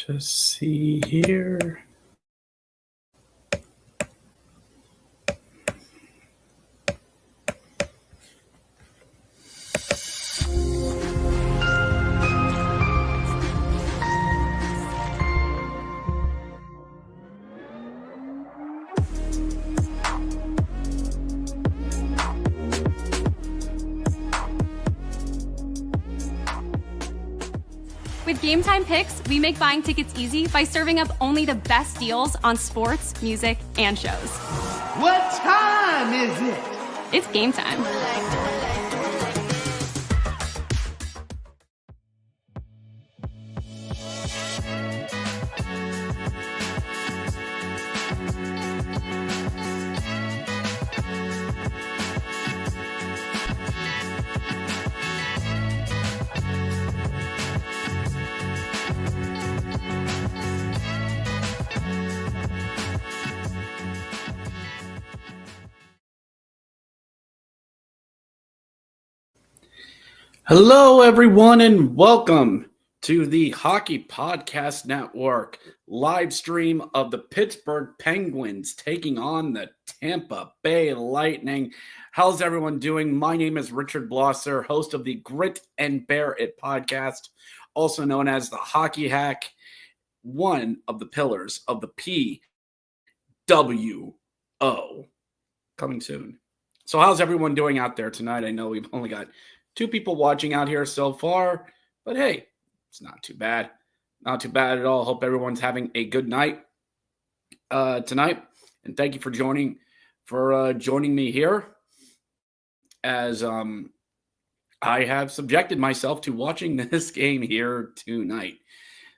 Just see here. With Gametime Picks, we make buying tickets easy by serving up only the best deals on sports, music, and shows. What time is it? It's game time. Hello, everyone, and welcome to the Hockey Podcast Network live stream of the Pittsburgh Penguins taking on the Tampa Bay Lightning. How's everyone doing? My name is Richard Blosser, host of the Grit and Bear It podcast, also known as the Hockey Hack, one of the pillars of the PWO. Coming soon. So how's everyone doing out there tonight? I know we've only got 2 people watching out here so far, but hey, it's not too bad. Not too bad at all. Hope everyone's having a good night tonight, and thank you for joining me here as I have subjected myself to watching this game here tonight.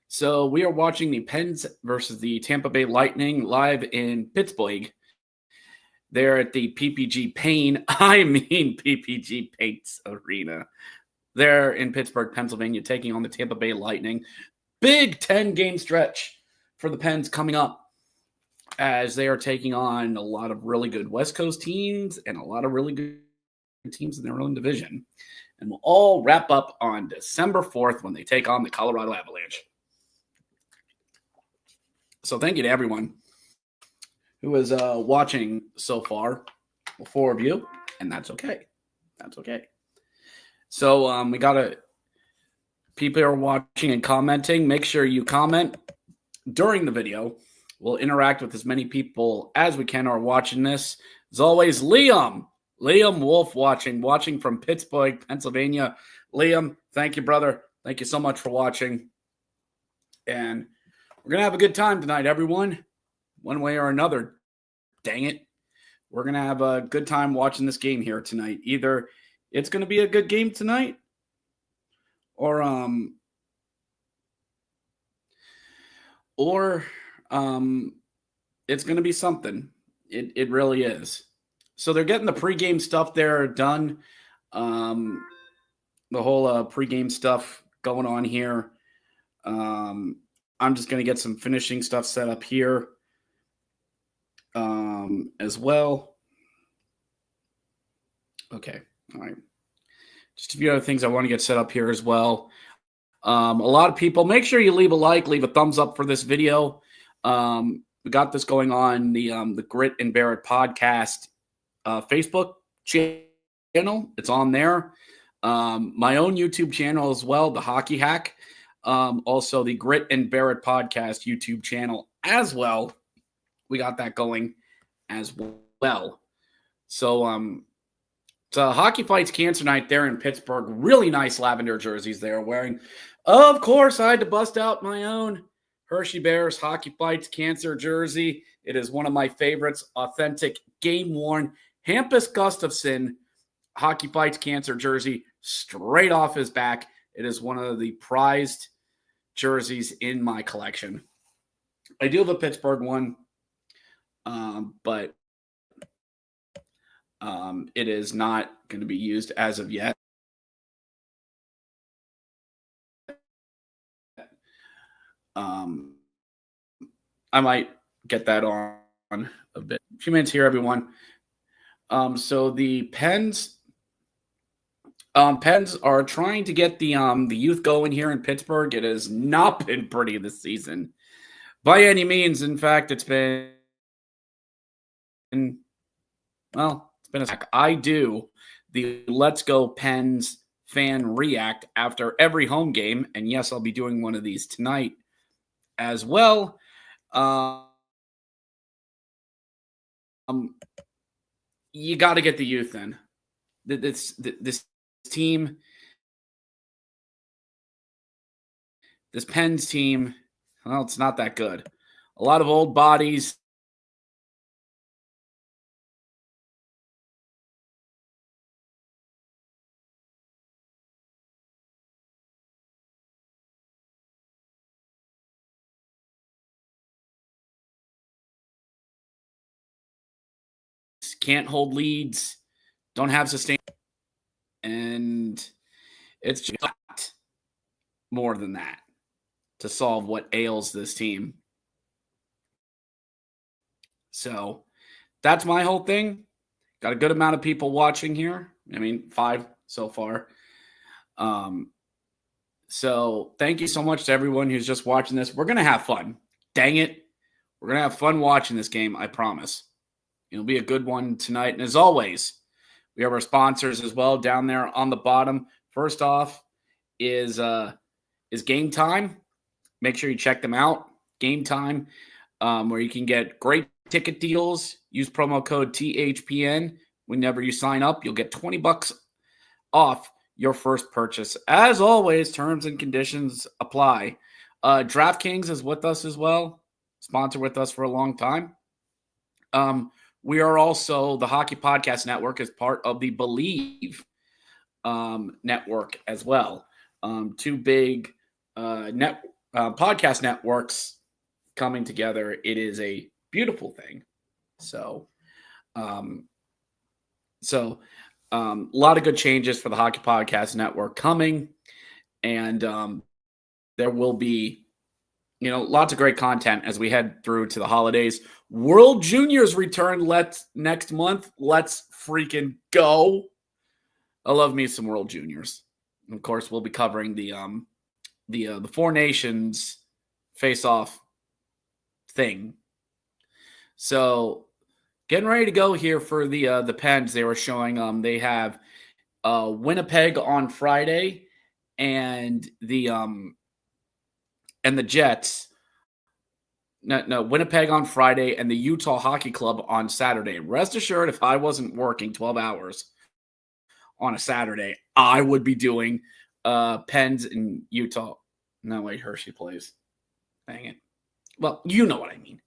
So we are watching the Pens versus the Tampa Bay Lightning live in Pittsburgh. They're at the PPG Paints Arena. They're in Pittsburgh, Pennsylvania, taking on the Tampa Bay Lightning. Big 10-game stretch for the Pens coming up as they are taking on a lot of really good West Coast teams and a lot of really good teams in their own division. And we'll all wrap up on December 4th when they take on the Colorado Avalanche. So thank you to everyone who is watching so far, 4 of you, and that's okay. That's okay. So we got people are watching and commenting. Make sure you comment during the video. We'll interact with as many people as we can are watching this. As always, Liam Wolf watching from Pittsburgh, Pennsylvania. Liam, thank you, brother. Thank you so much for watching. And we're going to have a good time tonight, everyone. One way or another, dang it. We're going to have a good time watching this game here tonight. Either it's going to be a good game tonight or it's going to be something. It really is. So they're getting the pregame stuff there done. The whole pregame stuff going on here. I'm just going to get some finishing stuff set up here. As well. Okay. All right. Just a few other things I want to get set up here as well. A lot of people, make sure you leave a like, leave a thumbs up for this video. We got this going on the Grit and Bear It podcast Facebook channel. It's on there. My own YouTube channel as well, the Hockey Hack. Also the Grit and Bear It podcast YouTube channel as well. We got that going as well. So it's Hockey Fights Cancer Night there in Pittsburgh. Really nice lavender jerseys they're wearing. Of course, I had to bust out my own Hershey Bears Hockey Fights Cancer jersey. It is one of my favorites. Authentic, game-worn Hampus Gustafsson Hockey Fights Cancer jersey straight off his back. It is one of the prized jerseys in my collection. I do have a Pittsburgh one. But it is not going to be used as of yet. I might get that on a bit. A few minutes here, everyone. So the Pens Pens are trying to get the youth going here in Pittsburgh. It has not been pretty this season by any means. In fact, it's been a I do the Let's Go Pens fan react after every home game, and yes, I'll be doing one of these tonight as well. You got to get the youth in. This team, this Pens team, well, it's not that good. A lot of old bodies. Can't hold leads, don't have sustain, and it's just more than that to solve what ails this team. So that's my whole thing. Got a good amount of people watching here. I mean, 5 so far. So thank you so much to everyone who's just watching this. We're going to have fun. Dang it. We're going to have fun watching this game, I promise. It'll be a good one tonight. And as always, we have our sponsors as well down there on the bottom. First off is Gametime. Make sure you check them out. Gametime, where you can get great ticket deals. Use promo code THPN. Whenever you sign up, you'll get $20 off your first purchase. As always, terms and conditions apply. DraftKings is with us as well. Sponsor with us for a long time. We are also, the Hockey Podcast Network is part of the Believe network as well. Two big podcast networks coming together. It is a beautiful thing. So, a lot of good changes for the Hockey Podcast Network coming, and there will be, lots of great content as we head through to the holidays. World Juniors return next month. Let's freaking go. I love me some World Juniors. And of course, we'll be covering the Four Nations face-off thing. So, getting ready to go here for the Pens. They were showing they have Winnipeg on Friday and the Jets. No, Winnipeg on Friday and the Utah Hockey Club on Saturday. Rest assured, if I wasn't working 12 hours on a Saturday, I would be doing Pens in Utah. No, wait, Hershey plays. Dang it. Well, you know what I mean.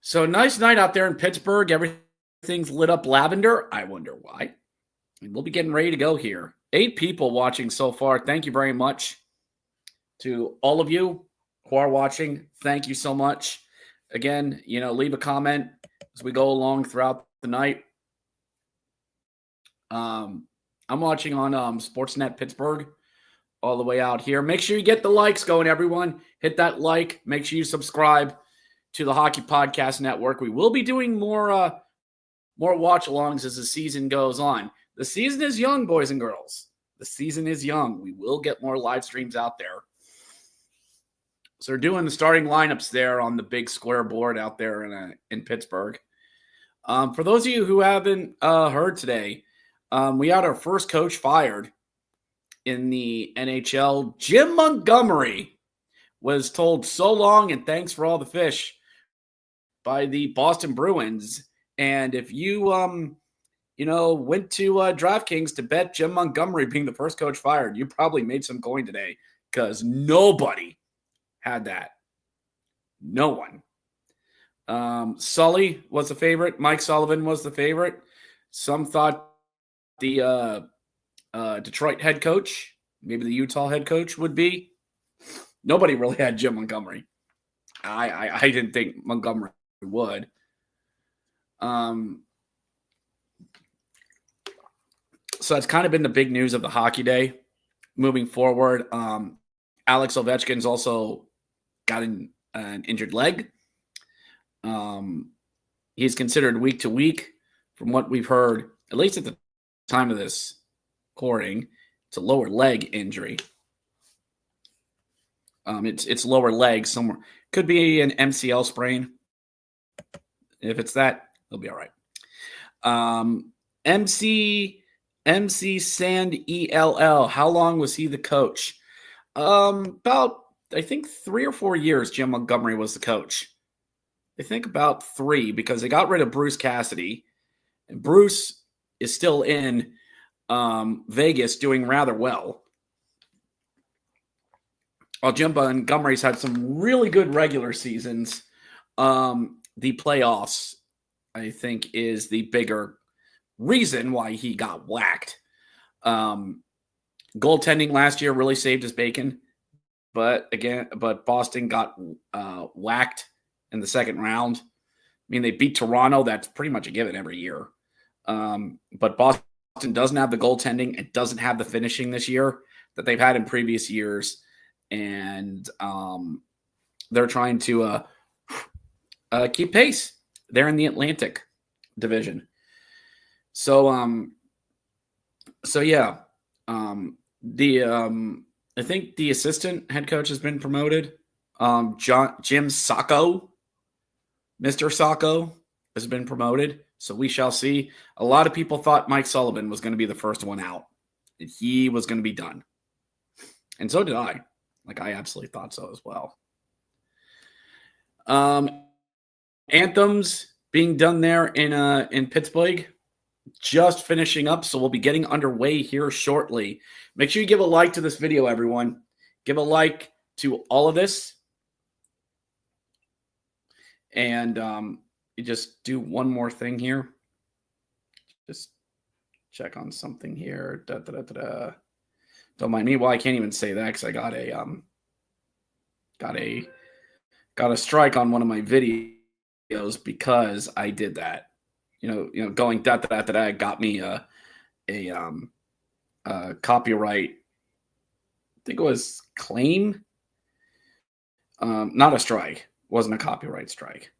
So, nice night out there in Pittsburgh. Everything's lit up lavender. I wonder why. We'll be getting ready to go here. 8 people watching so far. Thank you very much to all of you who are watching. Thank you so much. Again, leave a comment as we go along throughout the night. I'm watching on Sportsnet Pittsburgh all the way out here. Make sure you get the likes going, everyone. Hit that like. Make sure you subscribe to the Hockey Podcast Network. We will be doing more watch-alongs as the season goes on. The season is young, boys and girls. The season is young. We will get more live streams out there. So they're doing the starting lineups there on the big square board out there in Pittsburgh. For those of you who haven't heard today, we had our first coach fired in the NHL. Jim Montgomery was told so long and thanks for all the fish by the Boston Bruins. And if you, went to DraftKings to bet Jim Montgomery being the first coach fired, you probably made some coin today because nobody had that. No one. Sully was the favorite. Mike Sullivan was the favorite. Some thought the Detroit head coach, maybe the Utah head coach would be. Nobody really had Jim Montgomery. I didn't think Montgomery would. So that's kind of been the big news of the hockey day moving forward. Alex Ovechkin's also got an injured leg. He's considered week to week from what we've heard, at least at the time of this according. It's a lower leg injury. It's lower leg somewhere. Could be an MCL sprain. If it's that, he'll be all right. MC Sand ELL. How long was he the coach? About, I think, 3 or 4 years. Jim Montgomery was the coach. I think about 3, because they got rid of Bruce Cassidy, and Bruce is still in Vegas doing rather well. While Jim Montgomery's had some really good regular seasons, the playoffs, I think, is the bigger reason why he got whacked. Goaltending last year really saved his bacon, but Boston got whacked in the second round. I mean, they beat Toronto. That's pretty much a given every year. But Boston doesn't have the goaltending. It doesn't have the finishing this year that they've had in previous years. And they're trying to keep pace. They're in the Atlantic Division. So yeah. I think the assistant head coach has been promoted. Jim Sacco, Mr. Sacco, has been promoted. So we shall see. A lot of people thought Mike Sullivan was going to be the first one out. And he was going to be done. And so did I. Like, I absolutely thought so as well. Anthems being done there in Pittsburgh. Just finishing up, so we'll be getting underway here shortly. Make sure you give a like to this video, everyone. Give a like to all of this. And you just do one more thing here. Just check on something here. Don't mind me. Well, I can't even say that because I got a strike on one of my videos because I did that. You know, going got me a copyright. I think it was claim. Not a strike. It wasn't a copyright strike.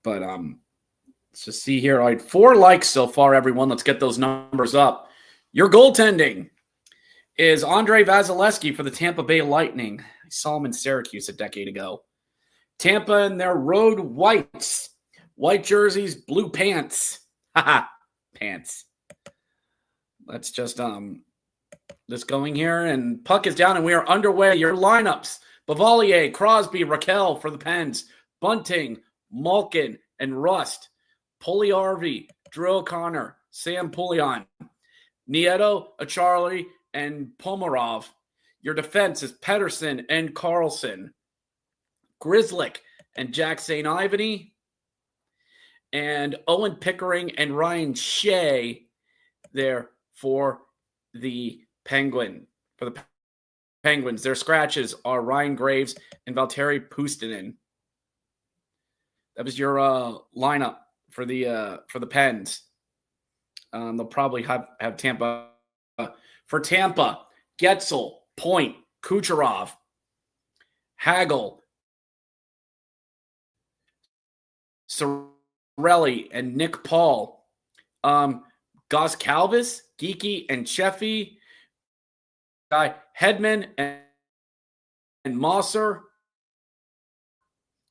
But let's just see here. All right, 4 likes so far, everyone. Let's get those numbers up. Your goaltending is Andrei Vasilevsky for the Tampa Bay Lightning. I saw him in Syracuse a decade ago. Tampa in their road whites. White jerseys, blue pants. Haha, pants. Let's just going here, and puck is down, and we are underway. Your lineups: Bavalier, Crosby, Raquel for the Pens, Bunting, Malkin, and Rust, Puljujärvi, Drew O'Connor, Sam Poulion, Nieto, Acharlie, and Pomarov. Your defense is Pedersen and Carlson, Grzelcyk and Jack St. Ivany, and Owen Pickering and Ryan Shea there for the Penguins. Their scratches are Ryan Graves and Valtteri Puustinen. That was your lineup for the Pens. They'll probably have Tampa. For Tampa, Getzel, Point, Kucherov, Hagel, Cirelli, and Nick Paul. Goskalvis, Geeky, and Sheffy. Hedman and Mosser.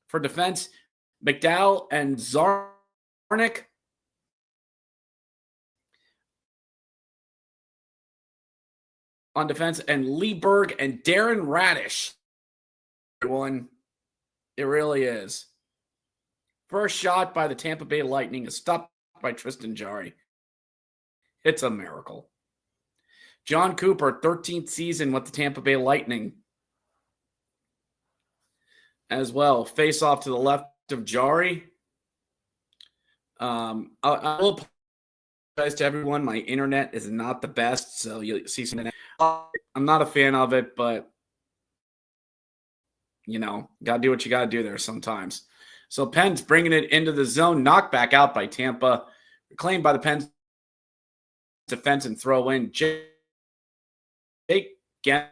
For defense, McDowell and Zarnik. On defense, and Lieberg and Darren Radish. Everyone, it really is. First shot by the Tampa Bay Lightning is stopped by Tristan Jarry. It's a miracle. John Cooper, 13th season with the Tampa Bay Lightning. As well, face off to the left of Jarry. I will apologize to everyone. My internet is not the best, so you'll see some. I'm not a fan of it, but gotta do what you gotta do there sometimes. So Pens bringing it into the zone, knocked back out by Tampa, reclaimed by the Pens defense and throw in. Jake Gensel,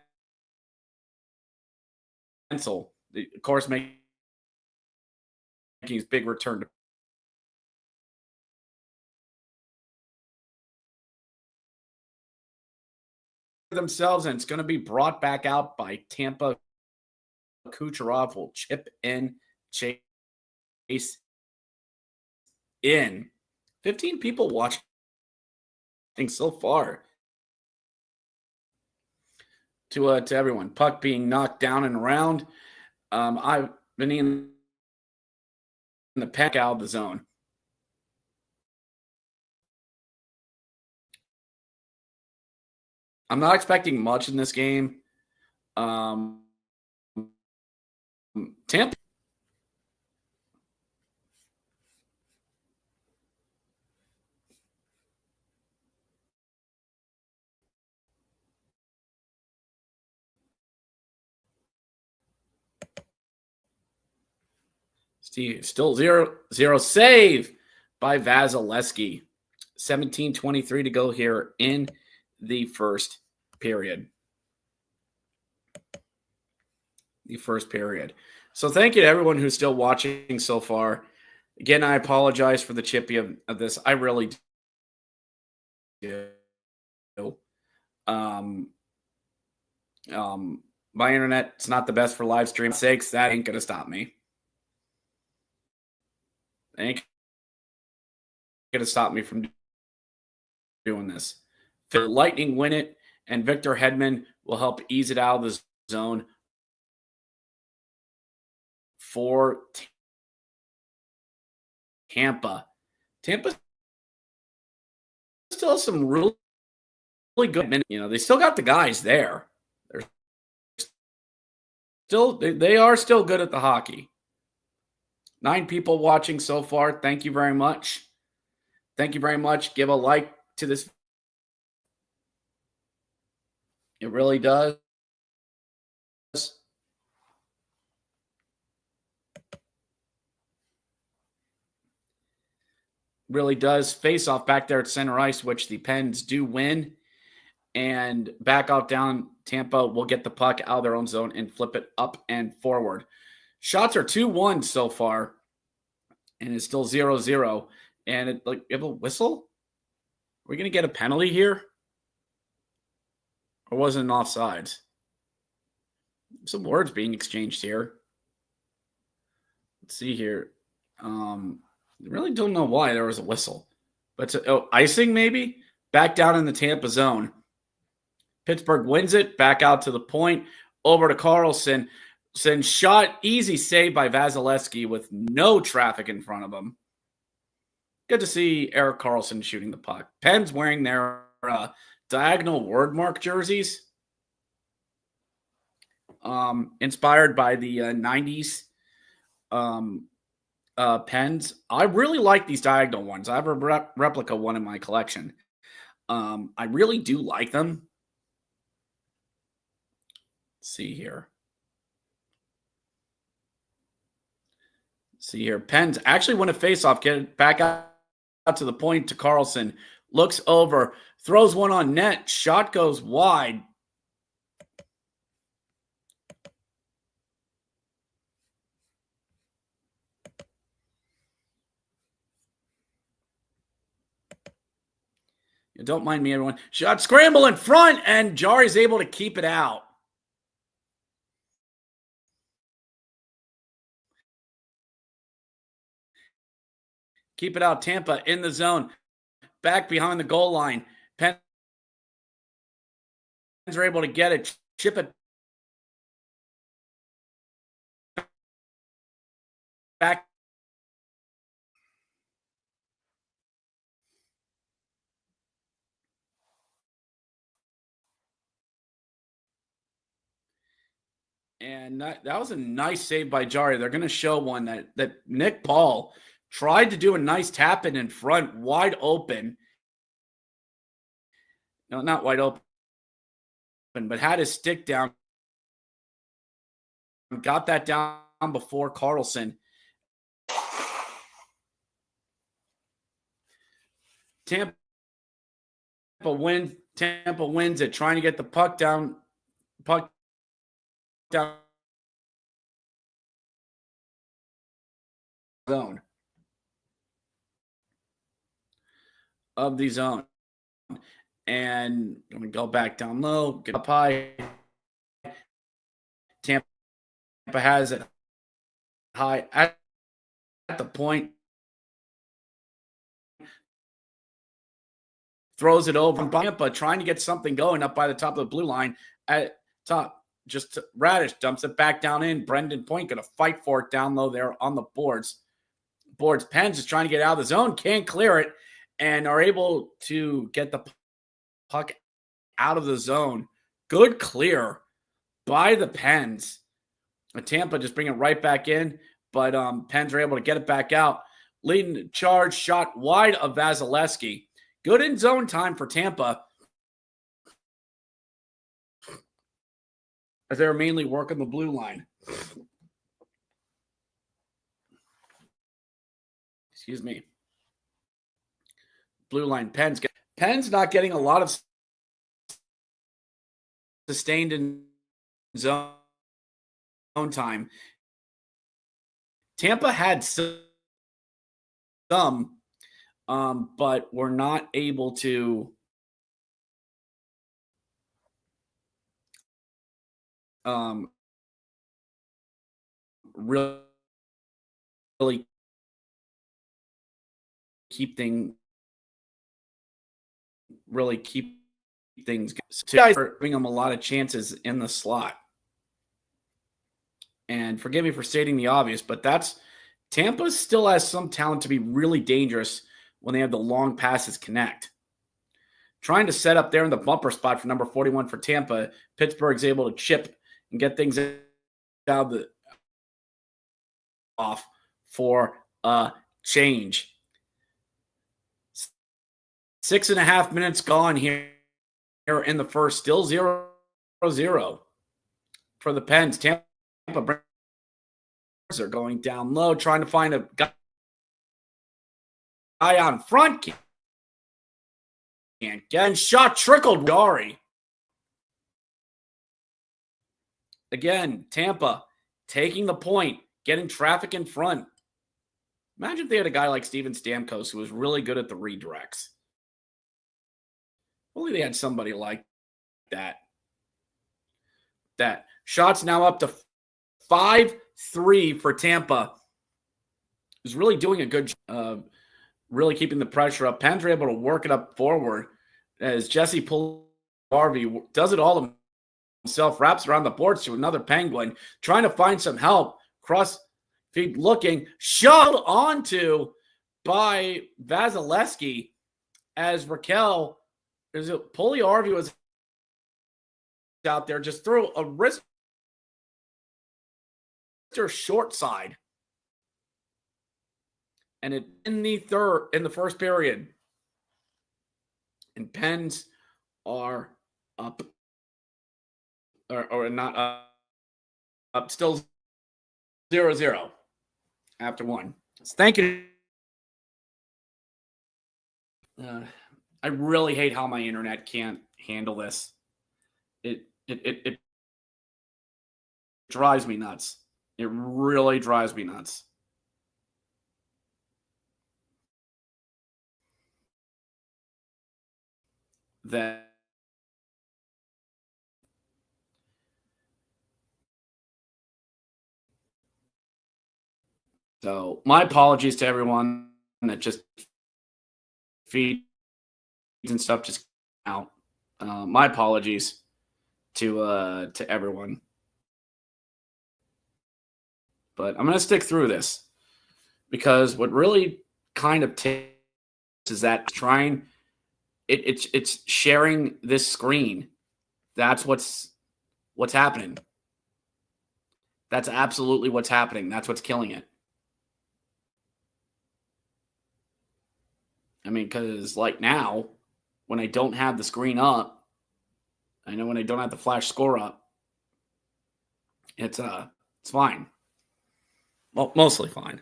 of course, making his big return to themselves, and it's going to be brought back out by Tampa. Kucherov will chip in, chase in. 15 people watching so far. To everyone, puck being knocked down and around. I've been in the pack out of the zone. I'm not expecting much in this game. Tampa. Still 0-0 save by Vasilevsky. 17:23 to go here in the first period. So thank you to everyone who's still watching so far. Again, I apologize for the chippy of this. I really do. My internet's not the best for live stream sakes. That ain't gonna stop me. Ain't gonna stop me from doing this. The Lightning win it, and Victor Hedman will help ease it out of the zone for Tampa. Tampa still has some really good minutes. You know, they still got the guys there. They are still good at the hockey. 9 people watching so far. Thank you very much. Thank you very much. Give a like to this. It really does. Really does. Face off back there at center ice, which the Pens do win. And back out down, Tampa will get the puck out of their own zone and flip it up and forward. Shots are 2-1 so far, and it's still 0-0. And it like you have a whistle? Are we going to get a penalty here? Or was it an offsides? Some words being exchanged here. Let's see here. I really don't know why there was a whistle. But icing maybe? Back down in the Tampa zone. Pittsburgh wins it. Back out to the point. Over to Carlson. Send shot. Easy save by Vasilevsky with no traffic in front of him. Good to see Erik Karlsson shooting the puck. Pens wearing their diagonal word mark jerseys. Inspired by the 90s Pens. I really like these diagonal ones. I have a replica one in my collection. I really do like them. Let's see here. Pens actually win a faceoff. Get it back out to the point to Karlsson. Looks over. Throws one on net. Shot goes wide. Don't mind me, everyone. Shot scramble in front, and Jari's able to keep it out. Keep it out. Tampa in the zone. Back behind the goal line. Pens are able to get it. Chip it back. And that was a nice save by Jari. They're going to show one that Nick Paul tried to do a nice tap in front, wide open. No, not wide open, but had his stick down. Got that down before Karlsson. Tampa wins it, trying to get the puck down zone of the zone. And I'm going to go back down low, get up high. Tampa has it high at the point. Throws it over. Tampa trying to get something going up by the top of the blue line at top. Just Radish dumps it back down in. Brendan Point going to fight for it down low there on the boards. Pens is trying to get out of the zone, can't clear it, and are able to get the puck out of the zone. Good clear by the Pens. Tampa just bring it right back in, but Pens are able to get it back out. Leading charge shot wide of Vasilevsky. Good in zone time for Tampa, as they were mainly working the blue line. Excuse me. Blue line Pens. Pens not getting a lot of sustained in zone time. Tampa had some, but were not able to really keep things so guys are giving them a lot of chances in the slot. And forgive me for stating the obvious, but Tampa still has some talent to be really dangerous when they have the long passes connect. Trying to set up there in the bumper spot for number 41 for Tampa, Pittsburgh's able to chip and get things out off for a change. 6.5 minutes gone here in the first. Still 0-0 for the Pens. Tampa are going down low, trying to find a guy on front. Can't get, and shot trickled. Dari. Again, Tampa taking the point, getting traffic in front. Imagine if they had a guy like Steven Stamkos who was really good at the redirects. Only they had somebody like that. That shot's now up to 5-3 for Tampa. Is really doing a good job, really keeping the pressure up. Pens are able to work it up forward as Jesse Puljujarvi does it all himself, wraps around the boards to another Penguin, trying to find some help. Cross feed looking, shoved onto by Vasilevsky as Raquel. Puljujarvi was out there, just threw a wrist short side. And it in the first period. And Pens are up. Or not up, still 0-0 after one. So thank you. I really hate how my internet can't handle this. It drives me nuts. It really drives me nuts. So my apologies to everyone that just feeds and stuff just out. My apologies to everyone. But I'm going to stick through this because what really kind of takes is that it's sharing this screen. That's what's happening. That's absolutely what's happening. That's what's killing it. I mean, because like now, when I don't have the screen up, I know when I don't have the flash score up, it's fine. Well, mostly fine.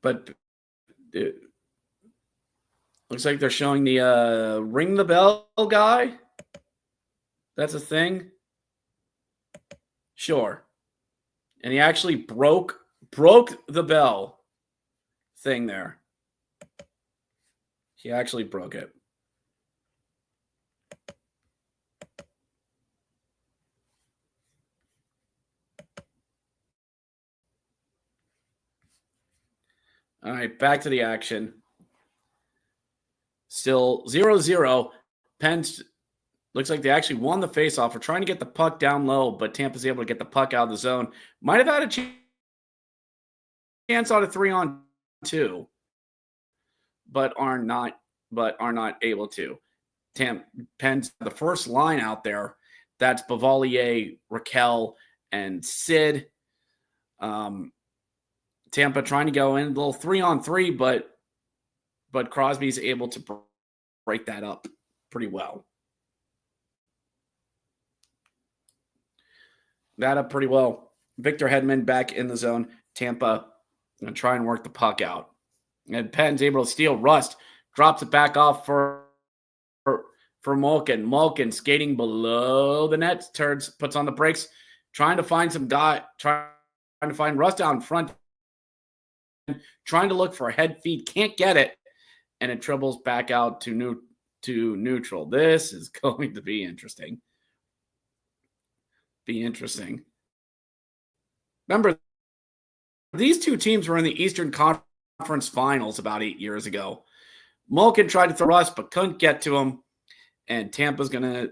But it looks like they're showing the ring the bell guy. That's a thing. Sure. And he actually broke the bell thing there. He actually broke it. All right, back to the action. Still 0-0. Pens looks like they actually won the faceoff. We're trying to get the puck down low, but Tampa's able to get the puck out of the zone. Might have had a chance on a 3-on-2, but are not able to. Pens the first line out there. That's Bavalier, Raquel, and Sid. Tampa trying to go in a little 3-on-3, but Crosby's able to break that up pretty well. That up pretty well. Victor Hedman back in the zone. Tampa going to try and work the puck out. And Penn's able to steal. Rust drops it back off for Malkin. Malkin skating below the net. Puts on the brakes. Trying to find trying to find Rust out in front. Trying to look for a head feed. Can't get it. And it dribbles back out to neutral. This is going to be interesting. Remember, these two teams were in the Eastern Conference Finals about 8 years ago. Malkin tried to throw Rust, but couldn't get to him. And Tampa's going to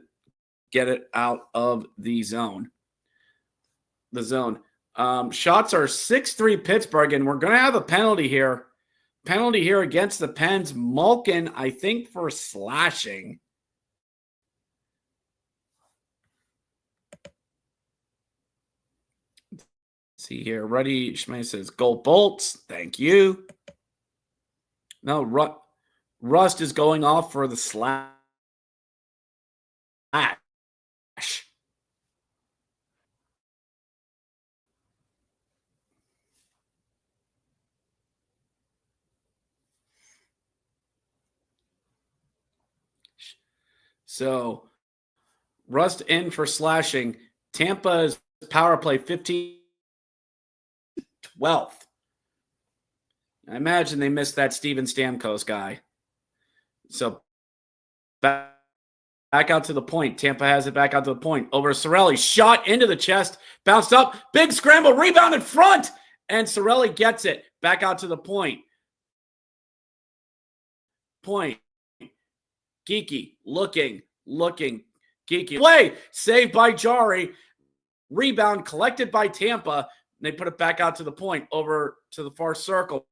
get it out of the zone. Shots are 6-3 Pittsburgh, and we're going to have a penalty here. Penalty here against the Pens. Malkin, I think, for slashing. See here. Ruddy Schmay says, goal bolts. Thank you. No, Rust is going off for the slash. So, Rust in for slashing. Tampa's power play 15-12. I imagine they missed that Steven Stamkos guy. So, back out to the point. Tampa has it back out to the point. Over to Cirelli. Shot into the chest. Bounced up. Big scramble. Rebound in front. And Cirelli gets it. Back out to the point. Geeky. Looking. Geeky. Play. Saved by Jari. Rebound collected by Tampa. They put it back out to the point. Over to the far circle.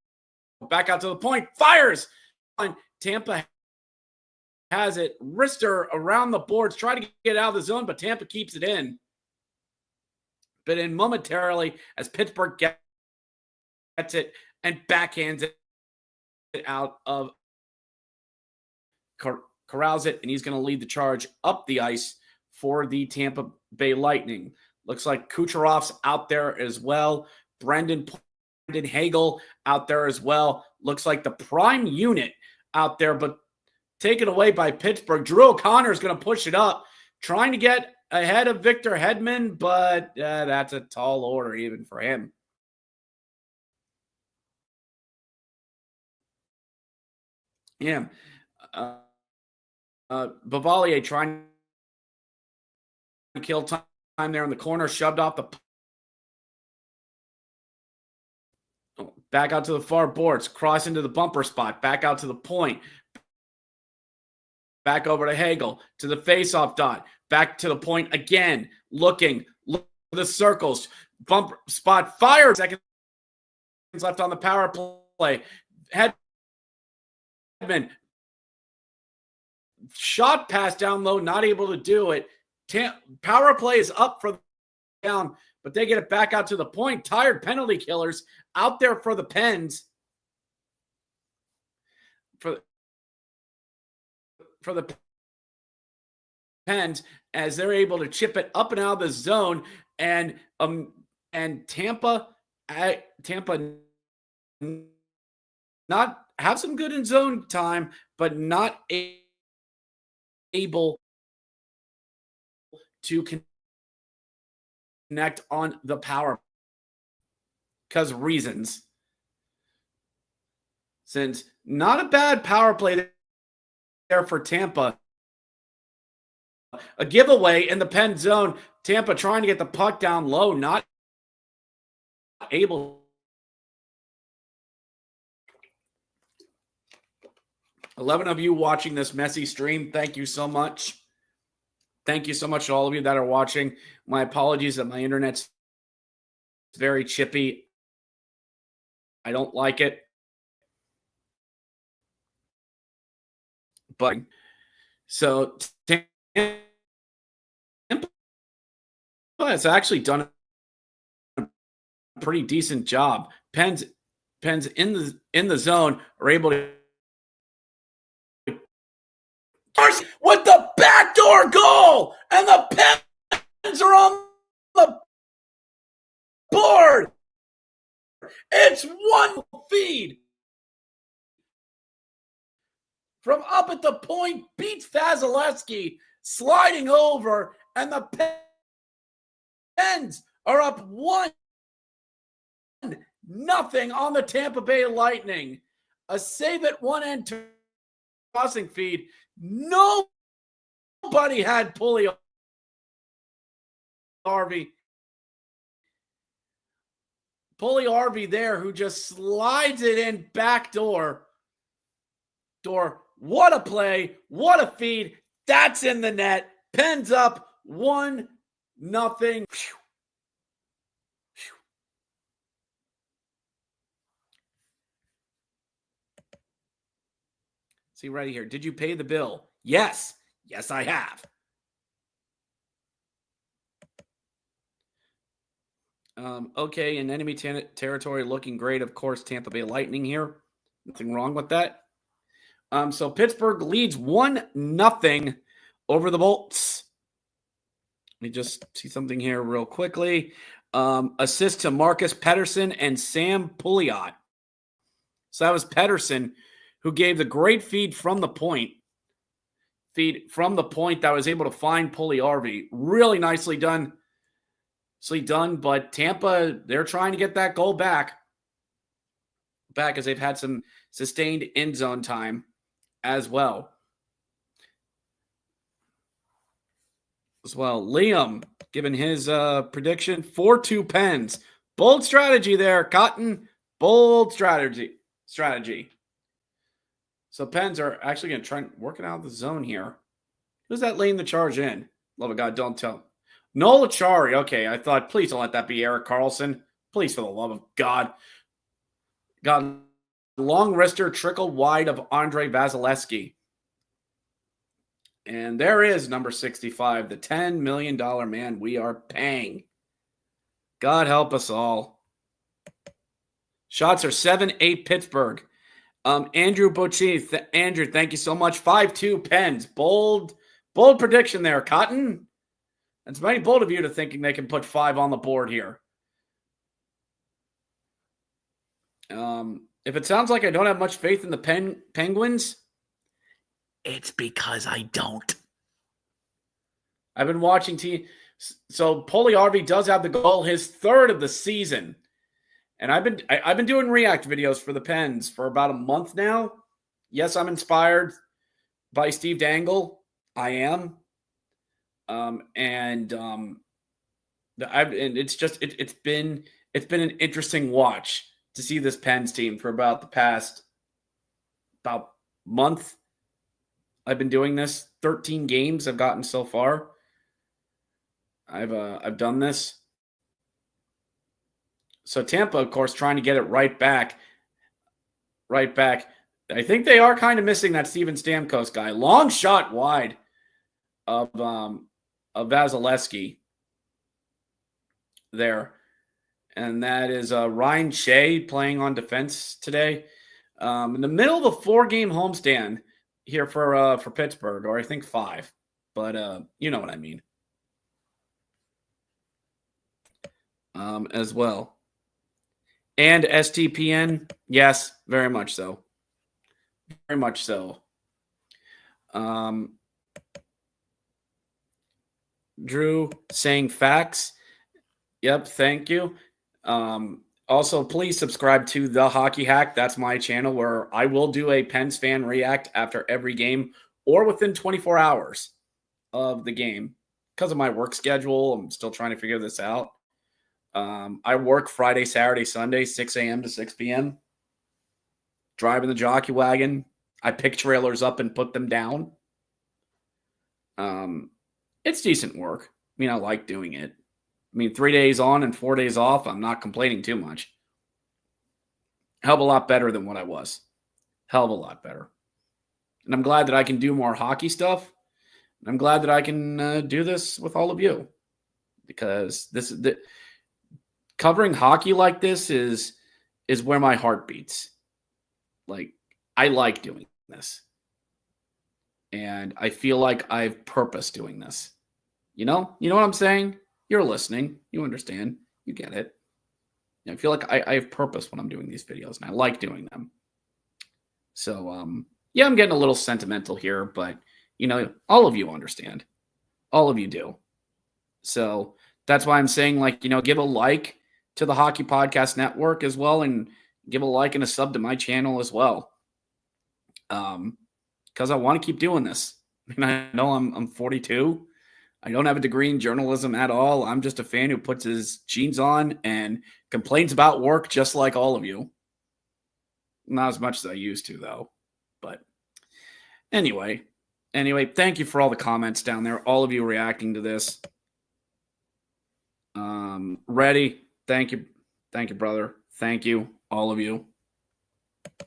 Back out to the point. Fires. Tampa has it. Wrister around the boards. Try to get out of the zone, but Tampa keeps it in. But in momentarily as Pittsburgh gets it and backhands it out of corrals it, and he's going to lead the charge up the ice for the Tampa Bay Lightning. Looks like Kucherov's out there as well. Brendan Hagel out there as well. Looks like the prime unit out there, but taken away by Pittsburgh. Drew O'Connor is going to push it up, trying to get ahead of Victor Hedman, but that's a tall order even for him. Yeah. Bavalier trying to kill time there in the corner, shoved off the back out to the far boards, cross into the bumper spot, back out to the point, back over to Hagel, to the face-off dot, back to the point again, look the circles, bumper spot, fire, seconds left on the power play, Hedman, shot pass down low, not able to do it. Power play is up for down, but they get it back out to the point. Tired penalty killers out there for the Pens. For the Pens, as they're able to chip it up and out of the zone, and Tampa not have some good in zone time, but not able to connect on the power because reasons. since not a bad power play there for Tampa. A giveaway in the pen zone. Tampa trying to get the puck down low, not able. 11 of you watching this messy stream, thank you so much. Thank you so much to all of you that are watching. My apologies that my internet's very chippy. I don't like it. But so Tampa has actually done a pretty decent job. Pens in the zone are able to with the backdoor goal, and the Pens are on the board. It's one feed from up at the point, beats Vasilevsky, sliding over, and the Pens are up 1-0 on the Tampa Bay Lightning. A save at one end crossing feed. Nobody had Pulley Harvey there, who just slides it in backdoor. What a play. What a feed. That's in the net. Pens up 1-0. See right here. Did you pay the bill? Yes. Yes, I have. Okay, in enemy territory, looking great. Of course, Tampa Bay Lightning here. Nothing wrong with that. So Pittsburgh leads 1-0 over the Bolts. Let me just see something here real quickly. Assist to Marcus Pettersson and Sam Pouliot. So that was Pettersson who gave the great feed from the point. That was able to find Pulley-Harvey. Really nicely done. But Tampa, they're trying to get that goal back as they've had some sustained end zone time as well. Liam giving his prediction, 4-2 Pens. Bold strategy there, Cotton. Bold strategy. So Pens are actually going to try working out of the zone here. Who's that laying the charge in? Love of God, don't tell. Noel Achari. Okay, I thought, please don't let that be Erik Karlsson. Please, for the love of God. Got long wrister trickle wide of Andre Vasilevsky. And there is number 65, the $10 million man we are paying. God help us all. Shots are 7-8 Pittsburgh. Andrew Bocci, Andrew, thank you so much. 5-2 Pens. Bold prediction there, Cotton. It's mighty bold of you to thinking they can put 5 on the board here. If it sounds like I don't have much faith in the Penguins, it's because I don't. I've been watching So Pulley-Harvey does have the goal, his 3rd of the season. And I've been doing react videos for the Pens for about a month now. Yes, I'm inspired by Steve Dangle. I am. It's been an interesting watch to see this Pens team for about the past month. I've been doing this. 13 games I've gotten so far. I've done this. So Tampa, of course, trying to get it right back. I think they are kind of missing that Steven Stamkos guy. Long shot wide of Vasilevsky there. And that is Ryan Shea playing on defense today. In the middle of a 4-game homestand here for Pittsburgh, or I think 5. But you know what I mean. As well. And STPN, yes, very much so. Very much so. Drew saying facts. Yep, thank you. Also, please subscribe to The Hockey Hack. That's my channel where I will do a Pens fan react after every game or within 24 hours of the game. Because of my work schedule, I'm still trying to figure this out. I work Friday, Saturday, Sunday, 6 a.m. to 6 p.m. Driving the jockey wagon. I pick trailers up and put them down. It's decent work. I mean, I like doing it. I mean, 3 days on and 4 days off, I'm not complaining too much. Hell of a lot better than what I was. Hell of a lot better. And I'm glad that I can do more hockey stuff. And I'm glad that I can do this with all of you. Because covering hockey like this is where my heart beats. Like, I like doing this. And I feel like I've purpose doing this. You know what I'm saying? You're listening. You understand. You get it. I feel like I have purpose when I'm doing these videos, and I like doing them. So, yeah, I'm getting a little sentimental here, but, all of you understand. All of you do. So that's why I'm saying, give a like to the Hockey Podcast Network as well, and give a like and a sub to my channel as well. Because I want to keep doing this. I mean, I know I'm 42. I don't have a degree in journalism at all. I'm just a fan who puts his jeans on and complains about work just like all of you. Not as much as I used to, though. But anyway, thank you for all the comments down there. All of you reacting to this. Ready. Thank you. Thank you, brother. Thank you. All of you.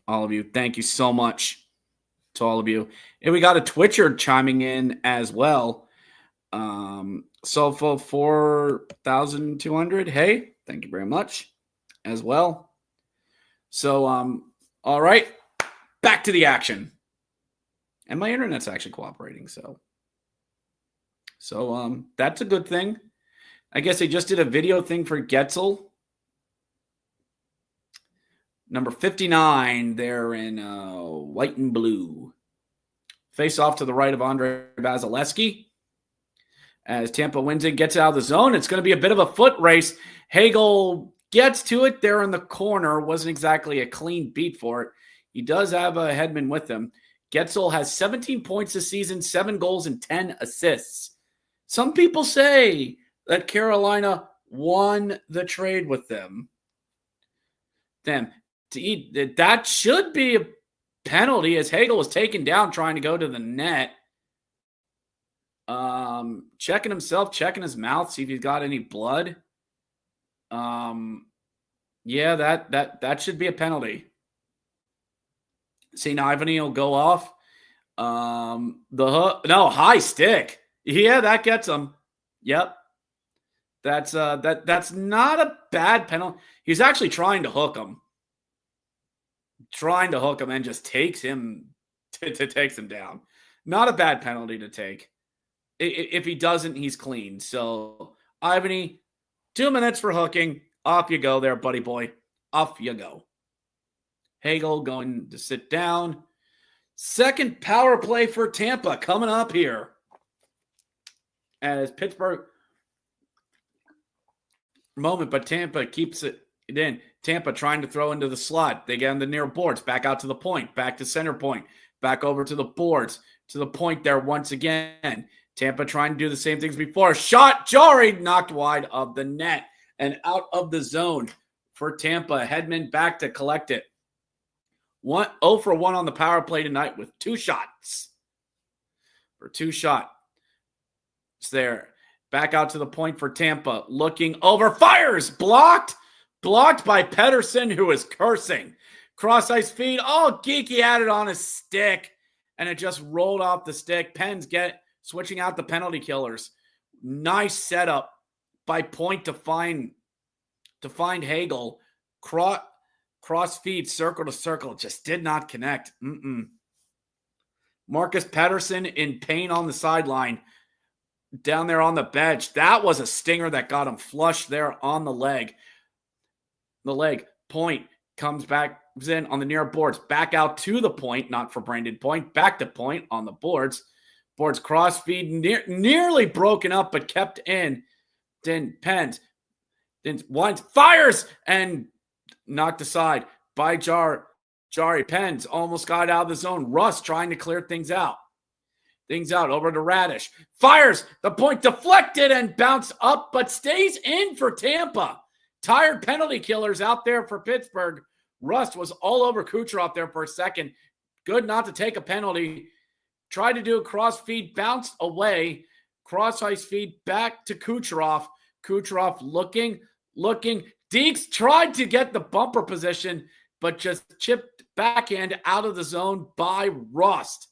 All of you. Thank you so much to all of you. And we got a Twitcher chiming in as well. So for 4,200, hey, thank you very much as well. So, all right, back to the action. And my internet's actually cooperating, so that's a good thing. I guess they just did a video thing for Getzel. Number 59 there in white and blue. Face off to the right of Andre Vasilevsky. As Tampa wins it, gets out of the zone. It's going to be a bit of a foot race. Hagel gets to it there in the corner. Wasn't exactly a clean beat for it. He does have a Hedman with him. Getzel has 17 points this season, 7 goals and 10 assists. Some people say that Carolina won the trade with them. That should be a penalty as Hagel was taken down trying to go to the net. Checking himself, checking his mouth, see if he's got any blood. Yeah, that should be a penalty. St. Ivany will go off. High stick. Yeah, that gets him. Yep. That's not a bad penalty. He's actually trying to hook him. And just takes him takes him down. Not a bad penalty to take. If he doesn't, he's clean. So, Ivany, 2 minutes for hooking. Off you go there, buddy boy. Off you go. Hagel going to sit down. Second power play for Tampa coming up here. As Pittsburgh moment, but Tampa keeps it in. Tampa trying to throw into the slot. They get on the near boards. Back out to the point. Back to center point. Back over to the boards. To the point there once again. Tampa trying to do the same things before. Shot, jarring, knocked wide of the net and out of the zone for Tampa. Hedman back to collect it. 0 for 1 on the power play tonight with 2 shots. For 2 shots. It's there. Back out to the point for Tampa. Looking over. Fires. Blocked. Blocked by Pettersson, who is cursing. Cross-ice feed. Oh, Geeky had it on his stick. And it just rolled off the stick. Pens switching out the penalty killers. Nice setup by Point to find Hagel. Cross feed, circle to circle. Just did not connect. Marcus Pettersson in pain on the sideline. Down there on the bench. That was a stinger that got him flush there on the leg. Point comes back in on the near boards. Back out to the point. Not for Brandon Point. Back to Point on the boards. Boards cross feed nearly broken up, but kept in. Then Pens. Then winds, fires, and knocked aside by Jari. Pens almost got out of the zone. Russ trying to clear things out. Over to Radish. Fires. The point deflected and bounced up, but stays in for Tampa. Tired penalty killers out there for Pittsburgh. Russ was all over Kucherov there for a second. Good not to take a penalty. Tried to do a cross feed, bounced away. Cross ice feed back to Kucherov. Kucherov looking. Deeks tried to get the bumper position, but just chipped backhand out of the zone by Rust.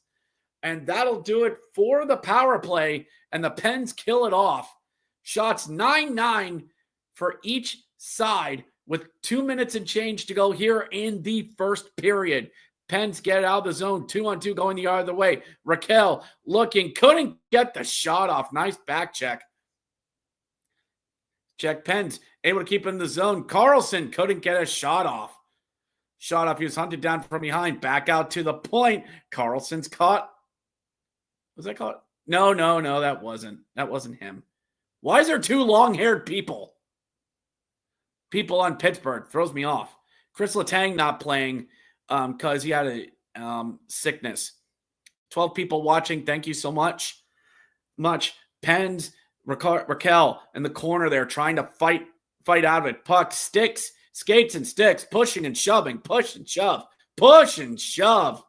And that'll do it for the power play, and the Pens kill it off. Shots 9-9 for each side with 2 minutes and change to go here in the first period. Pens get out of the zone, 2-on-2 going the other way. Raquel looking, couldn't get the shot off. Nice back check. Pens able to keep in the zone. Carlson couldn't get a shot off. He was hunted down from behind. Back out to the point. Carlson's caught. Was that caught? No, that wasn't him. Why is there two long-haired people? People on Pittsburgh. Throws me off. Chris Letang not playing because he had a sickness. 12 people watching. Thank you so much. Pens, Raquel in the corner there trying to fight out of it. Puck, sticks, skates and sticks, pushing and shoving, push and shove.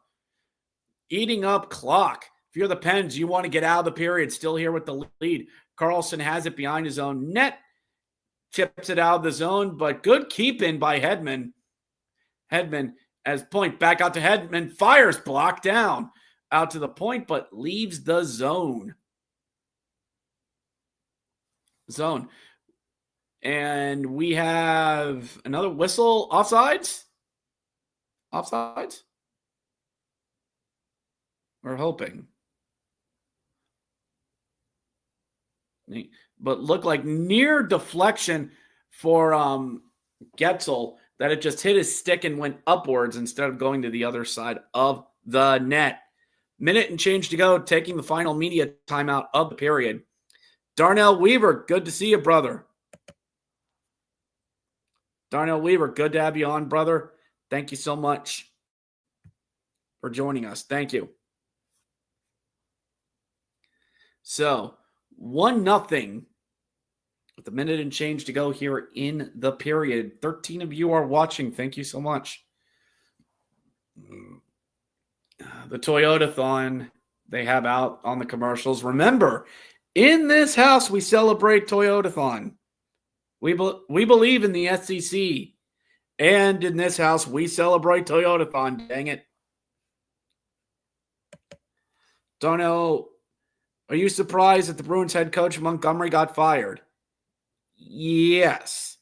Eating up clock. If you're the Pens, you want to get out of the period, still here with the lead. Carlson has it behind his own net. Chips it out of the zone, but good keep-in by Hedman. Hedman as point back out to Hedman. Fires blocked down out to the point, but leaves the zone. And we have another whistle. Offsides? We're hoping. But looked like near deflection for Getzel, that it just hit his stick and went upwards instead of going to the other side of the net. Minute and change to go, taking the final media timeout of the period. Darnell Weaver, good to see you, brother. Darnell Weaver, good to have you on, brother. Thank you so much for joining us. Thank you. So, 1-0 with a minute and change to go here in the period. 13 of you are watching. Thank you so much. The Toyota-thon they have out on the commercials. Remember, in this house, we celebrate Toyota-thon. We believe in the SEC. And in this house, we celebrate Toyota-thon. Dang it. Don't know. Are you surprised that the Bruins head coach Montgomery got fired? Yes.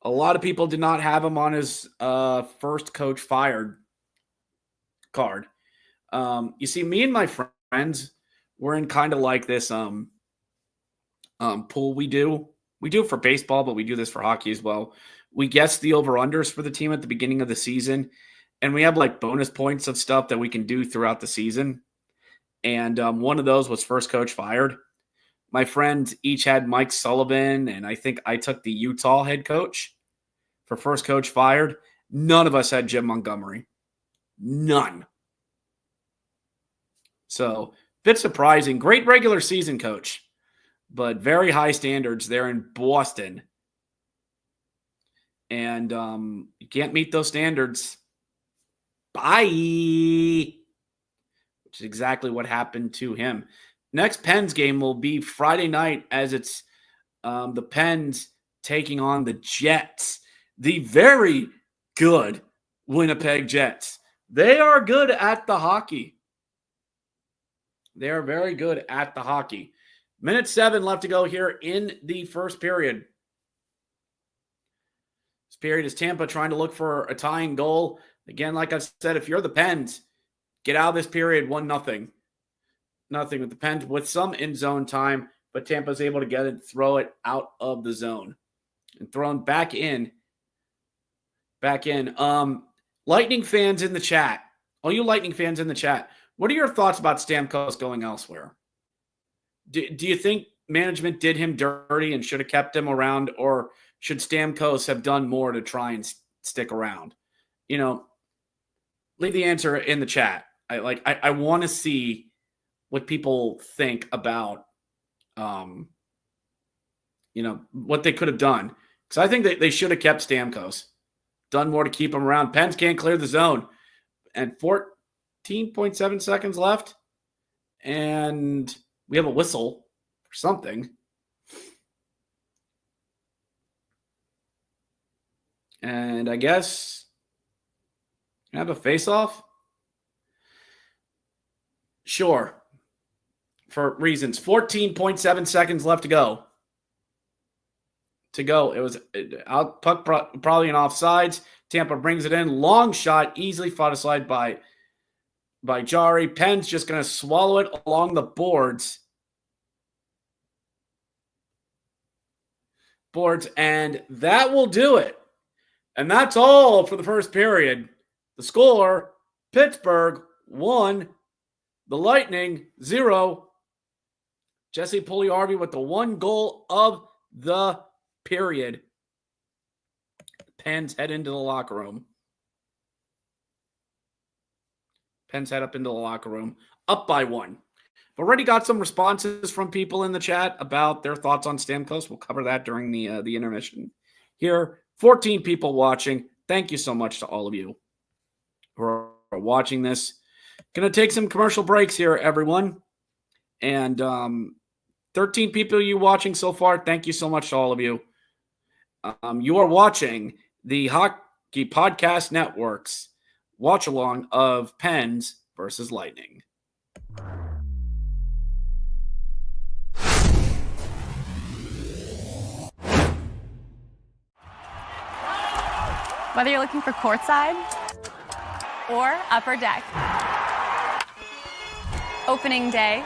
A lot of people did not have him on his first coach fired card. You see, me and my friends, we're in kind of like this pool we do. We do it for baseball, but we do this for hockey as well. We guess the over-unders for the team at the beginning of the season, and we have like bonus points of stuff that we can do throughout the season. And one of those was first coach fired. My friends each had Mike Sullivan, and I think I took the Utah head coach for first coach fired. None of us had Jim Montgomery. None. So, bit surprising. Great regular season coach, but very high standards there in Boston. And you can't meet those standards. Bye. Which is exactly what happened to him. Next Pens game will be Friday night as it's the Pens taking on the Jets. The very good Winnipeg Jets. They are good at the hockey. They are very good at the hockey. Minute 7 left to go here in the first period. This period is Tampa trying to look for a tying goal. Again, like I've said, if you're the Pens, get out of this period 1-0. Nothing with the Pens with some in-zone time, but Tampa's able to get it, throw it out of the zone. And thrown back in. Lightning fans in the chat. All you Lightning fans in the chat, what are your thoughts about Stamkos going elsewhere? Do you think management did him dirty and should have kept him around, or should Stamkos have done more to try and stick around? Leave the answer in the chat. I want to see what people think about, what they could have done. Because I think they should have kept Stamkos, done more to keep him around. Pens can't clear the zone. And 14.7 seconds left. And we have a whistle or something. And I guess have a face-off? Sure. For reasons. 14.7 seconds left to go. It was out puck, probably in offsides. Tampa brings it in. Long shot, easily fought aside by Jari. Penn's just going to swallow it along the boards. And that will do it. And that's all for the first period. The score, Pittsburgh 1, the Lightning 0. Jesse Puljujarvi with the 1 goal of the period. Pens head into the locker room. Pens head up into the locker room, up by 1. I've already got some responses from people in the chat about their thoughts on Stamkos. We'll cover that during the intermission. Here, 14 people watching. Thank you so much to all of you who are watching this. Going to take some commercial breaks here, everyone. And 13 people you watching so far. Thank you so much to all of you. You are watching the Hockey Podcast Network's watch along of Pens versus Lightning. Whether you're looking for courtside or upper deck, opening day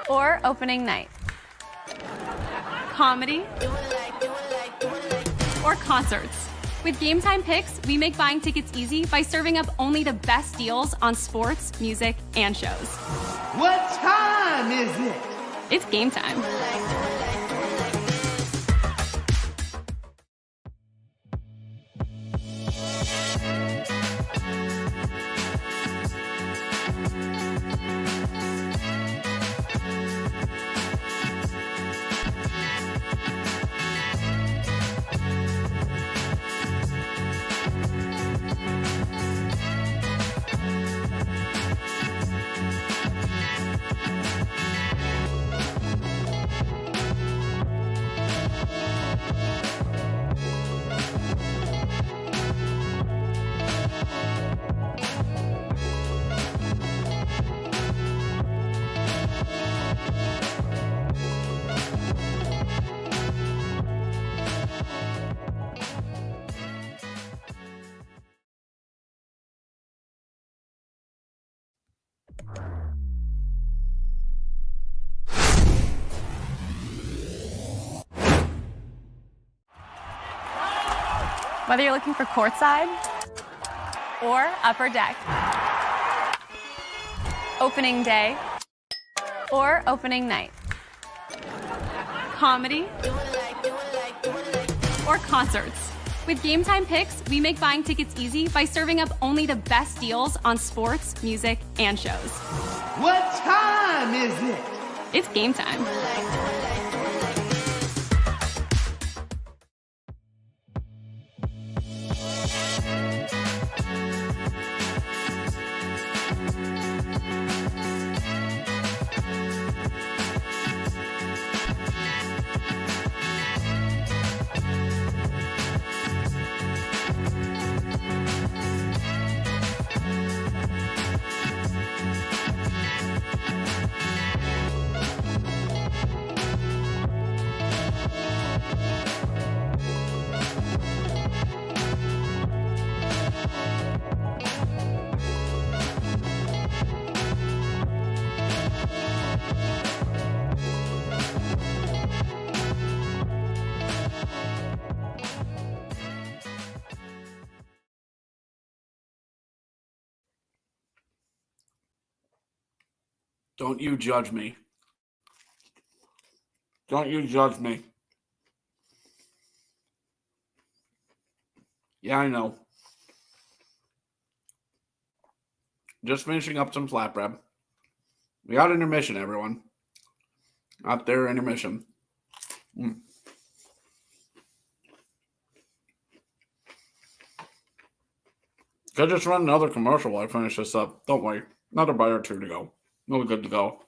or opening night, comedy or concerts. With Gametime Picks, we make buying tickets easy by serving up only the best deals on sports, music, and shows. What time is it? It's game time. Whether you're looking for courtside or upper deck, opening day or opening night, comedy or concerts. With Gametime Picks, we make buying tickets easy by serving up only the best deals on sports, music, and shows. What time is it? It's game time. Don't you judge me. Don't you judge me. Yeah, I know. Just finishing up some flatbread. We got intermission, everyone. Out there, intermission. Could just run another commercial while I finish this up. Don't worry. Another bite or two to go. We'll be good to go.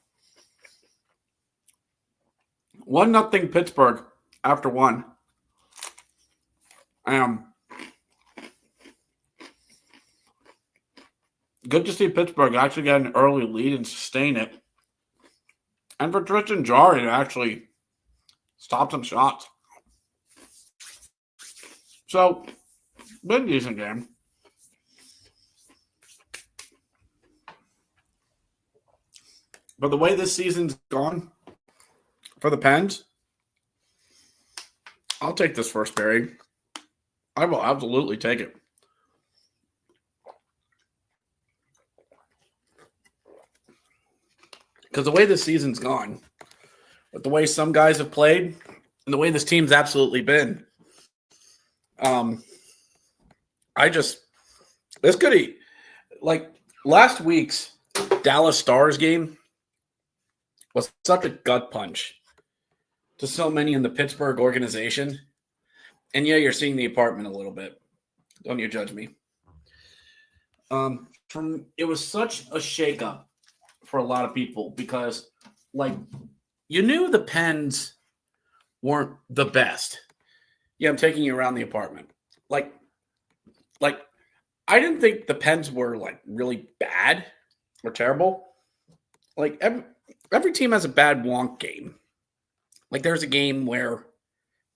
1-0 Pittsburgh after 1. Good to see Pittsburgh actually get an early lead and sustain it. And for Tristan Jarry to actually stop some shots. So, been a decent game. But the way this season's gone for the Pens, I'll take this first period. I will absolutely take it. Because the way this season's gone, with the way some guys have played, and the way this team's absolutely been, this could be, like, last week's Dallas Stars game was such a gut punch to so many in the Pittsburgh organization. And yeah, you're seeing the apartment a little bit. Don't you judge me. It was such a shakeup for a lot of people because, like, you knew the Pens weren't the best. Yeah, I'm taking you around the apartment. Like I didn't think the Pens were, like, really bad or terrible. Like, every team has a bad wonk game. Like, there's a game where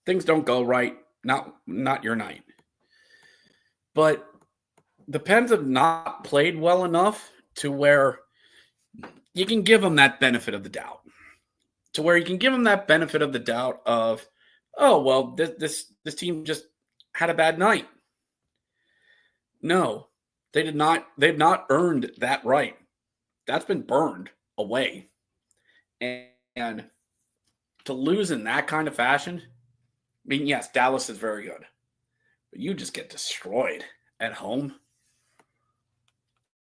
things don't go right, not your night. But the Pens have not played well enough to where you can give them that benefit of the doubt. To where you can give them that benefit of the doubt of, oh, well, this team just had a bad night. No, they did not. They've not earned that right. That's been burned away. And to lose in that kind of fashion, I mean, yes, Dallas is very good, but you just get destroyed at home.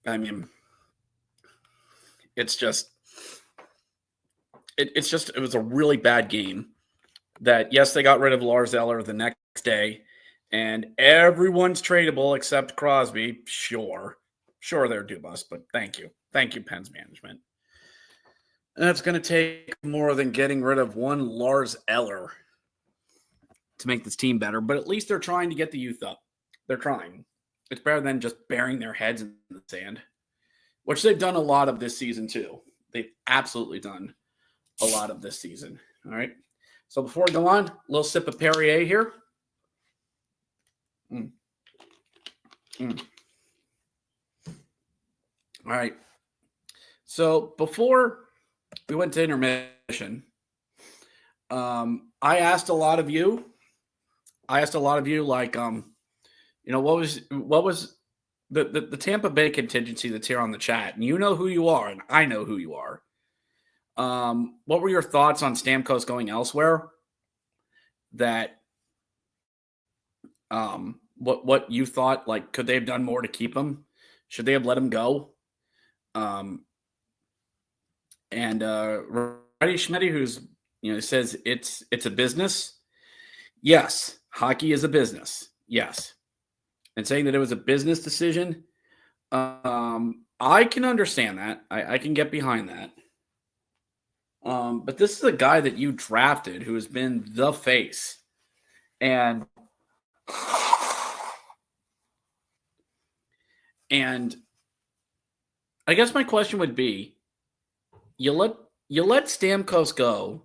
I mean, it was a really bad game that, yes, they got rid of Lars Eller the next day, and everyone's tradable except Crosby. Sure, they're Dubas, but thank you, Pens management. And that's going to take more than getting rid of one Lars Eller to make this team better, but at least they're trying to get the youth up. They're trying. It's better than just burying their heads in the sand, which they've done a lot of this season too. They've absolutely done a lot of this season. All right. So before we go on, a little sip of Perrier here. All right. So before we went to intermission, I asked a lot of you, like, what was the Tampa Bay contingency that's here on the chat, and you know who you are, and I know who you are. What were your thoughts on Stamkos going elsewhere? That, what you thought, like, could they have done more to keep him? Should they have let him go? And Reddy Schmitty, who's, says it's a business. Yes, hockey is a business. Yes. And saying that it was a business decision, I can understand that. I can get behind that. But this is a guy that you drafted who has been the face. And I guess my question would be, you let Stamkos go,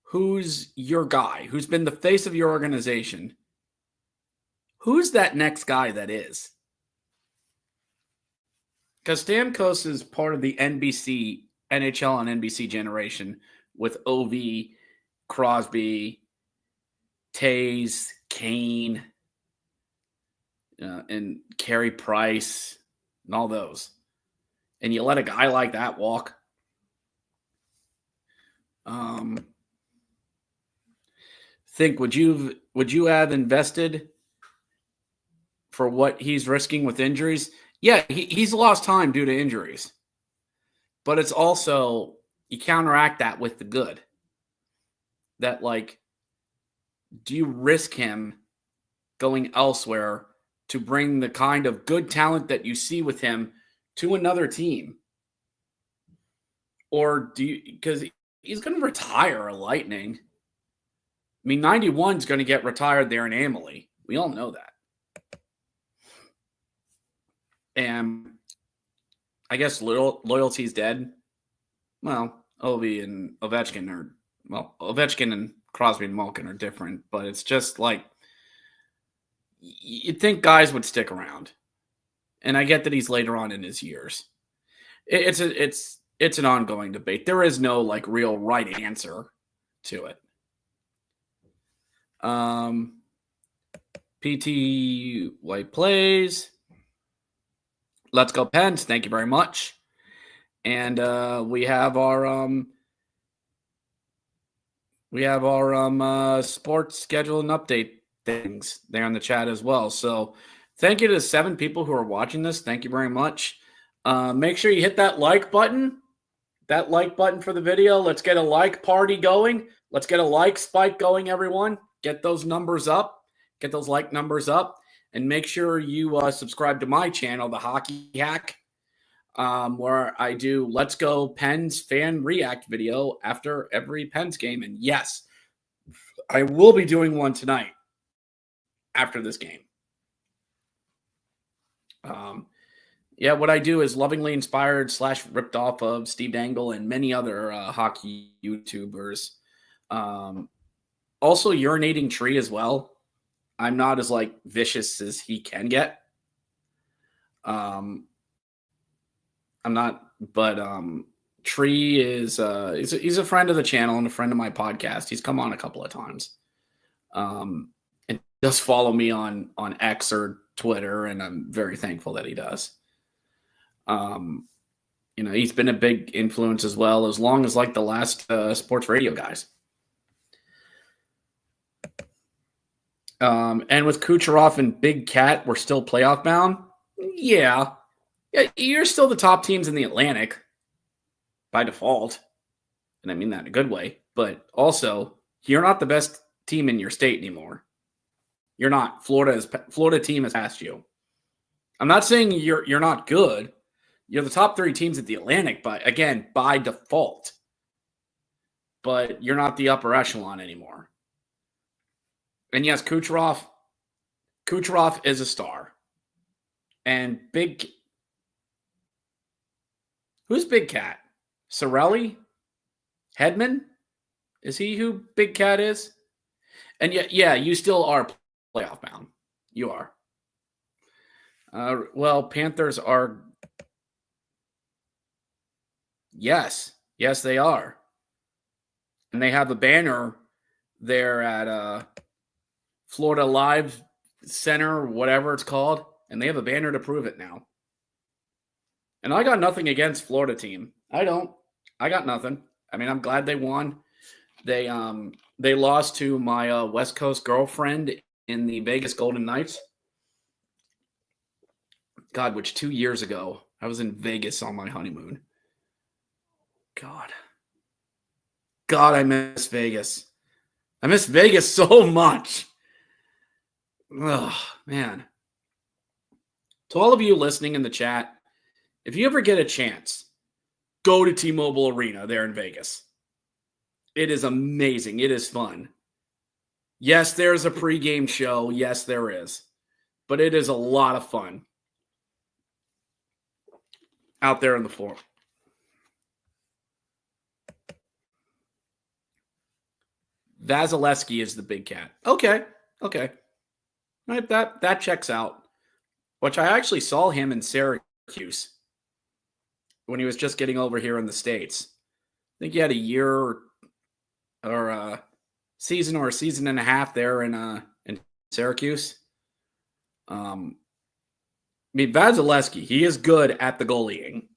who's your guy, who's been the face of your organization. Who's that next guy that is? Because Stamkos is part of the NHL and NBC generation with Ovi, Crosby, Taves, Kane, and Carey Price, and all those. And you let a guy like that walk. Would you have invested for what he's risking with injuries. Yeah, he's lost time due to injuries. But it's also, you counteract that with the good. That, like, do you risk him going elsewhere to bring the kind of good talent that you see with him to another team? Or do you, because he's going to retire a Lightning. I mean, 91 is going to get retired there in Amalie. We all know that. And I guess loyalty's dead. Well, Ovi and Ovechkin are, well, Ovechkin and Crosby and Malkin are different, but it's just like, you'd think guys would stick around. And I get that he's later on in his years. It's an ongoing debate. There is no like real right answer to it. PT White plays. Let's go Pens. Thank you very much. And we have our sports schedule and update things there in the chat as well. So thank you to the 7 people who are watching this. Thank you very much. Make sure you hit that like button. That like button for the video. Let's get a like party going. Let's get a like spike going, everyone. Get those numbers up. Get those like numbers up. And make sure you subscribe to my channel, The Hockey Hack, where I do Let's Go Pens fan react video after every Pens game. And yes, I will be doing one tonight after this game. Yeah, what I do is lovingly inspired / ripped off of Steve Dangle and many other hockey YouTubers. Also urinating tree as well. I'm not as like vicious as he can get. I'm not, but Tree is he's a friend of the channel and a friend of my podcast. He's come on a couple of times. And does follow me on X or Twitter, and I'm very thankful that he does. He's been a big influence as well, as long as like the last sports radio guys. And with Kucherov and Big Cat, we're still playoff bound. Yeah, you're still the top teams in the Atlantic by default. And I mean that in a good way. But also, you're not the best team in your state anymore. You're not. Florida team has passed you. I'm not saying you're not good. You're the top 3 teams at the Atlantic, by default. But you're not the upper echelon anymore. And yes, Kucherov is a star. And who's Big Cat? Sorelli? Hedman? Is he who Big Cat is? And yeah, you still are playoff bound. You are. Well, Panthers are. Yes, they are. And they have a banner there at Florida Live Center, whatever it's called, and they have a banner to prove it now. And I got nothing against Florida team. I don't. I got nothing. I mean, I'm glad they won. They lost to my West Coast girlfriend in the Vegas Golden Knights. God, which 2 years ago, I was in Vegas on my honeymoon. God, I miss Vegas. I miss Vegas so much. Oh, man. To all of you listening in the chat, if you ever get a chance, go to T-Mobile Arena there in Vegas. It is amazing. It is fun. Yes, there's a pregame show. Yes, there is. But it is a lot of fun out there on the floor. Vasilevsky is the Big Cat. Okay. Right, that checks out. Which I actually saw him in Syracuse when he was just getting over here in the States. I think he had a year or a season or a season and a half there in Syracuse. I mean, Vasilevsky, he is good at the goalieing.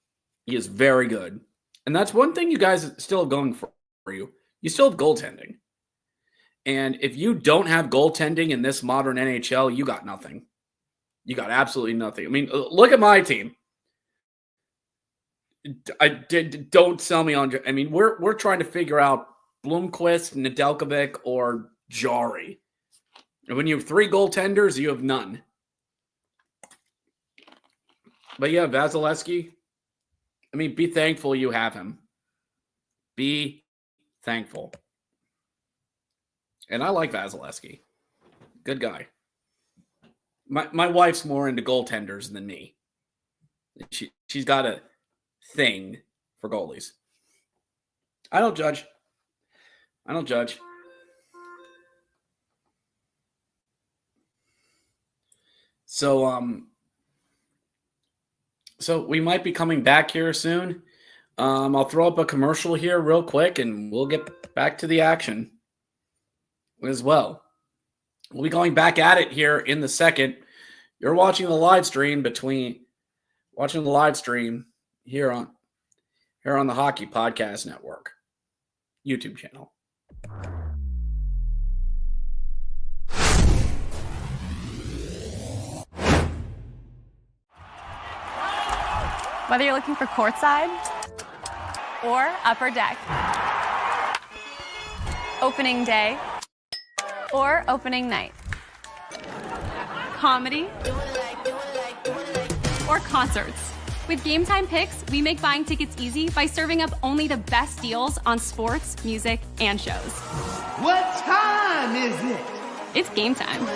He is very good. And that's one thing you guys still have going for you. You still have goaltending. And if you don't have goaltending in this modern NHL, you got nothing. You got absolutely nothing. I mean, look at my team. Don't sell me on. I mean, we're trying to figure out Blomqvist, Nedeljkovic, or Jari. And when you have 3 goaltenders, you have none. But yeah, Vasilevsky. I mean, be thankful you have him. Be thankful. And I like Vasilevsky. Good guy. My wife's more into goaltenders than me. She's got a thing for goalies. I don't judge. So we might be coming back here soon. I'll throw up a commercial here real quick, and we'll get back to the action as well. We'll be going back at it here in the second. You're watching the live stream here on the Hockey Podcast Network YouTube channel. Whether you're looking for courtside or upper deck, opening day or opening night, comedy or concerts. With Gametime Picks, we make buying tickets easy by serving up only the best deals on sports, music, and shows. What time is it? It's game time.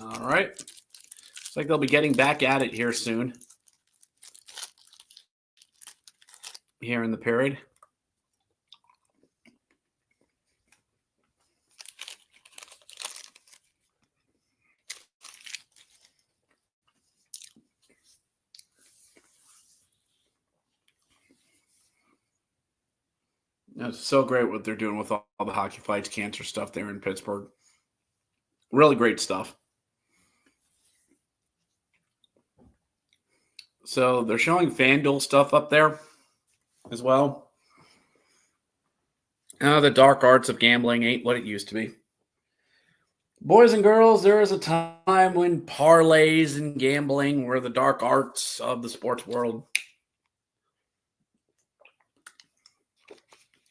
All right. Looks like they'll be getting back at it here soon. Here in the period. It's so great what they're doing with all the Hockey Fights Cancer stuff there in Pittsburgh. Really great stuff. So they're showing FanDuel stuff up there as well. The dark arts of gambling ain't what it used to be. Boys and girls, there is a time when parlays and gambling were the dark arts of the sports world.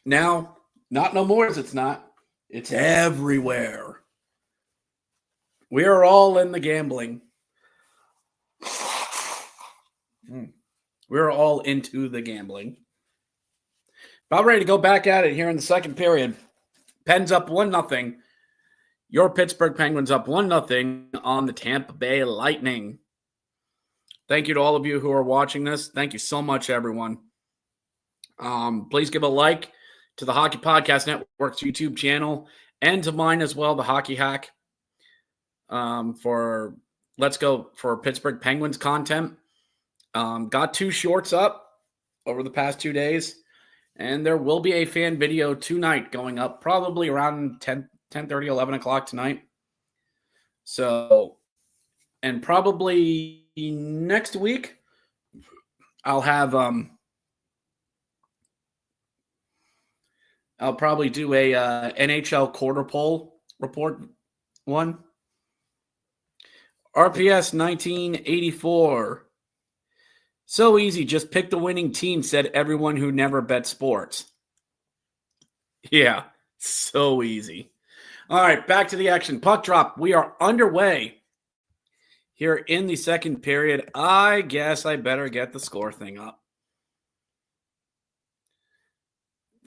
Now, not no more as it's not. It's everywhere. We are all in the gambling. We're all into the gambling. About ready to go back at it here in the second period. Pens up 1-0. Your Pittsburgh Penguins up 1-0 on the Tampa Bay Lightning. Thank you to all of you who are watching this. Thank you so much, everyone. Please give a like to the Hockey Podcast Network's YouTube channel and to mine as well, the Hockey Hack. For Let's Go for Pittsburgh Penguins content. Got 2 shorts up over the past 2 days, and there will be a fan video tonight going up, probably around 10:30, 11 o'clock tonight. So, and probably next week, I'll have I'll probably do a NHL quarter poll report one. RPS 1984. So easy, just pick the winning team, said everyone who never bet sports. Yeah, so easy. All right, back to the action. Puck drop. We are underway here in the second period. I guess I better get the score thing up.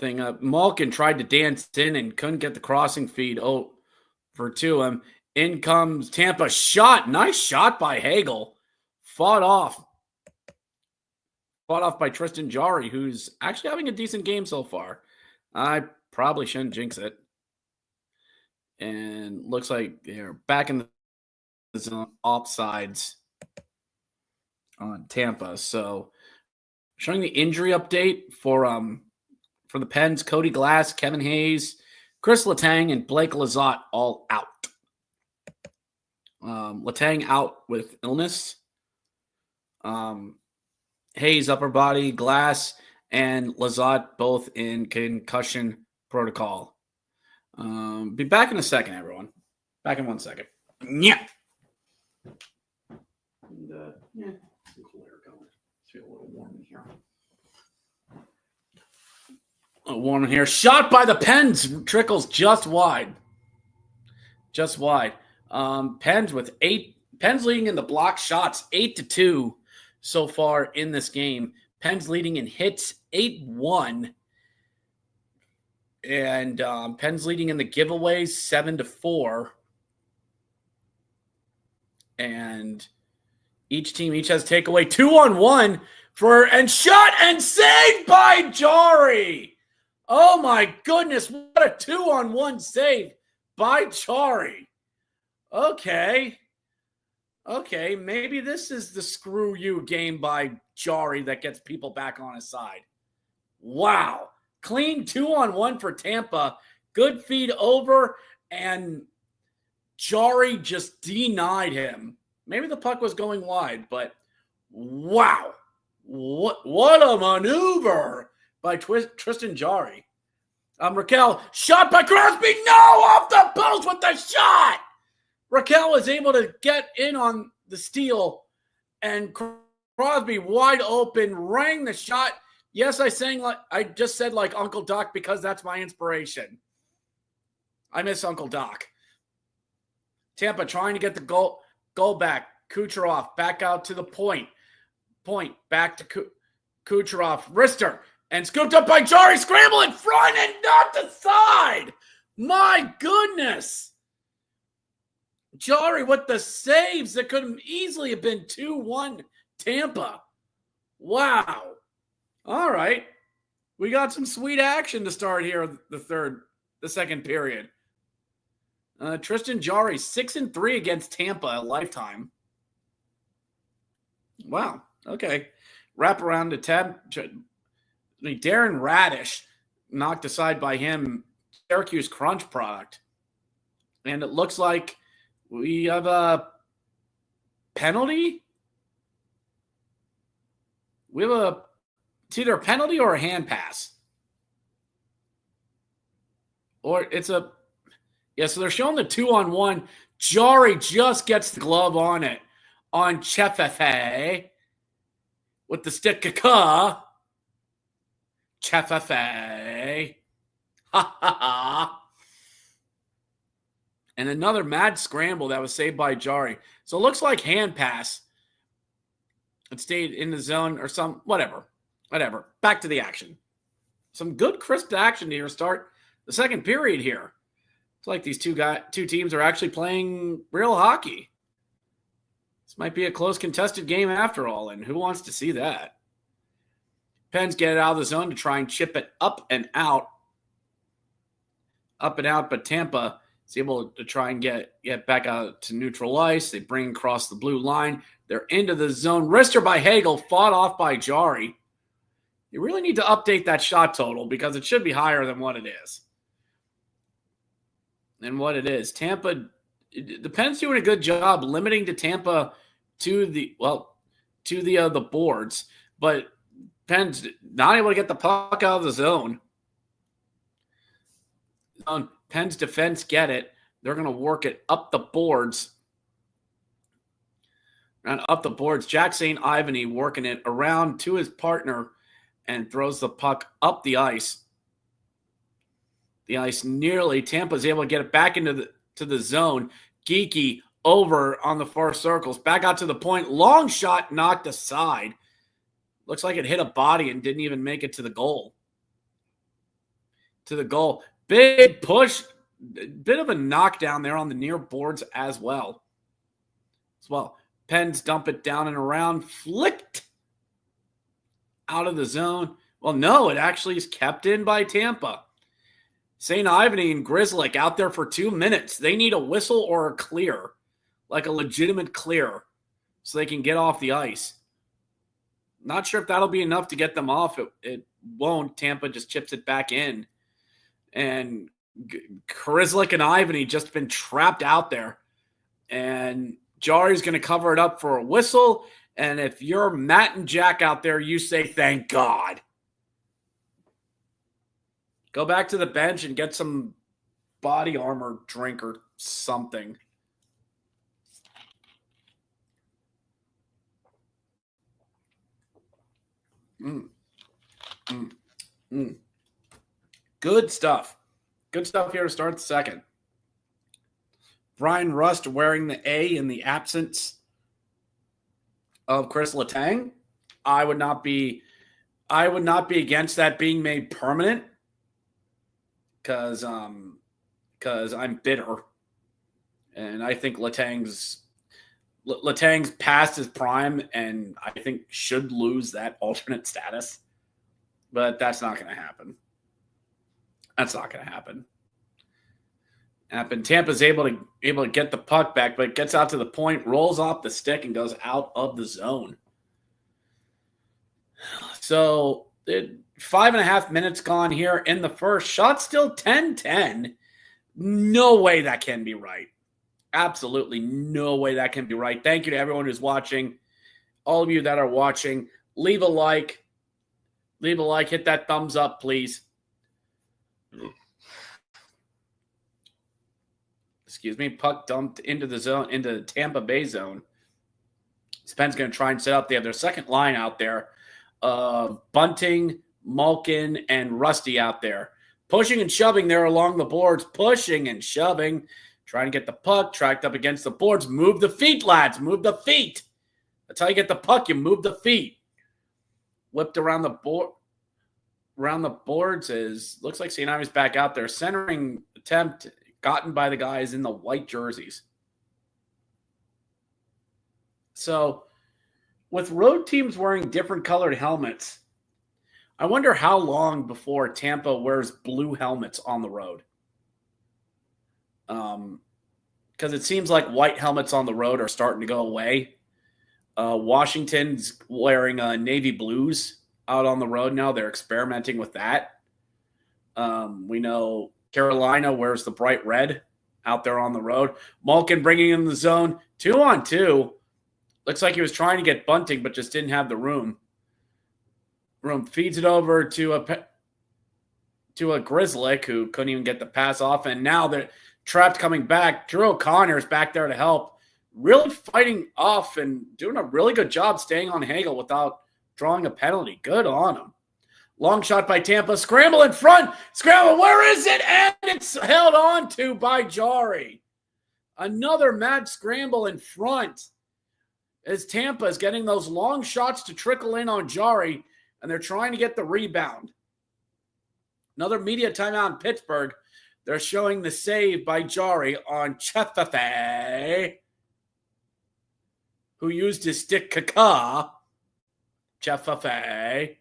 thing. Malkin tried to dance in and couldn't get the crossing feed over to him. In comes Tampa. Shot. Nice shot by Hagel. Fought off by Tristan Jarry, who's actually having a decent game so far. I probably shouldn't jinx it. And looks like they're back in the zone, offsides on Tampa. So showing the injury update for the Pens: Cody Glass, Kevin Hayes, Chris Letang, and Blake Lizotte all out. Letang out with illness. Hayes upper body, Glass and Lizotte both in concussion protocol. Be back in a second, everyone. Back in 1 second. Yeah. And, some cool air going. It's feel a little warm in here. Warm in here. Shot by the Pens. Trickles just wide. Just wide. Pens with 8. Pens leading in the block shots 8-2 so far in this game. Pens leading in hits 8-1. And Pens leading in the giveaways 7-4. And each team has takeaway 2-on-1 and shot and saved by Jarry. Oh my goodness, what a 2-on-1 save by Jarry. Okay, maybe this is the screw you game by Jarry that gets people back on his side. Wow. Clean 2-on-1 for Tampa. Good feed over, and Jarry just denied him. Maybe the puck was going wide, but wow. What a maneuver by Tristan Jarry. Raquel, shot by Crosby. No, off the post with the shot. Raquel was able to get in on the steal, and Crosby wide open, rang the shot. Yes, I just said like Uncle Doc because that's my inspiration. I miss Uncle Doc. Tampa trying to get the goal back. Kucherov back out to the point. Back to Kucherov. Wrister. And scooped up by Jarry. Scramble in front and not the side. My goodness. Jarry with the saves that could have easily have been 2-1 Tampa. Wow. All right. We got some sweet action to start here the second period. Tristan Jarry, 6-3 against Tampa a lifetime. Wow. Okay. Wrap around to Darren Radish knocked aside by him, Syracuse Crunch product. And it looks like we have a penalty. It's either a penalty or a hand pass. Or it's so they're showing the 2-on-1. Jarry just gets the glove on it. On Chefefe with the stick kaka. Chefefe. Ha ha ha. And another mad scramble that was saved by Jarry. So it looks like hand pass. It stayed in the zone or whatever. Back to the action. Some good crisp action here to start the second period here. It's like these two teams are actually playing real hockey. This might be a close contested game after all, and who wants to see that? Pens get it out of the zone to try and chip it up and out, but Tampa is able to try and get back out to neutral ice. They bring across the blue line. They're into the zone. Wrister by Hagel, fought off by Jarry. You really need to update that shot total because it should be higher than what it is. Tampa, the Pens doing a good job limiting to Tampa to the boards, but Pens not able to get the puck out of the zone. Pens defense get it. They're going to work it up the boards. And up the boards, Jack St. Ivany working it around to his partner and throws the puck up the ice. The ice nearly. Tampa's able to get it back into the zone. Geeky over on the far circles. Back out to the point. Long shot knocked aside. Looks like it hit a body and didn't even make it to the goal. to the goal. Big push. Bit of a knockdown there on the near boards as well. Pens dump it down and around. Flicked out of the zone. Well, no, it actually is kept in by Tampa. St. Ivany and Grzelcyk out there for 2 minutes. They need a whistle or a clear, like a legitimate clear, so they can get off the ice. Not sure if that'll be enough to get them off. It won't. Tampa just chips it back in. And Grzelcyk and Ivany just been trapped out there. And Jari's going to cover it up for a whistle. And if you're Matt and Jack out there, you say, thank God. Go back to the bench and get some body armor drink or something. Good stuff. Good stuff here to start the second. Brian Rust wearing the A in the absence of Chris Letang. I would not be against that being made permanent because I'm bitter. And I think Letang's past his prime and I think should lose that alternate status. But that's not going to happen. Tampa's able to get the puck back, but it gets out to the point, rolls off the stick, and goes out of the zone. So 5.5 minutes gone here in the first. Shot still 10-10. No way that can be right. Absolutely no way that can be right. Thank you to everyone who's watching. All of you that are watching, leave a like. Hit that thumbs up, please. Excuse me. Puck dumped into the zone, into the Tampa Bay zone. Spen's going to try and set up. They have their second line out there. Bunting, Malkin, and Rusty out there. Pushing and shoving there along the boards. Pushing and shoving. Trying to get the puck. Tracked up against the boards. Move the feet, lads. Move the feet. That's how you get the puck. You move the feet. Whipped around the board. Around the boards looks like St. Ivy's back out there. Centering attempt gotten by the guys in the white jerseys. So, with road teams wearing different colored helmets, I wonder how long before Tampa wears blue helmets on the road. Because it seems like white helmets on the road are starting to go away. Washington's wearing navy blues out on the road now. They're experimenting with that. We know Carolina wears the bright red out there on the road. Malkin bringing in the zone. 2-on-2. Looks like he was trying to get Bunting, but just didn't have the room. Feeds it over to a Grzelcyk who couldn't even get the pass off. And now they're trapped coming back. Drew O'Connor's back there to help. Really fighting off and doing a really good job staying on Hagel without drawing a penalty. Good on him. Long shot by Tampa. Scramble in front. Scramble. Where is it? And it's held on to by Jari. Another mad scramble in front as Tampa is getting those long shots to trickle in on Jari, and they're trying to get the rebound. Another media timeout in Pittsburgh. They're showing the save by Jari on Chefafe, who used his stick caca. Chefafe.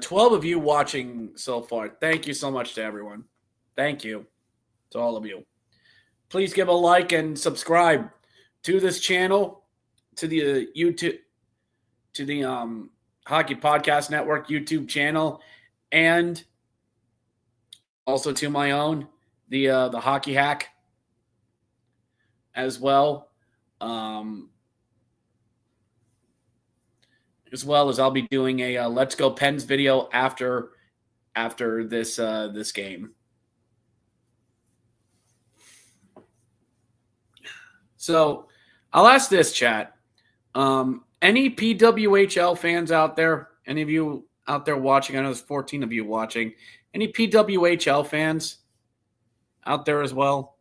12 of you watching so far. Thank you so much to everyone. Thank you to all of you. Please give a like and subscribe to this channel, to the YouTube, to the Hockey Podcast Network YouTube channel, and also to my own, the Hockey Hack as well. As well as I'll be doing a Let's Go Pens video after this game. So I'll ask this, chat. Any PWHL fans out there? Any of you out there watching? I know there's 14 of you watching. Any PWHL fans out there as well?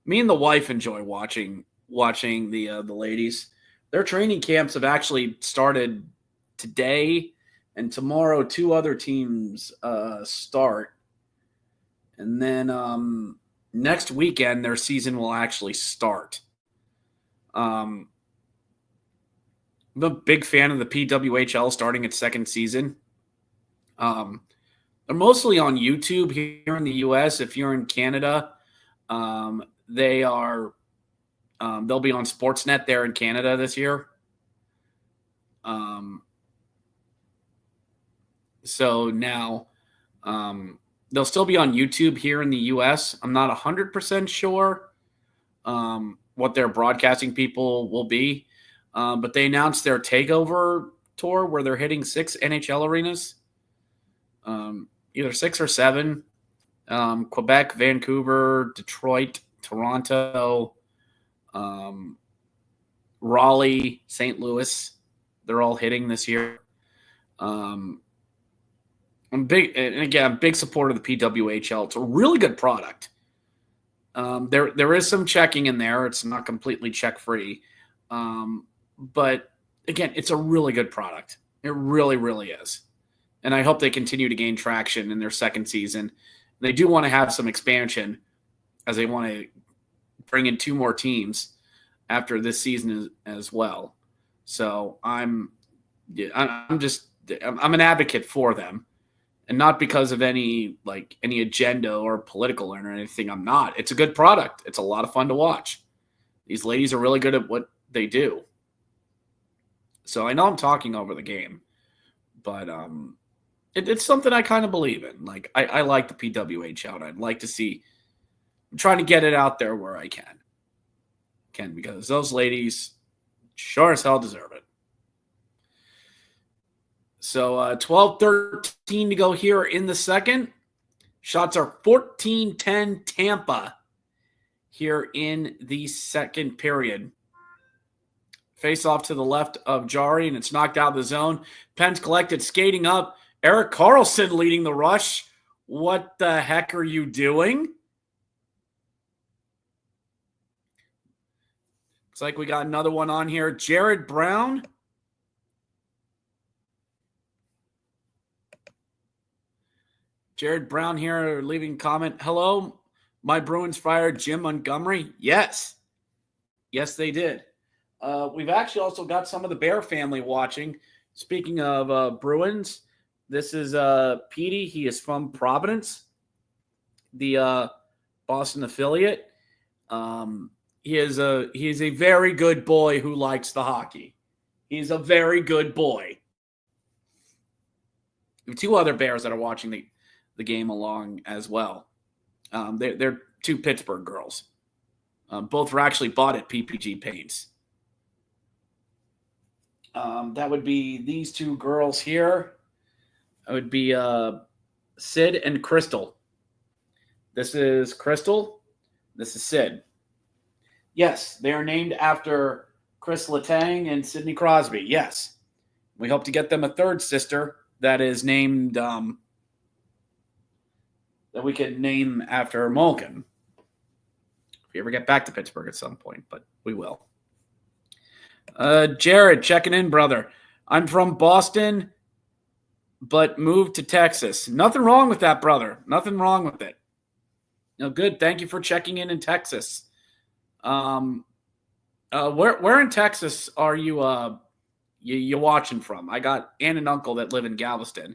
Me and the wife enjoy watching the ladies. their training camps have actually started today, and tomorrow 2 other teams start. And then next weekend, their season will actually start. I'm a big fan of the PWHL starting its second season. They're mostly on YouTube here in the U.S. If you're in Canada, they are. They'll be on Sportsnet there in Canada this year. So now they'll still be on YouTube here in the U.S. I'm not 100% sure what their broadcasting people will be, but they announced their takeover tour where they're hitting 6 NHL arenas, either 6 or 7, Quebec, Vancouver, Detroit, Toronto, Raleigh, St. Louis. They're all hitting this year. I'm big supporter of the PWHL. It's a really good product. There is some checking in there. It's not completely check free, but again, it's a really good product. It really, really is. And I hope they continue to gain traction in their second season. They do want to have some expansion as they want to bring in 2 more teams after this season as well. So I'm an advocate for them, and not because of any agenda or political or anything. I'm not. It's a good product. It's a lot of fun to watch. These ladies are really good at what they do. So I know I'm talking over the game, but it's something I kind of believe in. Like I like the PWHL. I'd like to see. I'm trying to get it out there where I can because those ladies sure as hell deserve it. So 12-13 to go here in the second. Shots are 14-10 Tampa here in the second period. Face off to the left of Jari, and it's knocked out of the zone. Pens collected, skating up. Erik Karlsson leading the rush. What the heck are you doing? Looks like we got another one on here. Jared Brown. Jared Brown here leaving comment. Hello, my Bruins fired Jim Montgomery. Yes. Yes, they did. We've actually also got some of the Bear family watching. Speaking of Bruins, this is Petey. He is from Providence, the Boston affiliate. He is a very good boy who likes the hockey. He's a very good boy. We have 2 other Bears that are watching the game along as well. They're 2 Pittsburgh girls. Both were actually bought at PPG Paints. That would be these 2 girls here. It would be Sid and Crystal. This is Crystal. This is Sid. Yes, they are named after Chris Letang and Sidney Crosby. Yes. We hope to get them a 3rd sister that is named that we could name after Malkin. If we ever get back to Pittsburgh at some point, but we will. Jared, checking in, brother. I'm from Boston, but moved to Texas. Nothing wrong with that, brother. Nothing wrong with it. No, good. Thank you for checking in Texas. Where in Texas are you you watching from? I got aunt and uncle that live in Galveston.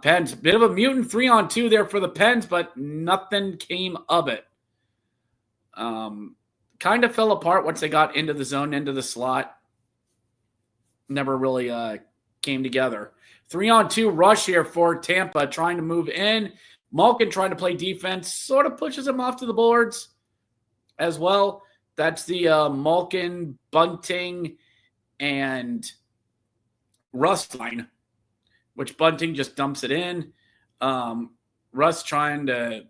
Pens, bit of a mutant 3-on-2 there for the Pens, but nothing came of it. Kind of fell apart once they got into the zone, into the slot. Never really came together. 3-on-2 rush here for Tampa, trying to move in. Malkin trying to play defense, sort of pushes him off to the boards as well. That's the Malkin, Bunting, and Rust line, which Bunting just dumps it in. Rust trying to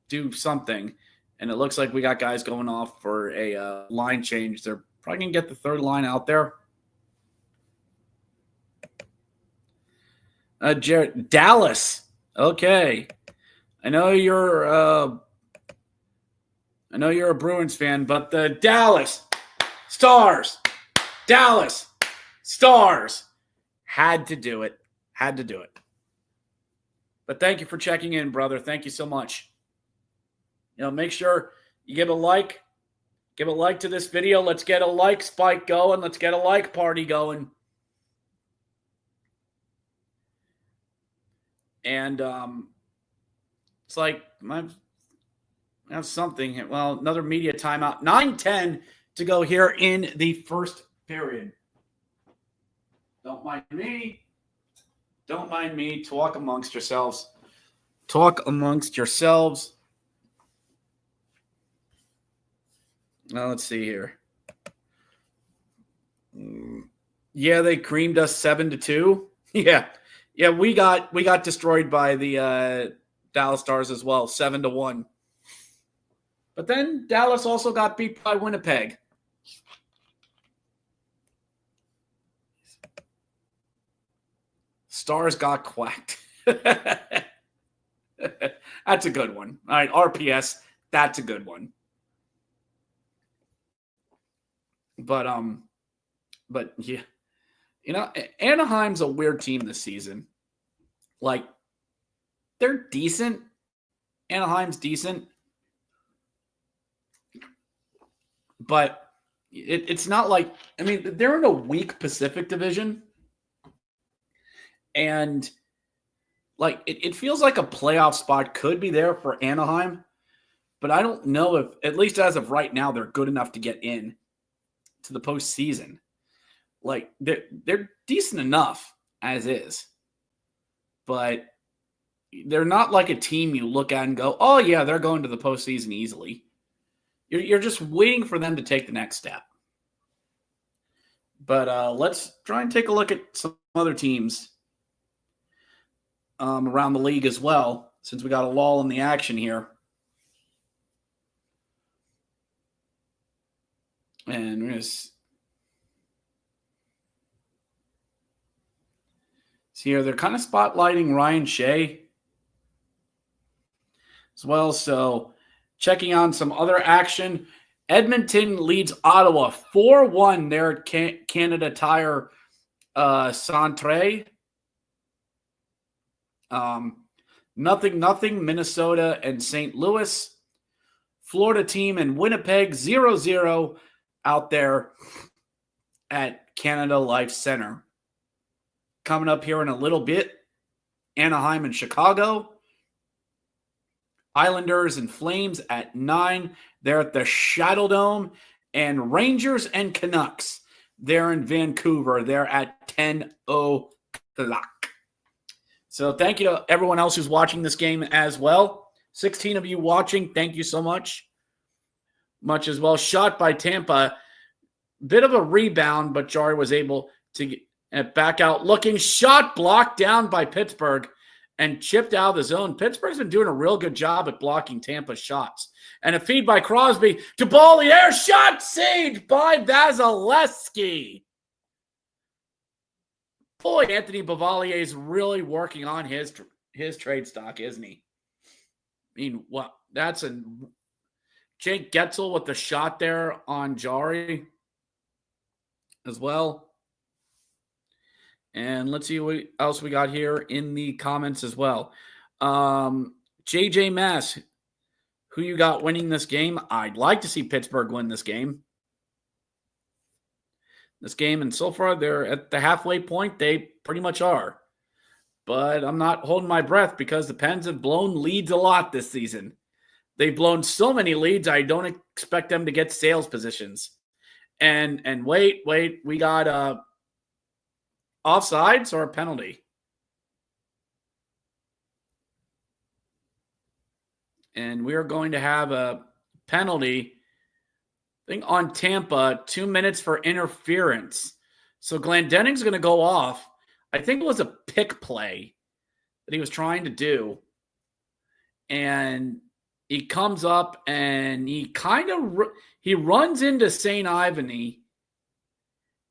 do something, and it looks like we got guys going off for a line change. They're probably going to get the 3rd line out there. Jared, Dallas. Okay. I know you're a Bruins fan, but the Dallas Stars Dallas Stars. Had to do it. Had to do it. But thank you for checking in, brother. Thank you so much. Make sure you give a like. Give a like to this video. Let's get a like spike going. Let's get a like party going. And it's like I have something. Well, another media timeout. 9:10 to go here in the first period. Don't mind me. Don't mind me. Talk amongst yourselves. Talk amongst yourselves. Now let's see here. Yeah, they creamed us 7-2. Yeah, we got destroyed by the Dallas Stars as well, 7-1. But then Dallas also got beat by Winnipeg. Stars got quacked. That's a good one. All right, RPS, that's a good one. But yeah, Anaheim's a weird team this season. Like, they're decent. Anaheim's decent. But it's not like, they're in a weak Pacific Division. And, like, it feels like a playoff spot could be there for Anaheim. But I don't know if, at least as of right now, they're good enough to get in to the postseason. Like, they're decent enough as is. But they're not like a team you look at and go, oh, yeah, they're going to the postseason easily. You're just waiting for them to take the next step. But let's try and take a look at some other teams around the league as well, since we got a lull in the action here. And we're going to see here, they're kind of spotlighting Ryan Shea as well. So checking on some other action. Edmonton leads Ottawa 4-1 there at Canada Tire Centre. Nothing, Minnesota and St. Louis. Florida team and Winnipeg 0-0 out there at Canada Life Center. Coming up here in a little bit, Anaheim and Chicago. Islanders and Flames at 9. They're at the Shadow Dome. And Rangers and Canucks, they're in Vancouver. They're at 10 o'clock. So thank you to everyone else who's watching this game as well. 16 of you watching. Thank you so much. Much as well. Shot by Tampa. Bit of a rebound, but Jari was able to get back out looking. Shot blocked down by Pittsburgh and chipped out of the zone. Pittsburgh's been doing a real good job at blocking Tampa's shots. And a feed by Crosby to ball the air. Shot saved by Vasilevsky. Boy, Anthony Beauvillier is really working on his trade stock, isn't he? What? That's a Jake Getzel with the shot there on Jari as well. And let's see what else we got here in the comments as well. JJ Mass, who you got winning this game? I'd like to see Pittsburgh win this game. And so far they're at the halfway point. They pretty much are. But I'm not holding my breath because the Pens have blown leads a lot this season. They've blown so many leads, I don't expect them to get sales positions. And wait, we got offsides or a penalty? And we are going to have a penalty, I think, on Tampa, 2 minutes for interference. So Glendening's going to go off. I think it was a pick play that he was trying to do. And he comes up and he kind of he runs into St. Ivany.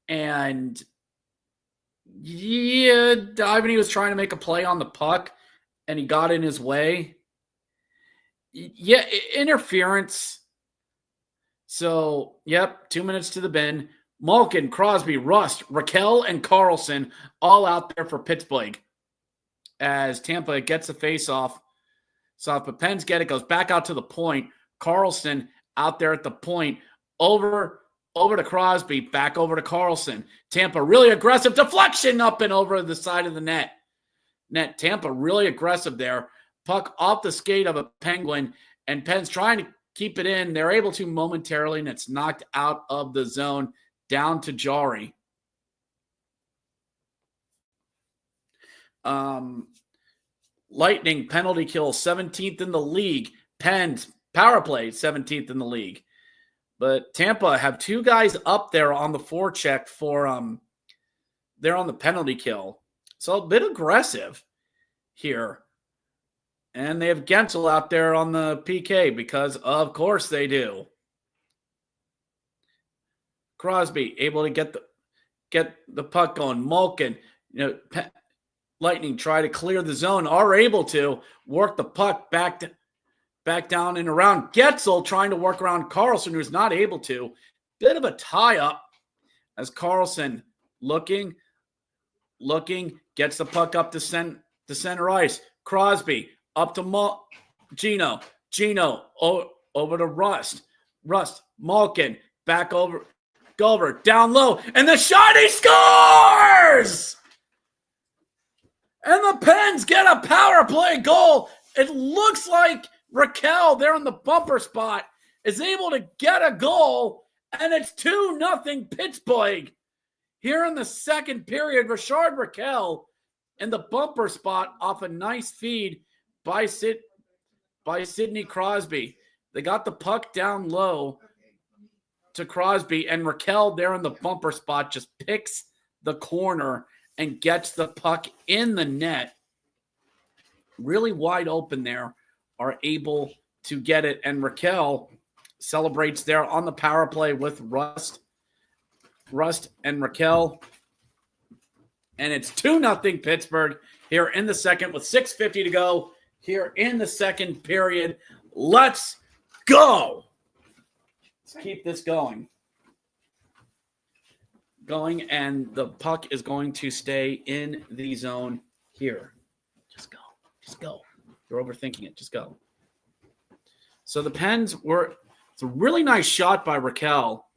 And yeah, Ivany was trying to make a play on the puck and he got in his way. Yeah, interference. So, yep, 2 minutes to the bin. Malkin, Crosby, Rust, Raquel, and Carlson all out there for Pittsburgh as Tampa gets the face-off. But Pens get it, goes back out to the point. Carlson out there at the point. Over to Crosby, back over to Carlson. Tampa really aggressive. Deflection up and over the side of the net. Tampa really aggressive there. Puck off the skate of a Penguin, and Pens trying to keep it in. They're able to momentarily, and it's knocked out of the zone down to Jari. Lightning penalty kill, 17th in the league. Pens power play, 17th in the league. But Tampa have two guys up there on the forecheck for they're on the penalty kill. So a bit aggressive here. And they have Gensel out there on the PK because of course they do. Crosby able to get the puck going. Malkin, Lightning try to clear the zone, are able to work the puck back down and around. Gensel trying to work around Carlson, who's not able to. Bit of a tie-up as Carlson looking, gets the puck up to center ice. Crosby up to Gino, over to Rust, Malkin, back over, down low, and the shot, he scores! And the Pens get a power play goal. It looks like Raquel there in the bumper spot is able to get a goal, and it's 2-0 Pittsburgh. Here in the second period, Richard Raquel in the bumper spot off a nice feed by Sidney Crosby. They got the puck down low to Crosby, and Raquel there in the bumper spot just picks the corner and gets the puck in the net. Really wide open there, are able to get it, and Raquel celebrates there on the power play with Rust and Raquel. And it's 2-0 Pittsburgh here in the second with 6:50 to go here in the second period. Let's go. Let's keep this going, and the puck is going to stay in the zone here. Just go. You're overthinking it. Just go. So the Pens it's a really nice shot by Raquel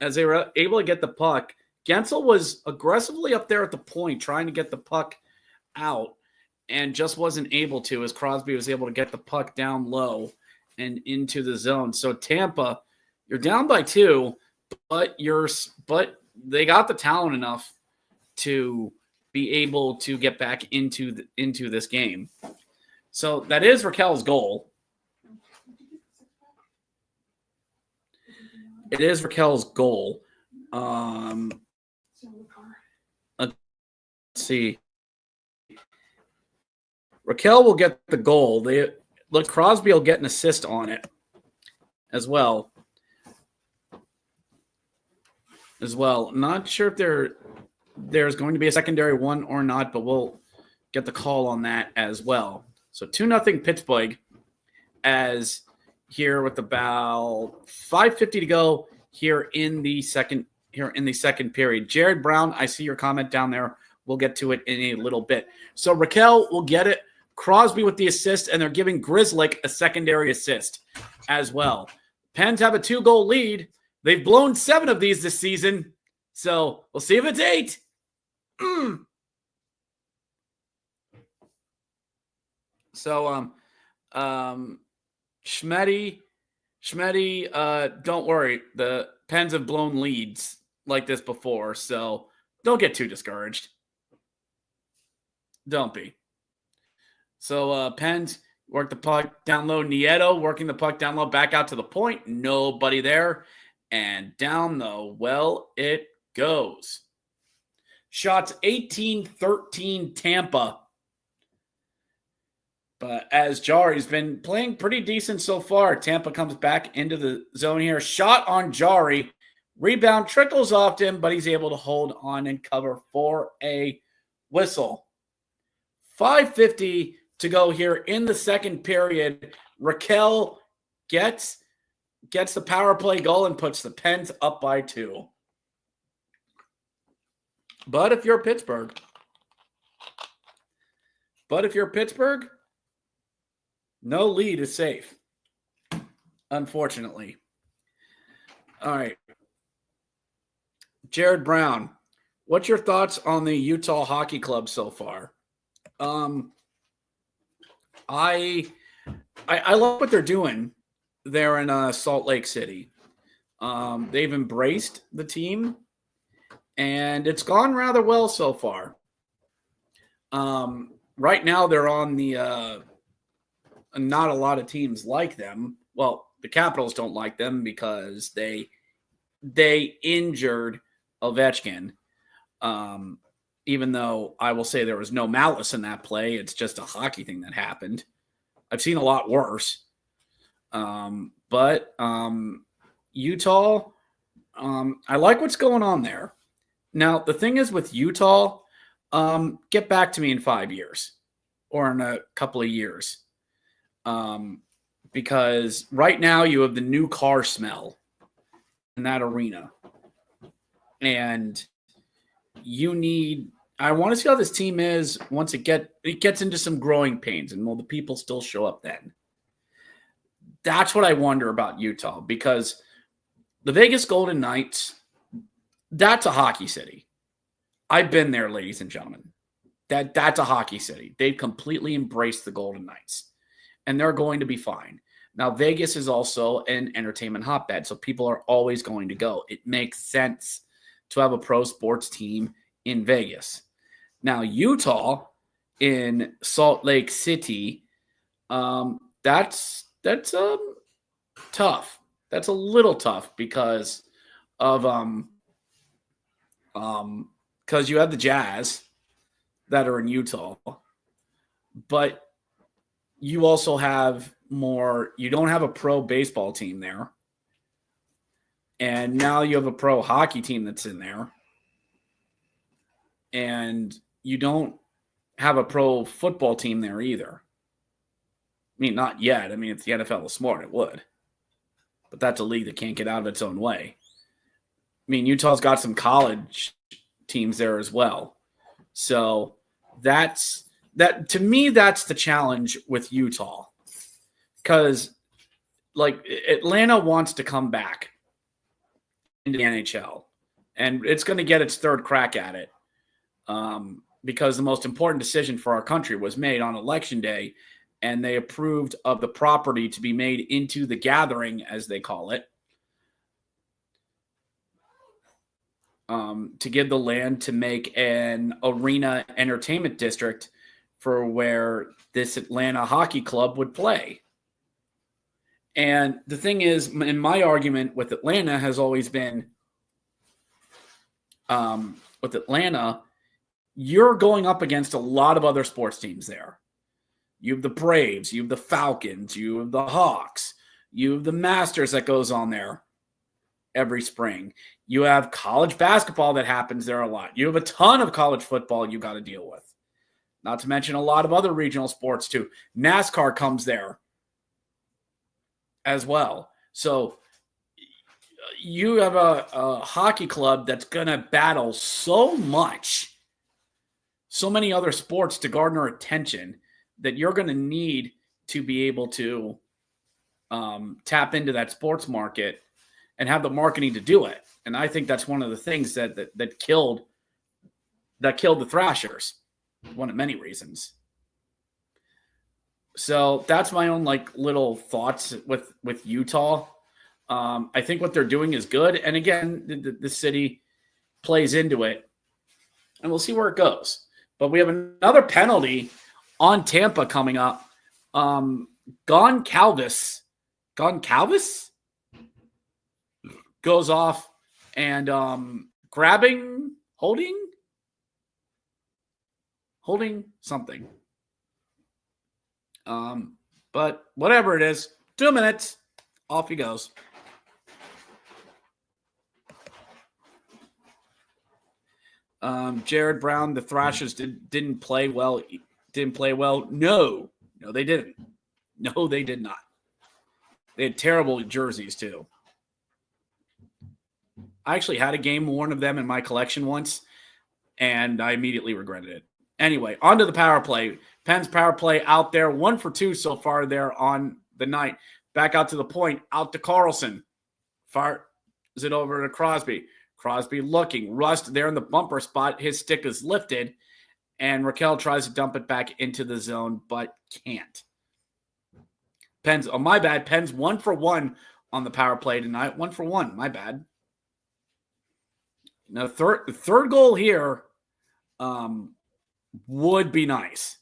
as they were able to get the puck. Gensel was aggressively up there at the point trying to get the puck out and just wasn't able to, as Crosby was able to get the puck down low and into the zone. So Tampa, you're down by 2, but they got the talent enough to be able to get back into this game. So that is Raquel's goal. It is Raquel's goal. Let's see. Raquel will get the goal. Crosby will get an assist on it as well. Not sure if there's going to be a secondary one or not, but we'll get the call on that as well. So 2-0 Pittsburgh, as here with about 5:50 to go here in the second period. Jared Brown, I see your comment down there. We'll get to it in a little bit. So Raquel will get it. Crosby with the assist, and they're giving Grzelcyk a secondary assist as well. Pens have a 2-goal lead. They've blown 7 of these this season, so we'll see if it's 8. So, Schmetty, don't worry. The Pens have blown leads like this before, so don't get too discouraged. Don't be. So, Pens work the puck down low. Nieto working the puck down low, back out to the point. Nobody there. And down the well it goes. Shots 18-13 Tampa. But as Jari's been playing pretty decent so far, Tampa comes back into the zone here. Shot on Jari. Rebound trickles off him, but he's able to hold on and cover for a whistle. 5:50 to go here in the second period. Raquel gets the power play goal and puts the Pens up by 2. But if you're Pittsburgh, no lead is safe, unfortunately. All right. Jared Brown, what's your thoughts on the Utah Hockey Club so far? I like what they're doing there in Salt Lake City. They've embraced the team, and it's gone rather well so far. Right now, they're on the not a lot of teams like them. Well, the Capitals don't like them because they injured Ovechkin. Even though I will say there was no malice in that play, it's just a hockey thing that happened. I've seen a lot worse. But Utah, I like what's going on there. Now, the thing is with Utah, get back to me in 5 years or in a couple of years. Because right now you have the new car smell in that arena. And I want to see how this team is once it gets into some growing pains, and will the people still show up then? That's what I wonder about Utah, because the Vegas Golden Knights, that's a hockey city. I've been there, ladies and gentlemen. That's a hockey city. They've completely embraced the Golden Knights, and they're going to be fine. Now, Vegas is also an entertainment hotbed, so people are always going to go. It makes sense to have a pro sports team in Vegas. Now, Utah in Salt Lake City, that's tough. That's a little tough because of because you have the Jazz that are in Utah, but you also have you don't have a pro baseball team there. And now you have a pro hockey team that's in there. And you don't have a pro football team there either. I mean, not yet. I mean, if the NFL was smart, it would. But that's a league that can't get out of its own way. I mean, Utah's got some college teams there as well. So to me, that's the challenge with Utah. Because, like, Atlanta wants to come back into the NHL. And it's going to get its third crack at it. Because the most important decision for our country was made on Election Day, and they approved of the property to be made into the Gathering, as they call it, to give the land to make an arena entertainment district for where this Atlanta Hockey Club would play. And the thing is, in my argument with Atlanta has always been, with Atlanta, you're going up against a lot of other sports teams there. You have the Braves, you have the Falcons, you have the Hawks, you have the Masters that goes on there every spring. You have college basketball that happens there a lot. You have a ton of college football you got to deal with. Not to mention a lot of other regional sports too. NASCAR comes there as well. So you have a hockey club that's going to battle so many other sports to garner attention that you're going to need to be able to tap into that sports market and have the marketing to do it. And I think that's one of the things that killed the Thrashers, one of many reasons. So that's my own little thoughts with Utah. I think what they're doing is good. And again, the city plays into it, and we'll see where it goes. But we have another penalty on Tampa coming up. Goncalves goes off and holding something. But whatever it is, 2 minutes, off he goes. Jared Brown, the Thrashers didn't play well. No, they didn't. No, they did not. They had terrible jerseys too. I actually had a game worn of them in my collection once. and I immediately regretted it. Anyway, on to the power play. Penn's power play out there, 1 for 2 so far there on the night. Back out to the point, out to Carlson. Fires it over to Crosby. Crosby looking. Rust there in the bumper spot. His stick is lifted, and Raquel tries to dump it back into the zone, but can't. Penn's, oh, my bad. Penn's 1 for 1 on the power play tonight. 1 for 1, my bad. Now, third goal here would be nice.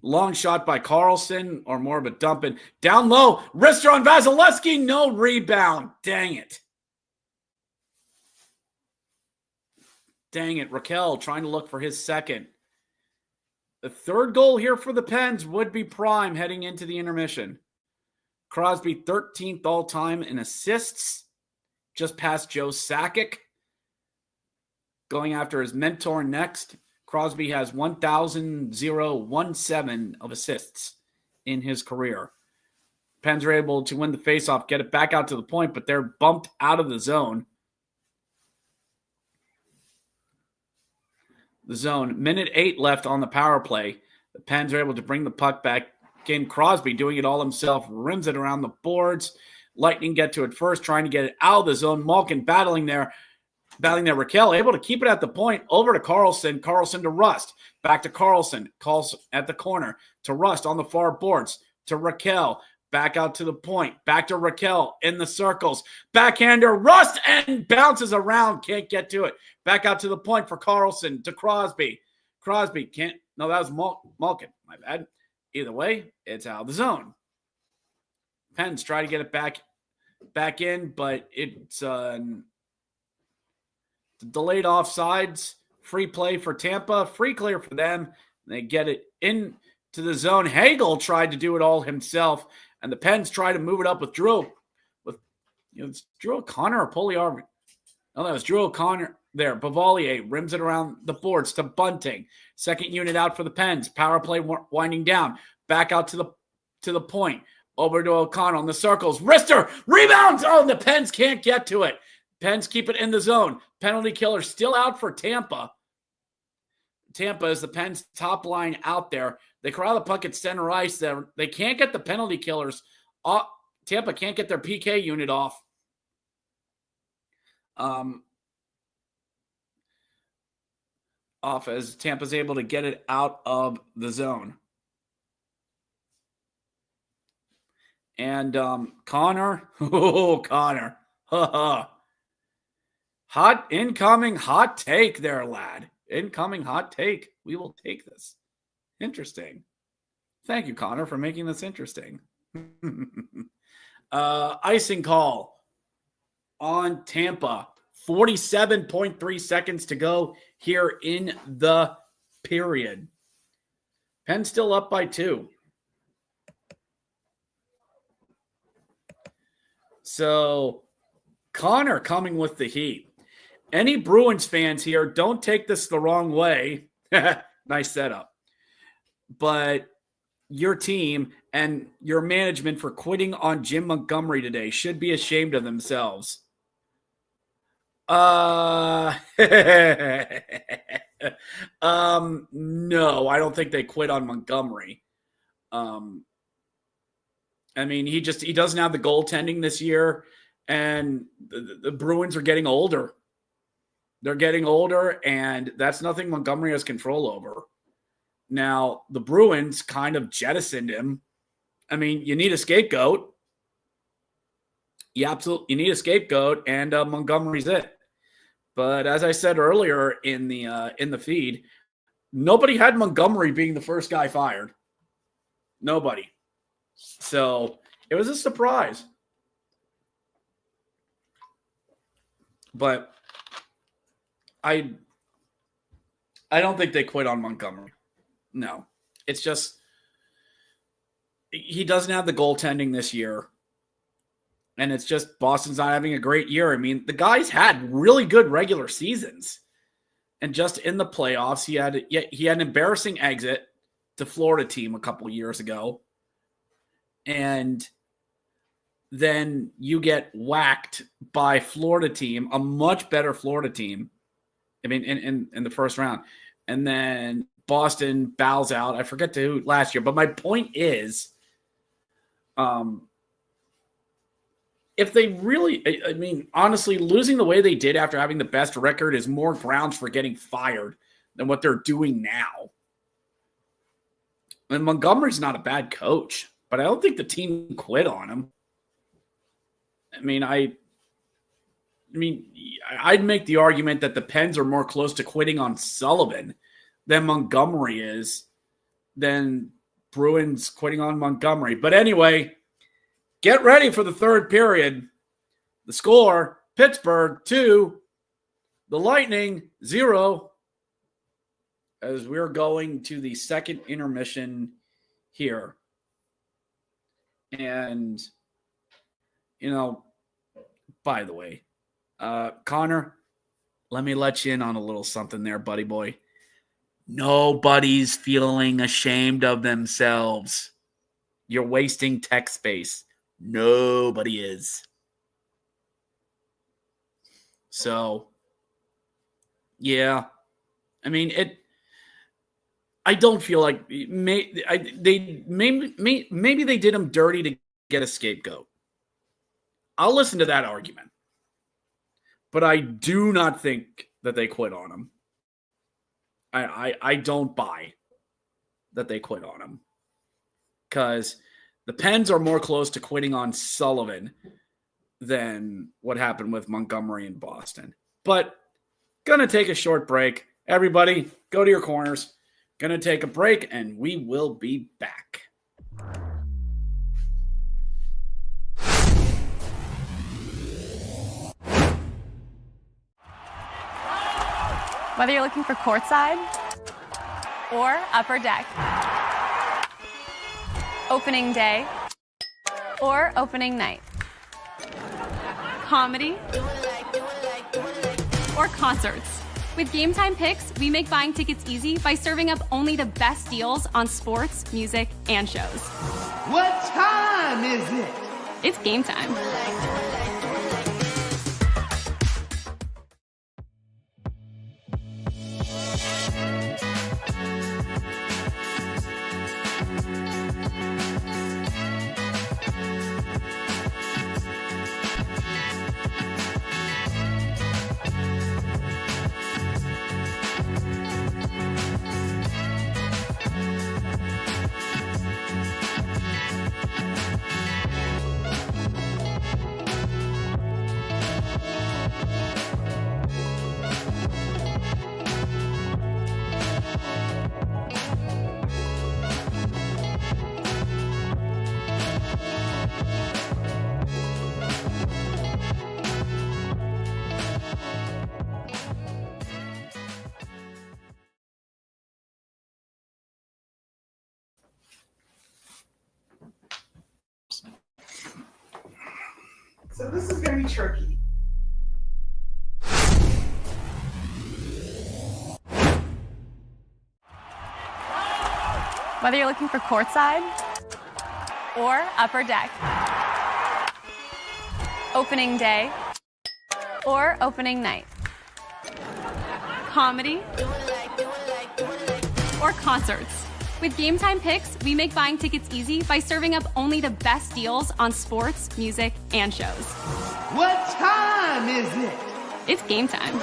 Long shot by Carlson, or more of a dump in. Down low, wrister on Vasilevsky, no rebound. Dang it. Dang it, Raquel trying to look for his second. The third goal here for the Pens would be prime heading into the intermission. Crosby 13th all-time in assists, just past Joe Sakic. Going after his mentor next, Crosby has 1,017 of assists in his career. Pens are able to win the faceoff, get it back out to the point, but they're bumped out of the zone. Minute 8 left on the power play. The Pens are able to bring the puck back in. Crosby doing it all himself, rims it around the boards. Lightning get to it first, trying to get it out of the zone. Malkin battling there. Raquel able to keep it at the point. Over to Carlson. Carlson to Rust. Back to Carlson. Calls at the corner. To Rust on the far boards. To Raquel. Back out to the point. Back to Raquel in the circles. Backhander. Rust and bounces around. Can't get to it. Back out to the point for Carlson. To Crosby. Crosby can't. No, that was Malkin. My bad. Either way, it's out of the zone. Pens try to get it back in, but it's delayed offsides. Free play for Tampa. Free clear for them. They get it into the zone. Hagel tried to do it all himself, and the Pens try to move it up with Drew. It's Drew O'Connor or Pugliarvi. No, that was Drew O'Connor there. Bavalier rims it around the boards to Bunting. Second unit out for the Pens. Power play winding down. Back out to the point. Over to O'Connor on the circles. Wrister rebounds. Oh, and the Pens can't get to it. Pens keep it in the zone. Penalty killer still out for Tampa. Tampa is the Pens' top line out there. They corral the puck at center ice there. They can't get the penalty killers off. Tampa can't get their PK unit off. Off as Tampa's able to get it out of the zone. And Connor. Oh, Connor. Hot incoming hot take there, lad. Incoming hot take. We will take this. Interesting. Thank you, Connor, for making this interesting. Icing call on Tampa. 47.3 seconds to go here in the period. Penn still up by 2. So Connor coming with the heat. Any Bruins fans here, don't take this the wrong way. Nice setup. But your team and your management for quitting on Jim Montgomery today should be ashamed of themselves. No, I don't think they quit on Montgomery. I mean, he doesn't have the goaltending this year, and the Bruins are getting older. They're getting older, and that's nothing Montgomery has control over. Now, the Bruins kind of jettisoned him. I mean, you need a scapegoat. You need a scapegoat, and Montgomery's it. But as I said earlier in the feed, nobody had Montgomery being the first guy fired. Nobody. So it was a surprise. But I don't think they quit on Montgomery. No. It's just he doesn't have the goaltending this year. And it's just Boston's not having a great year. I mean, the guys had really good regular seasons. And just in the playoffs, he had an embarrassing exit to Florida team a couple years ago. And then you get whacked by Florida team, a much better Florida team, I mean, in the first round. And then Boston bows out. I forget to who last year. But my point is, if they really, I mean, honestly, losing the way they did after having the best record is more grounds for getting fired than what they're doing now. And Montgomery's not a bad coach, but I don't think the team quit on him. I mean, I'd make the argument that the Pens are more close to quitting on Sullivan than Montgomery is, than Bruins quitting on Montgomery. But anyway, get ready for the third period. The score, Pittsburgh 2, the Lightning 0, as we're going to the second intermission here. And, you know, by the way, Connor, let me let you in on a little something there, buddy boy. Nobody's feeling ashamed of themselves. You're wasting tech space. Nobody is. So, yeah. I mean, I don't feel like maybe they did him dirty to get a scapegoat. I'll listen to that argument. But I do not think that they quit on him. I don't buy that they quit on him. Because the Pens are more close to quitting on Sullivan than what happened with Montgomery in Boston. But gonna take a short break. Everybody, go to your corners. Gonna take a break, and we will be back. Whether you're looking for courtside or upper deck, opening day or opening night, comedy or concerts. With Gametime Picks, we make buying tickets easy by serving up only the best deals on sports, music, and shows. What time is it? It's game time. So this is going to be tricky. Whether you're looking for courtside or upper deck, opening day or opening night, comedy or concerts. With Gametime Picks, we make buying tickets easy by serving up only the best deals on sports, music, and shows. What time is it? It's game time.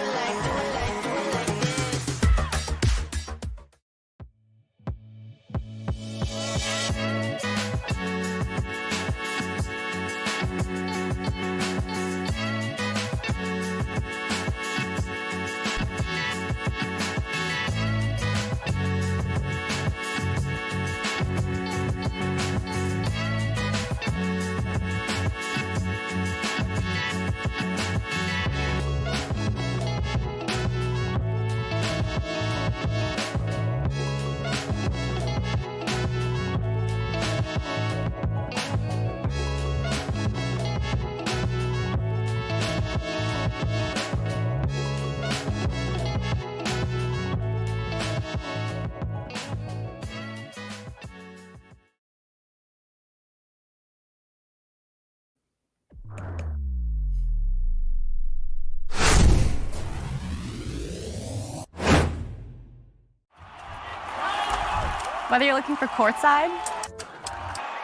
Whether you're looking for courtside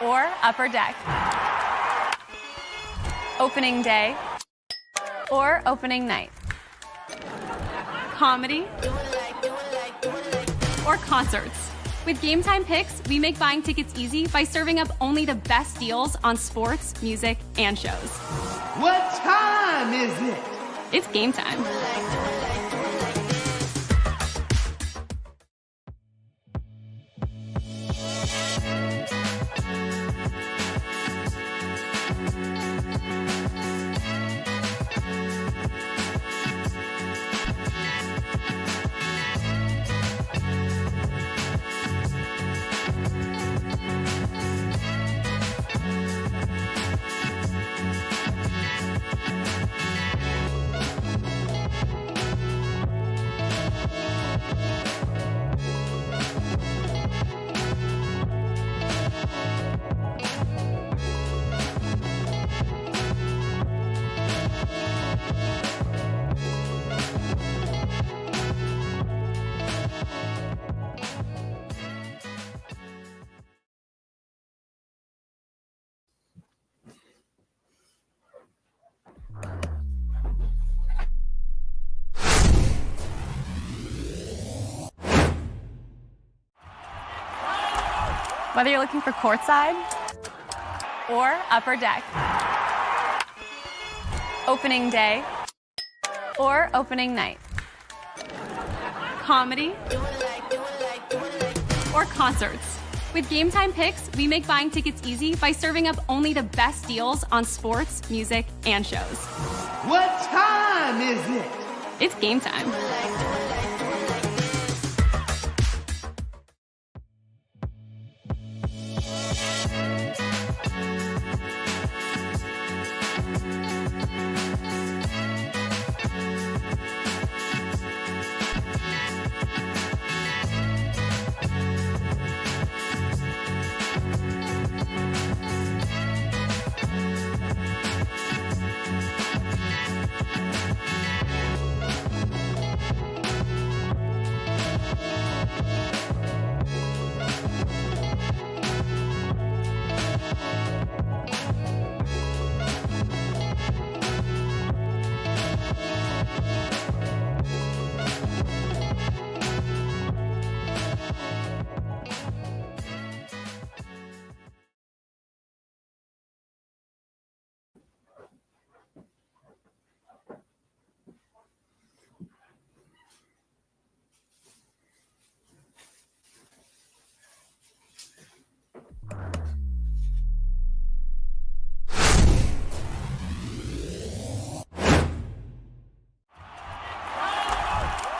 or upper deck, opening day or opening night, comedy or concerts. With Gametime Picks, we make buying tickets easy by serving up only the best deals on sports, music, and shows. What time is it? It's game time. Whether you're looking for courtside or upper deck, opening day or opening night, comedy or concerts. With Gametime Picks, we make buying tickets easy by serving up only the best deals on sports, music, and shows. What time is it? It's game time.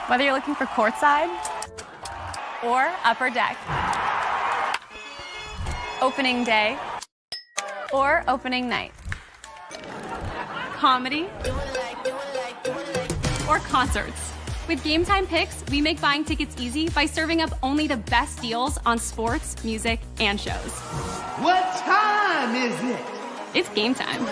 Whether you're looking for courtside or upper deck, opening day or opening night, comedy or concerts. With Gametime Picks, we make buying tickets easy by serving up only the best deals on sports, music, and shows. What time is it? It's game time.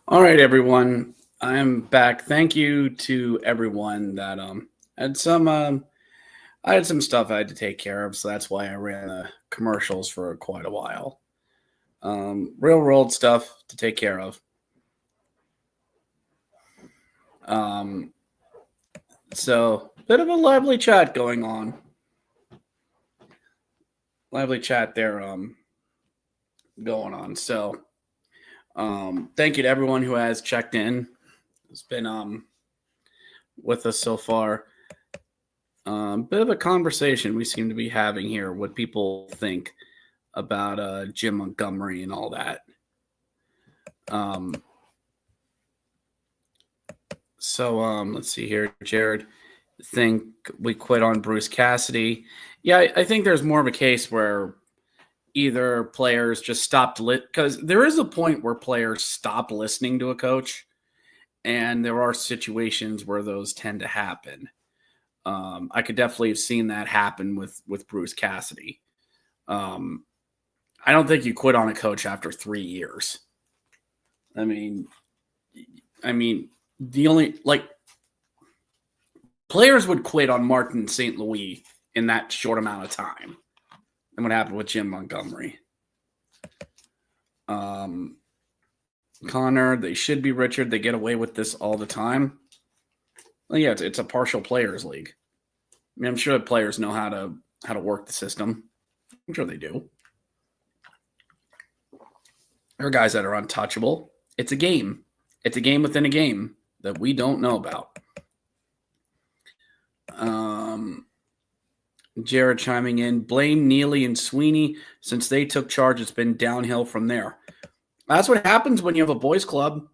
All right, everyone. I'm back. Thank you to everyone that had some I had some stuff I had to take care of, so that's why I ran the commercials for quite a while. Real world stuff to take care of. So bit of a lively chat going on. Lively chat there going on. So Thank you to everyone who has checked in. It's been with us so far. Bit of a conversation we seem to be having here, what people think about Jim Montgomery and all that. Let's see here. Jared, think we quit on Bruce Cassidy. Yeah, I think there's more of a case where either players just stopped because there is a point where players stop listening to a coach, and there are situations where those tend to happen. I could definitely have seen that happen with Bruce Cassidy. I don't think you quit on a coach after 3 years. I mean, the only players would quit on Martin St. Louis in that short amount of time. And what happened with Jim Montgomery? Connor, they should be Richard. They get away with this all the time. Well, yeah, it's a partial players league. I mean, I'm sure the players know how to work the system. I'm sure they do. There are guys that are untouchable. It's a game. It's a game within a game that we don't know about. Jared chiming in, blame Neely and Sweeney. Since they took charge, it's been downhill from there. That's what happens when you have a boys club.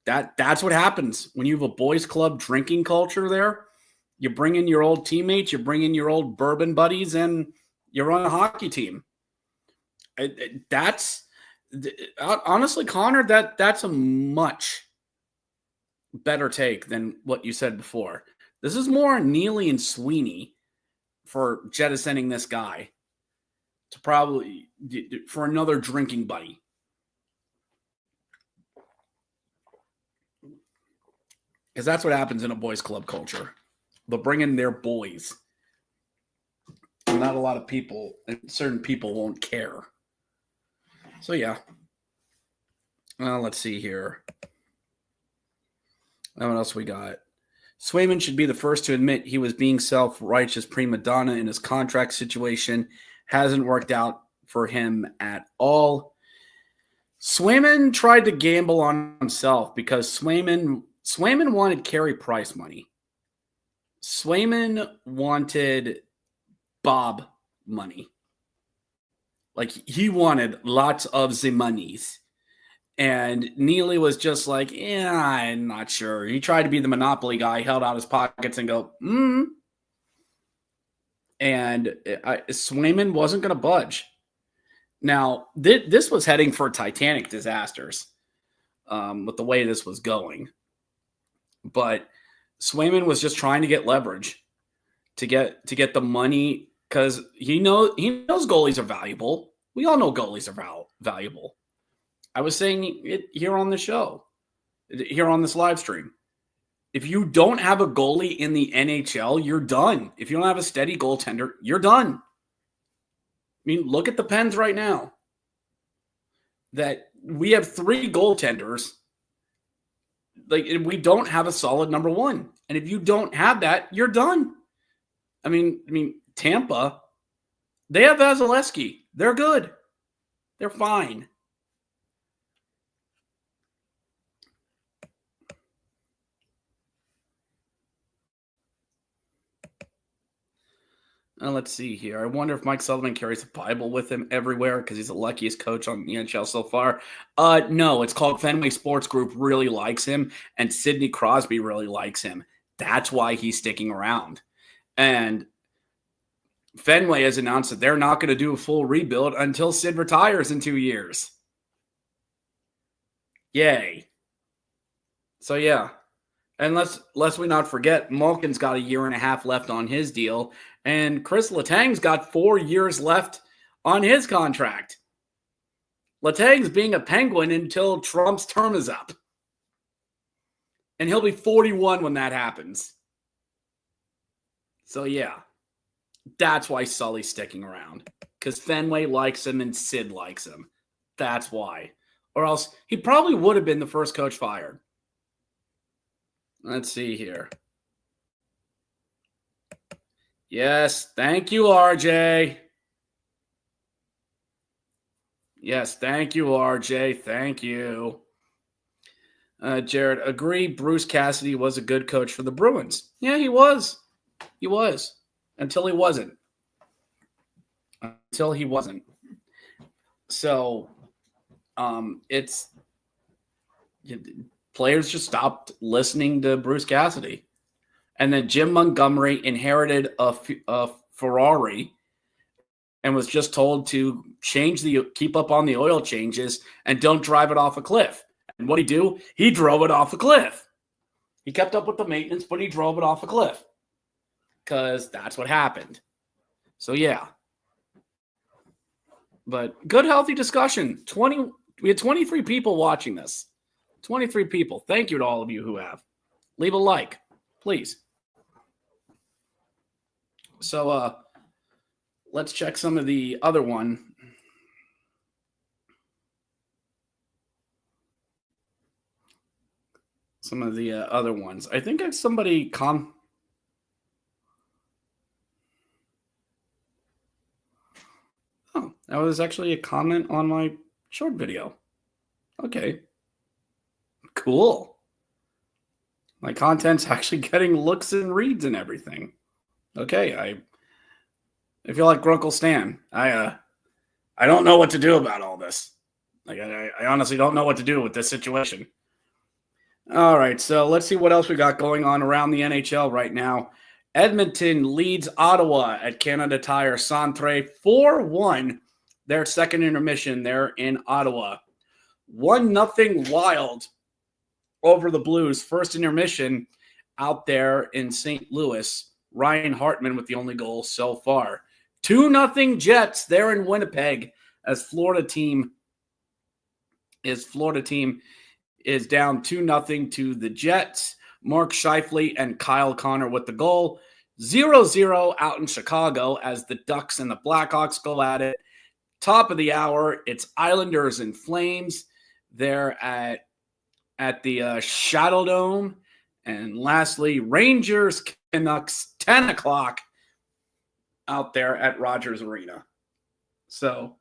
That's what happens when you have a boys club drinking culture there. You bring in your old teammates, you bring in your old bourbon buddies, and you run a hockey team. That's honestly, Connor, that's a much better take than what you said before. This is more Neely and Sweeney for jettisoning this guy to probably for another drinking buddy. Because that's what happens in a boys club culture. They'll bring in their boys. And not a lot of people, and certain people won't care. So, yeah. Well, let's see here. What else we got? Swayman should be the first to admit he was being self-righteous prima donna in his contract situation. Hasn't worked out for him at all. Swayman tried to gamble on himself because Swayman wanted Carey Price money. Swayman wanted Bob money. Like, he wanted lots of the monies. And Neely was just like, yeah, I'm not sure. He tried to be the monopoly guy, held out his pockets and go, And Swayman wasn't going to budge. Now, this was heading for Titanic disasters with the way this was going. But Swayman was just trying to get leverage to get the money because he knows goalies are valuable. We all know goalies are valuable. I was saying it here on the show, here on this live stream. If you don't have a goalie in the NHL, you're done. If you don't have a steady goaltender, you're done. I mean, look at the Pens right now. That we have 3 goaltenders. Like, we don't have a solid number one. And if you don't have that, you're done. I mean, Tampa, they have Vasilevsky. They're good. They're fine. Let's see here. I wonder if Mike Sullivan carries a Bible with him everywhere because he's the luckiest coach on the NHL so far. No, it's called Fenway Sports Group really likes him, and Sidney Crosby really likes him. That's why he's sticking around. And Fenway has announced that they're not going to do a full rebuild until Sid retires in 2 years. Yay. So, yeah. And let's we not forget, Malkin's got 1.5 years left on his deal, and Chris Letang's got 4 years left on his contract. Letang's being a Penguin until Trump's term is up. And he'll be 41 when that happens. So, yeah, that's why Sully's sticking around. Because Fenway likes him and Sid likes him. That's why. Or else he probably would have been the first coach fired. Let's see here. Yes, thank you, RJ. Yes, thank you, RJ. Thank you. Jared, agree Bruce Cassidy was a good coach for the Bruins. Yeah, he was. He was. Until he wasn't. Until he wasn't. So, it's players just stopped listening to Bruce Cassidy. And then Jim Montgomery inherited a Ferrari and was just told to keep up on the oil changes and don't drive it off a cliff. And what did he do? He drove it off a cliff. He kept up with the maintenance, but he drove it off a cliff because that's what happened. So, yeah. But good, healthy discussion. We had 23 people watching this. 23 people. Thank you to all of you who have. Leave a like, please. So, let's check some of the other one. Some of the other ones. I think it's somebody Oh, that was actually a comment on my short video. Okay. Cool. My content's actually getting looks and reads and everything. Okay, I feel like Grunkle Stan. I don't know what to do about all this. Like I honestly don't know what to do with this situation. All right, so let's see what else we got going on around the NHL right now. Edmonton leads Ottawa at Canada Tire Centre 4-1. Their second intermission there in Ottawa. 1-0 Wild over the Blues. First intermission out there in St. Louis. Ryan Hartman with the only goal so far. 2-0 Jets there in Winnipeg as Florida team is down 2-0 to the Jets. Mark Scheifele and Kyle Connor with the goal. 0-0 out in Chicago as the Ducks and the Blackhawks go at it. Top of the hour, it's Islanders and Flames there at the Shadow Dome. And lastly, Rangers Canucks, 10 o'clock out there at Rogers Arena. So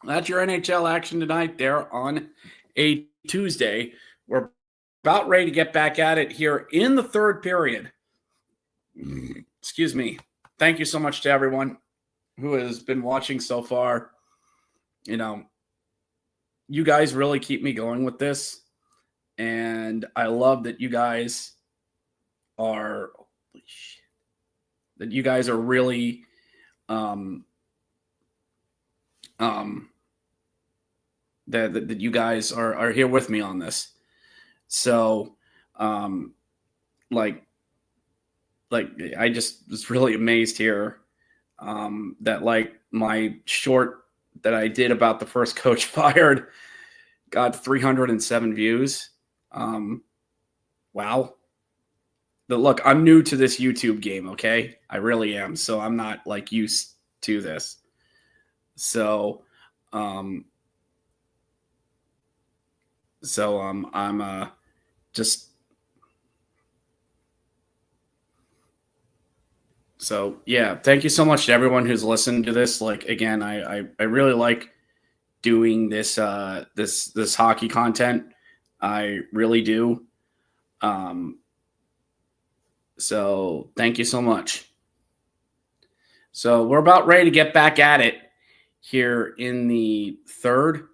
that's your NHL action tonight there on a Tuesday. We're about ready to get back at it here in the third period. Excuse me. Thank you so much to everyone who has been watching so far. You know, you guys really keep me going with this. And I love that you guys are really that you guys are here with me on this. So like I just was really amazed here that like my short that I did about the first coach fired got 307 views. Wow. But look, I'm new to this YouTube game, okay? I really am. So I'm not like used to this. So I'm just so yeah, thank you so much to everyone who's listened to this. Like again, I really like doing this this hockey content. I really do. So thank you so much. So we're about ready to get back at it here in the third.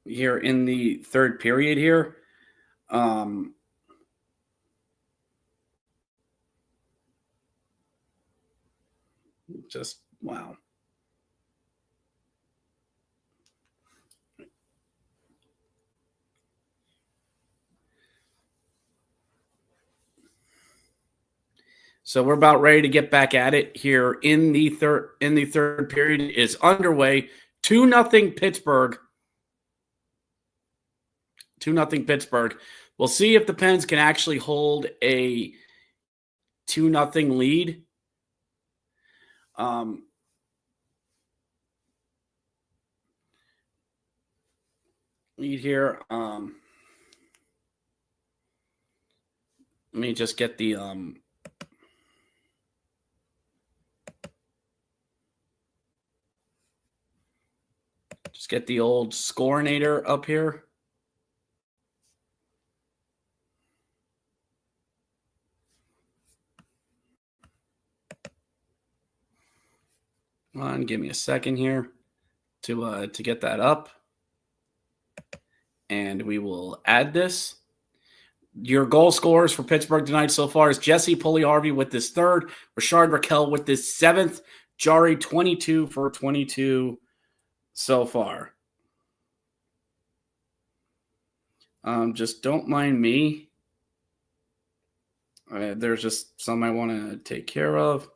Here in the third period here. Just wow. So we're about ready to get back at it here in the third period is underway. 2-0 Pittsburgh. 2-0 Pittsburgh. We'll see if the Pens can actually hold a 2-0 lead. Lead here. Let me just get the Just get the old scorinator up here. Come on, give me a second here to get that up. And we will add this. Your goal scorers for Pittsburgh tonight so far is Jesse Pulley-Harvey with his third, Rashard Raquel with his seventh, Jari 22 for 22 so far. Just don't mind me. There's just some I want to take care of.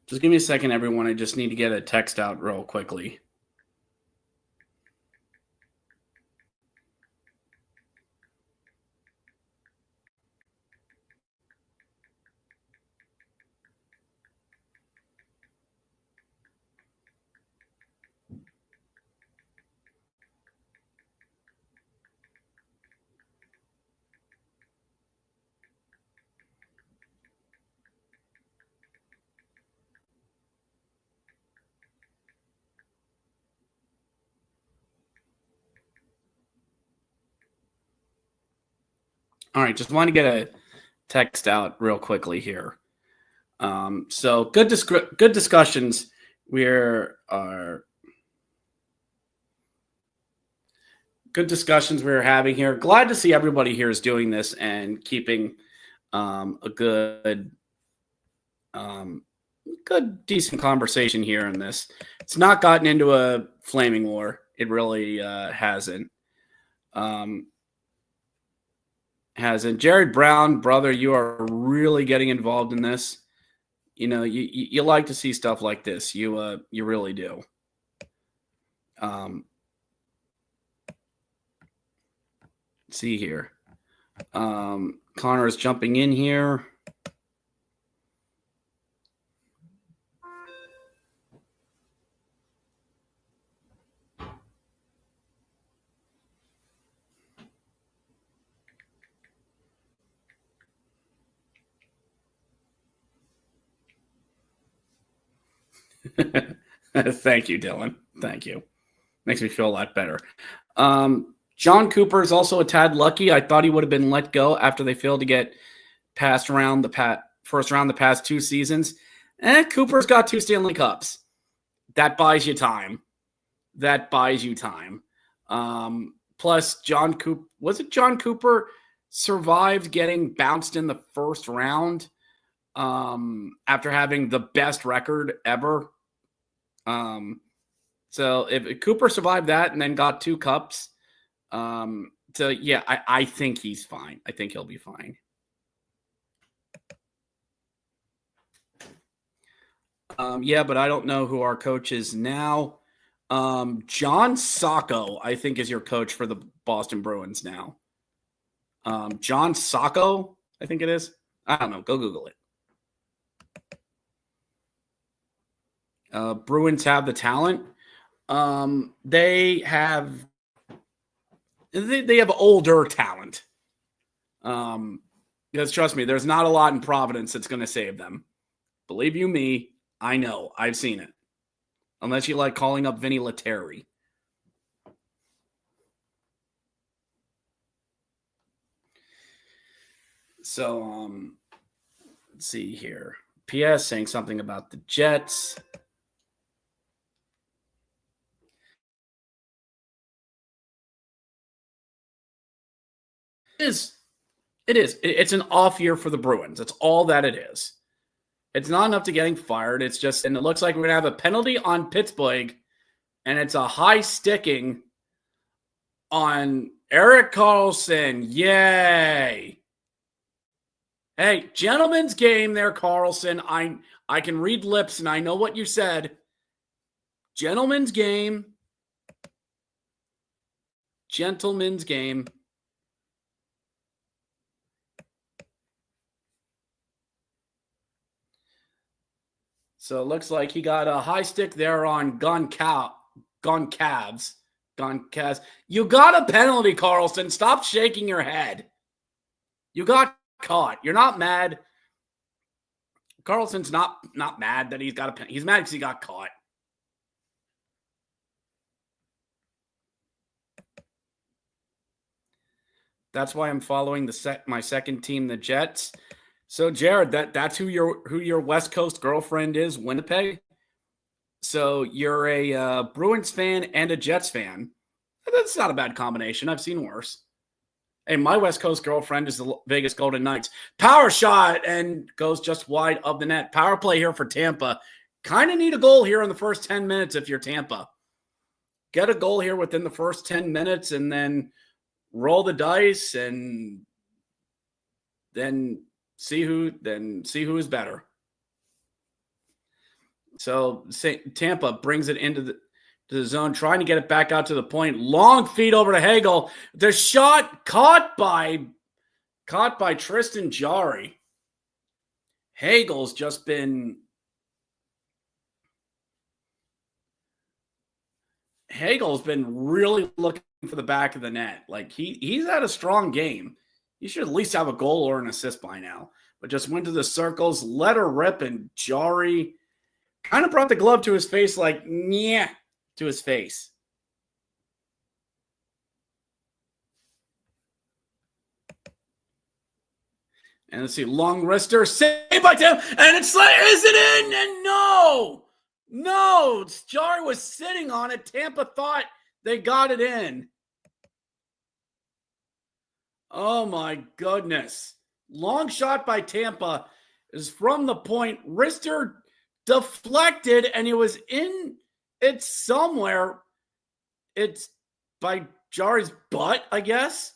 Just give me a second, everyone. I just need to get a text out real quickly. All right, just want to get a text out real quickly here. So good discussions we're having here. Glad to see everybody here is doing this and keeping a good decent conversation here in this. It's not gotten into a flaming war. It really hasn't. Jared Brown, brother, you are really getting involved in this. You know, you like to see stuff like this. You really do. Let's see here. Connor is jumping in here. Thank you, Dylan. Thank you. Makes me feel a lot better. John Cooper is also a tad lucky. I thought he would have been let go after they failed to get past around the first round the past two seasons. Cooper's got 2 Stanley Cups. That buys you time. Plus, John Cooper survived getting bounced in the first round after having the best record ever. So if Cooper survived that and then got 2 cups, I think he's fine. I think he'll be fine. But I don't know who our coach is now. John Sacco, I think, is your coach for the Boston Bruins now. John Sacco, I think it is. I don't know. Go Google it. Bruins have the talent. They have older talent. Because trust me, there's not a lot in Providence that's going to save them. Believe you me, I know. I've seen it. Unless you like calling up Vinny Lettieri. So, let's see here. PS saying something about the Jets. It is. It's an off year for the Bruins. That's all that it is. It's not enough to getting fired. It's just, and it looks like we're going to have a penalty on Pittsburgh, and it's a high sticking on Erik Karlsson. Yay. Hey, gentleman's game there, Carlson. I can read lips, and I know what you said. Gentleman's game. Gentleman's game. So it looks like he got a high stick there on Gone Cavs. You got a penalty, Carlson. Stop shaking your head. You got caught. You're not mad. Carlson's not mad that he's got a penalty. He's mad because he got caught. That's why I'm following my second team, the Jets. So, Jared, that's who your West Coast girlfriend is, Winnipeg. So you're a Bruins fan and a Jets fan. That's not a bad combination. I've seen worse. Hey, my West Coast girlfriend is the Vegas Golden Knights. Power shot and goes just wide of the net. Power play here for Tampa. Kind of need a goal here in the first 10 minutes if you're Tampa. Get a goal here within the first 10 minutes and then roll the dice and then see who is better. So Tampa brings it into the zone, trying to get it back out to the point. Long feed over to Hagel. The shot caught by Tristan Jarry. Hagel's been really looking for the back of the net. Like he's had a strong game. He should at least have a goal or an assist by now. But just went to the circles, let her rip, and Jarry kind of brought the glove to his face like, yeah, to his face. And let's see, long wrister, saved by Tim, and it's like, is it in? And no, Jarry was sitting on it. Tampa thought they got it in. Oh my goodness. Long shot by Tampa is from the point. Wrister deflected, and it was in it somewhere. It's by Jarry's butt, I guess.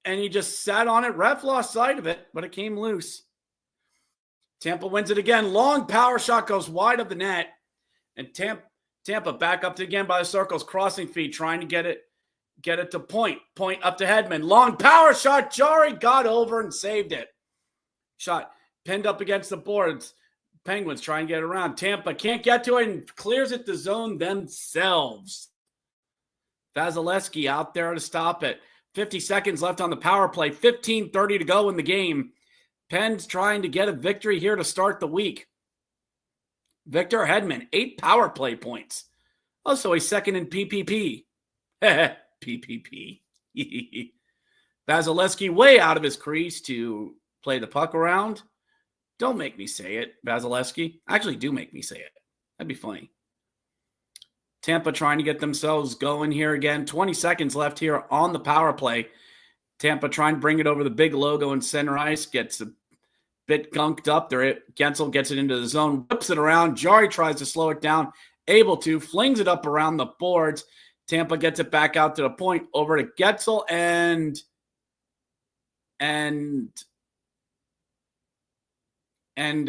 And he just sat on it. Ref lost sight of it, but it came loose. Tampa wins it again. Long power shot goes wide of the net. And Tampa back up to again by the circles. Crossing feed, trying to get it to point. Point up to Hedman. Long power shot. Jarry got over and saved it. Shot pinned up against the boards. Penguins trying to get it around. Tampa can't get to it and clears it to zone themselves. Vasilevsky out there to stop it. 50 seconds left on the power play. 15:30 to go in the game. Pens trying to get a victory here to start the week. Victor Hedman, 8 power play points. Also a second in PPP. PPP. Vasilevsky way out of his crease to play the puck around. Don't make me say it, Vasilevsky. Actually, do make me say it. That'd be funny. Tampa trying to get themselves going here again. 20 seconds left here on the power play. Tampa trying to bring it over the big logo in center ice. Gets a bit gunked up there. Gensel gets it into the zone. Whips it around. Jarry tries to slow it down. Able to. Flings it up around the boards. Tampa gets it back out to the point. Over to Gensel. And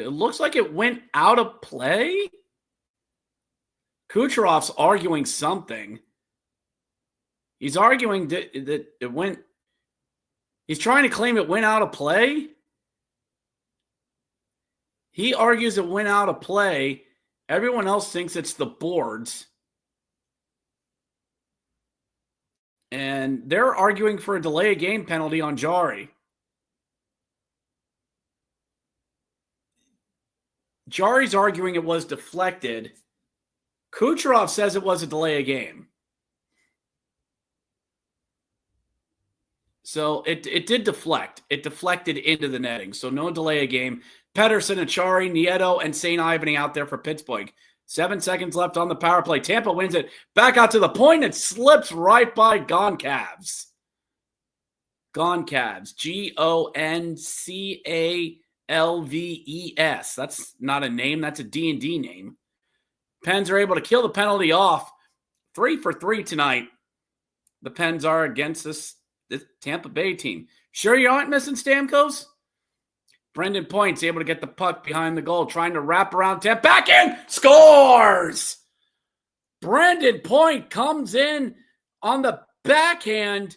it looks like it went out of play. Kucherov's arguing something. He's arguing that it went. He's trying to claim it went out of play. He argues it went out of play. Everyone else thinks it's the boards. And they're arguing for a delay of game penalty on Jarry. Jarry's arguing it was deflected. Kucherov says it was a delay of game. So it did deflect. It deflected into the netting. So no delay of game. Pedersen, Achari, Nieto, and St. Ivany out there for Pittsburgh. 7 seconds left on the power play. Tampa wins it. Back out to the point. It slips right by Gone Cavs. Gone Cavs. Goncalves. That's not a name. That's a D&D name. Pens are able to kill the penalty off. 3 for 3 tonight. The Pens are against this Tampa Bay team. Sure you aren't missing Stamkos? Brendan Point's able to get the puck behind the goal, trying to wrap around Tampa. Backhand, scores! Brendan Point comes in on the backhand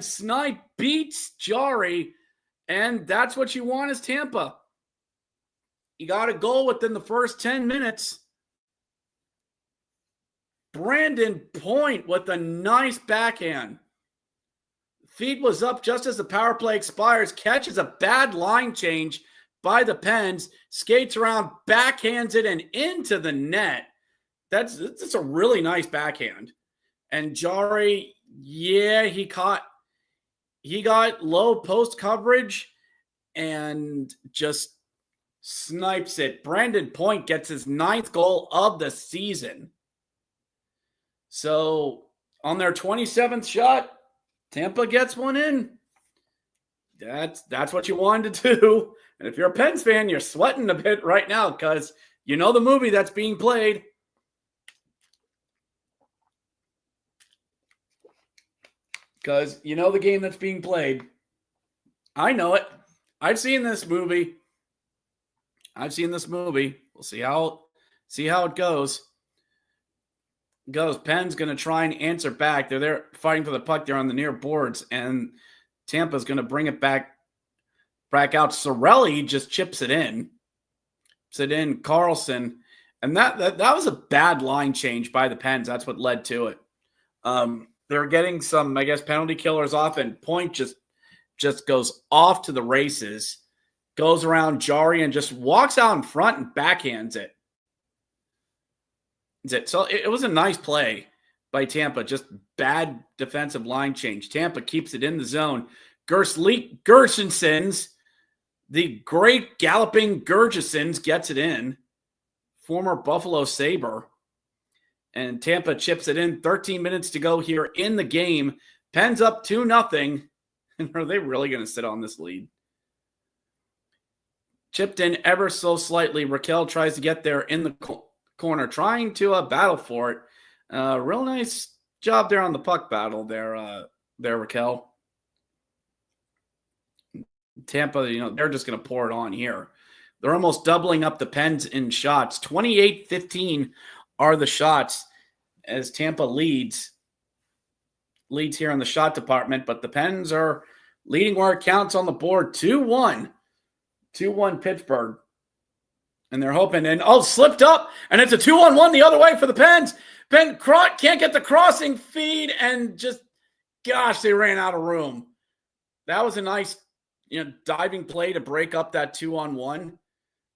snipe, beats Jari, and that's what you want as Tampa. You got a goal within the first 10 minutes. Brendan Point with a nice backhand. Feed was up just as the power play expires, catches a bad line change by the Pens, skates around, backhands it, and into the net. That's a really nice backhand. And Jari, yeah, he got low post coverage and just snipes it. Brendan Point gets his 9th goal of the season. So on their 27th shot, Tampa gets one in. That's what you wanted to do. And if you're a Pens fan, you're sweating a bit right now because you know the movie that's being played. Because you know the game that's being played. I know it. I've seen this movie. We'll see how it goes. Penn's going to try and answer back. They're there fighting for the puck. They're on the near boards, and Tampa's going to bring it back out. Sorelli just chips it in. Carlson, and that was a bad line change by the Pens. That's what led to it. They're getting some, I guess, penalty killers off, and Point just goes off to the races, goes around Jari, and just walks out in front and backhands it. So it was a nice play by Tampa, just bad defensive line change. Tampa keeps it in the zone. Gersonsons, the great galloping Gersonsons, gets it in. Former Buffalo Sabre. And Tampa chips it in. 13 minutes to go here in the game. Pens up 2-0. And are they really going to sit on this lead? Chipped in ever so slightly. Raquel tries to get there in the corner, trying to battle for it. Real nice job there on the puck battle there, Raquel. Tampa, they're just going to pour it on here. They're almost doubling up the Pens in shots. 28-15 are the shots as Tampa leads here in the shot department, but the Pens are leading where it counts on the board. 2-1 Pittsburgh. And they're hoping, slipped up, and it's a 2-on-1 the other way for the Pens. Penn can't get the crossing feed, and just, gosh, they ran out of room. That was a nice, diving play to break up that 2-on-1.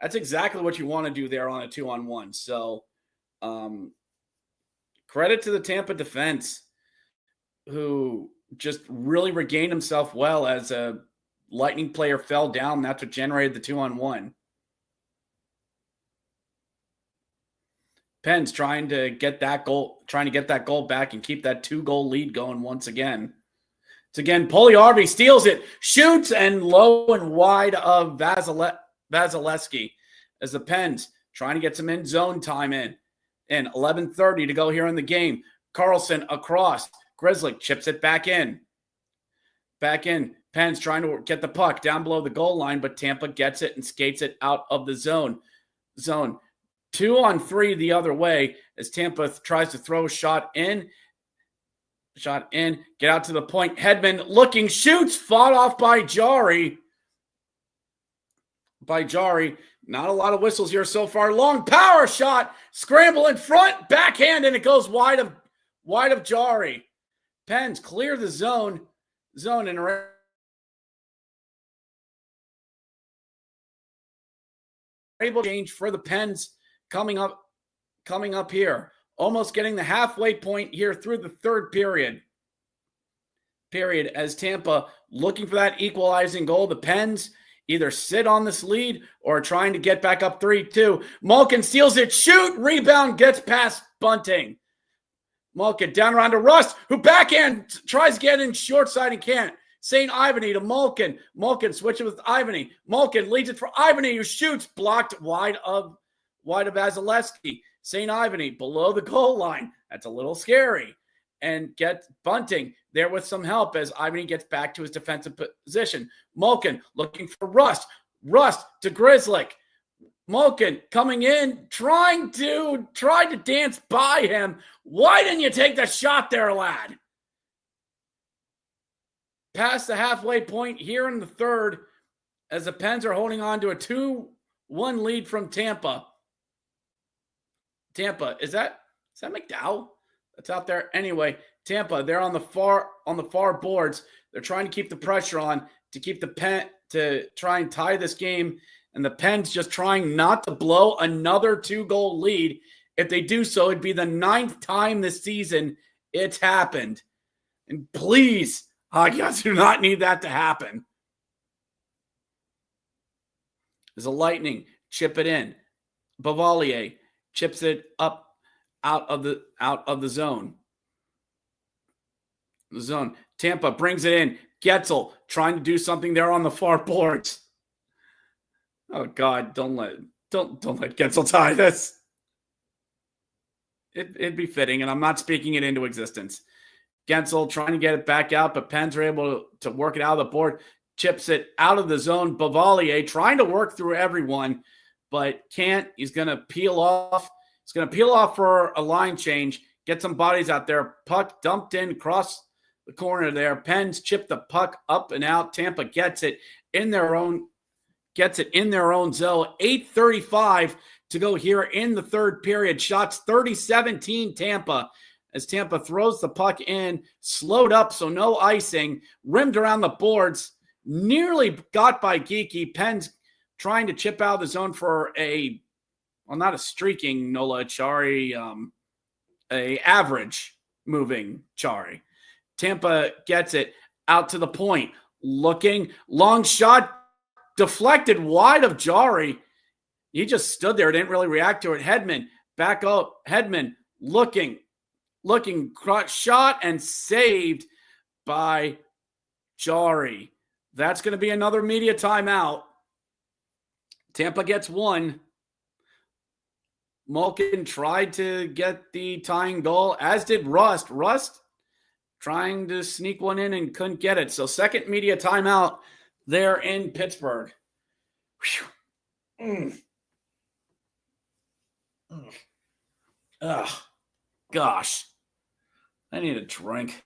That's exactly what you want to do there on a 2-on-1. So, credit to the Tampa defense, who just really regained himself well as a Lightning player fell down. That's what generated the 2-on-1. Pens trying to get that goal back and keep that 2-goal lead going once again. It's again, Puljujärvi steals it, shoots, and low and wide of Vasilevsky as the Pens trying to get some end zone time in. And 11:30 to go here in the game. Carlson across. Grizzly chips it back in. Pens trying to get the puck down below the goal line, but Tampa gets it and skates it out of the zone. 2-on-3 the other way as Tampa tries to throw a shot in. Get out to the point. Hedman looking, shoots, fought off by Jari. Not a lot of whistles here so far. Long power shot, scramble in front, backhand, and it goes wide of Jari. Pens clear the zone and are able to change for the Pens coming up here. Almost getting the halfway point here through the third period as Tampa looking for that equalizing goal. The Pens either sit on this lead or are trying to get back up 3-2. Malkin steals it, shoot, rebound, gets past Bunting. Malkin down around to Rust, who backhand tries to get in short side and can't. St. Ivany to Malkin. Malkin switches with Ivany. Malkin leads it for Ivany, who shoots, blocked wide of Vasilevsky. St. Ivany below the goal line. That's a little scary. and get bunting there with some help as Ivany gets back to his defensive position. Malkin looking for Rust. Rust to Grizzly. Malkin coming in, trying to dance by him. Why didn't you take the shot there, lad? Past the halfway point here in the third as the Pens are holding on to a 2-1 lead from Tampa. Tampa, is that McDowell? That's out there. Anyway, Tampa, they're on the far boards. They're trying to keep the pressure on to keep the Pen to try and tie this game. And the Pens just trying not to blow another 2-goal lead. If they do so, it'd be the 9th time this season it's happened. And please, hockey guys do not need that to happen. There's a Lightning. Chip it in. Bavalier chips it up out of the zone. The zone. Tampa brings it in. Getzel trying to do something there on the far boards. Oh God, don't let Getzel tie this. It'd be fitting, and I'm not speaking it into existence. Getzel trying to get it back out, but Pens are able to work it out of the board. Chips it out of the zone. Bavalier trying to work through everyone, but can't. He's going to peel off. He's going to peel off for a line change. Get some bodies out there. Puck dumped in across the corner there. Pens chip the puck up and out. Tampa gets it in their own zone. 8:35 to go here in the third period. Shots 30-17 Tampa as Tampa throws the puck in. Slowed up, so no icing. Rimmed around the boards. Nearly got by Geeky. Pens trying to chip out of the zone for not a streaking Nola Chari, a average moving Chari. Tampa gets it out to the point. Looking, long shot, deflected wide of Jari. He just stood there, didn't really react to it. Hedman, back up. Hedman, looking, shot and saved by Jari. That's going to be another media timeout. Tampa gets one. Malkin tried to get the tying goal, as did Rust. Rust trying to sneak one in and couldn't get it. So second media timeout there in Pittsburgh. Gosh. I need a drink.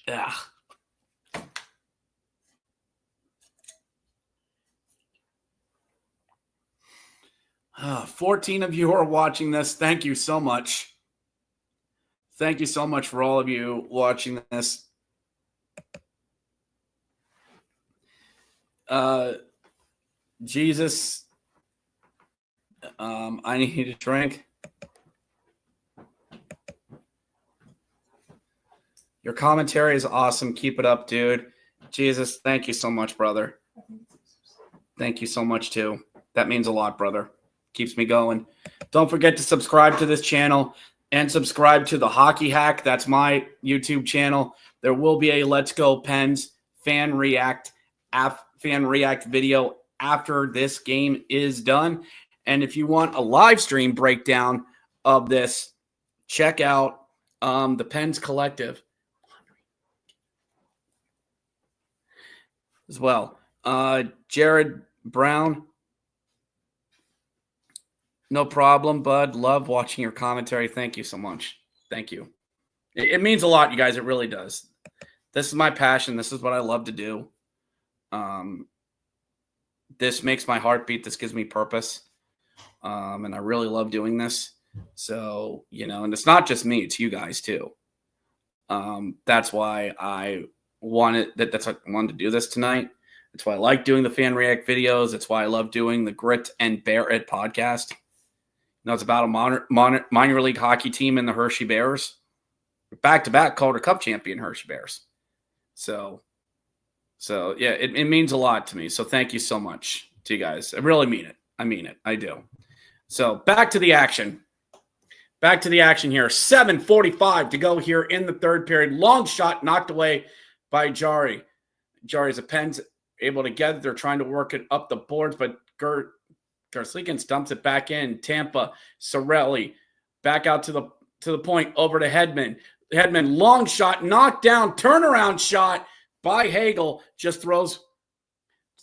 Yeah. 14 of you are watching this. Thank you so much. Thank you so much for all of you watching this. Jesus, I need a drink. Your commentary is awesome. Keep it up, dude. Jesus, thank you so much, brother. Thank you so much, too. That means a lot, brother. Keeps me going. Don't forget to subscribe to this channel and subscribe to the Hockey Hack. That's my YouTube channel. There will be a Let's Go Pens fan react video after this game is done. And if you want a live stream breakdown of this, check out the Pens Collective as well. Jared Brown, no problem, bud. Love watching your commentary. Thank you so much. Thank you. It means a lot, you guys. It really does. This is my passion. This is what I love to do. This makes my heart beat. This gives me purpose. And I really love doing this. So, and it's not just me, it's you guys too. That's why I wanted to do this tonight. That's why I like doing the fan react videos. That's why I love doing the Grit and Bear It podcast. It's about a minor league hockey team in the Hershey Bears. Back-to-back Calder Cup champion Hershey Bears. So yeah, it means a lot to me. So thank you so much to you guys. I really mean it. I mean it. I do. So back to the action. Back to the action here. 7:45 to go here in the third period. Long shot knocked away by Jari. Jari's a Pens able to get it. They're trying to work it up the boards, but Garslikins dumps it back in. Tampa, Cirelli, back out to the point, over to Hedman. Hedman, long shot, knocked down, turnaround shot by Hagel. Just throws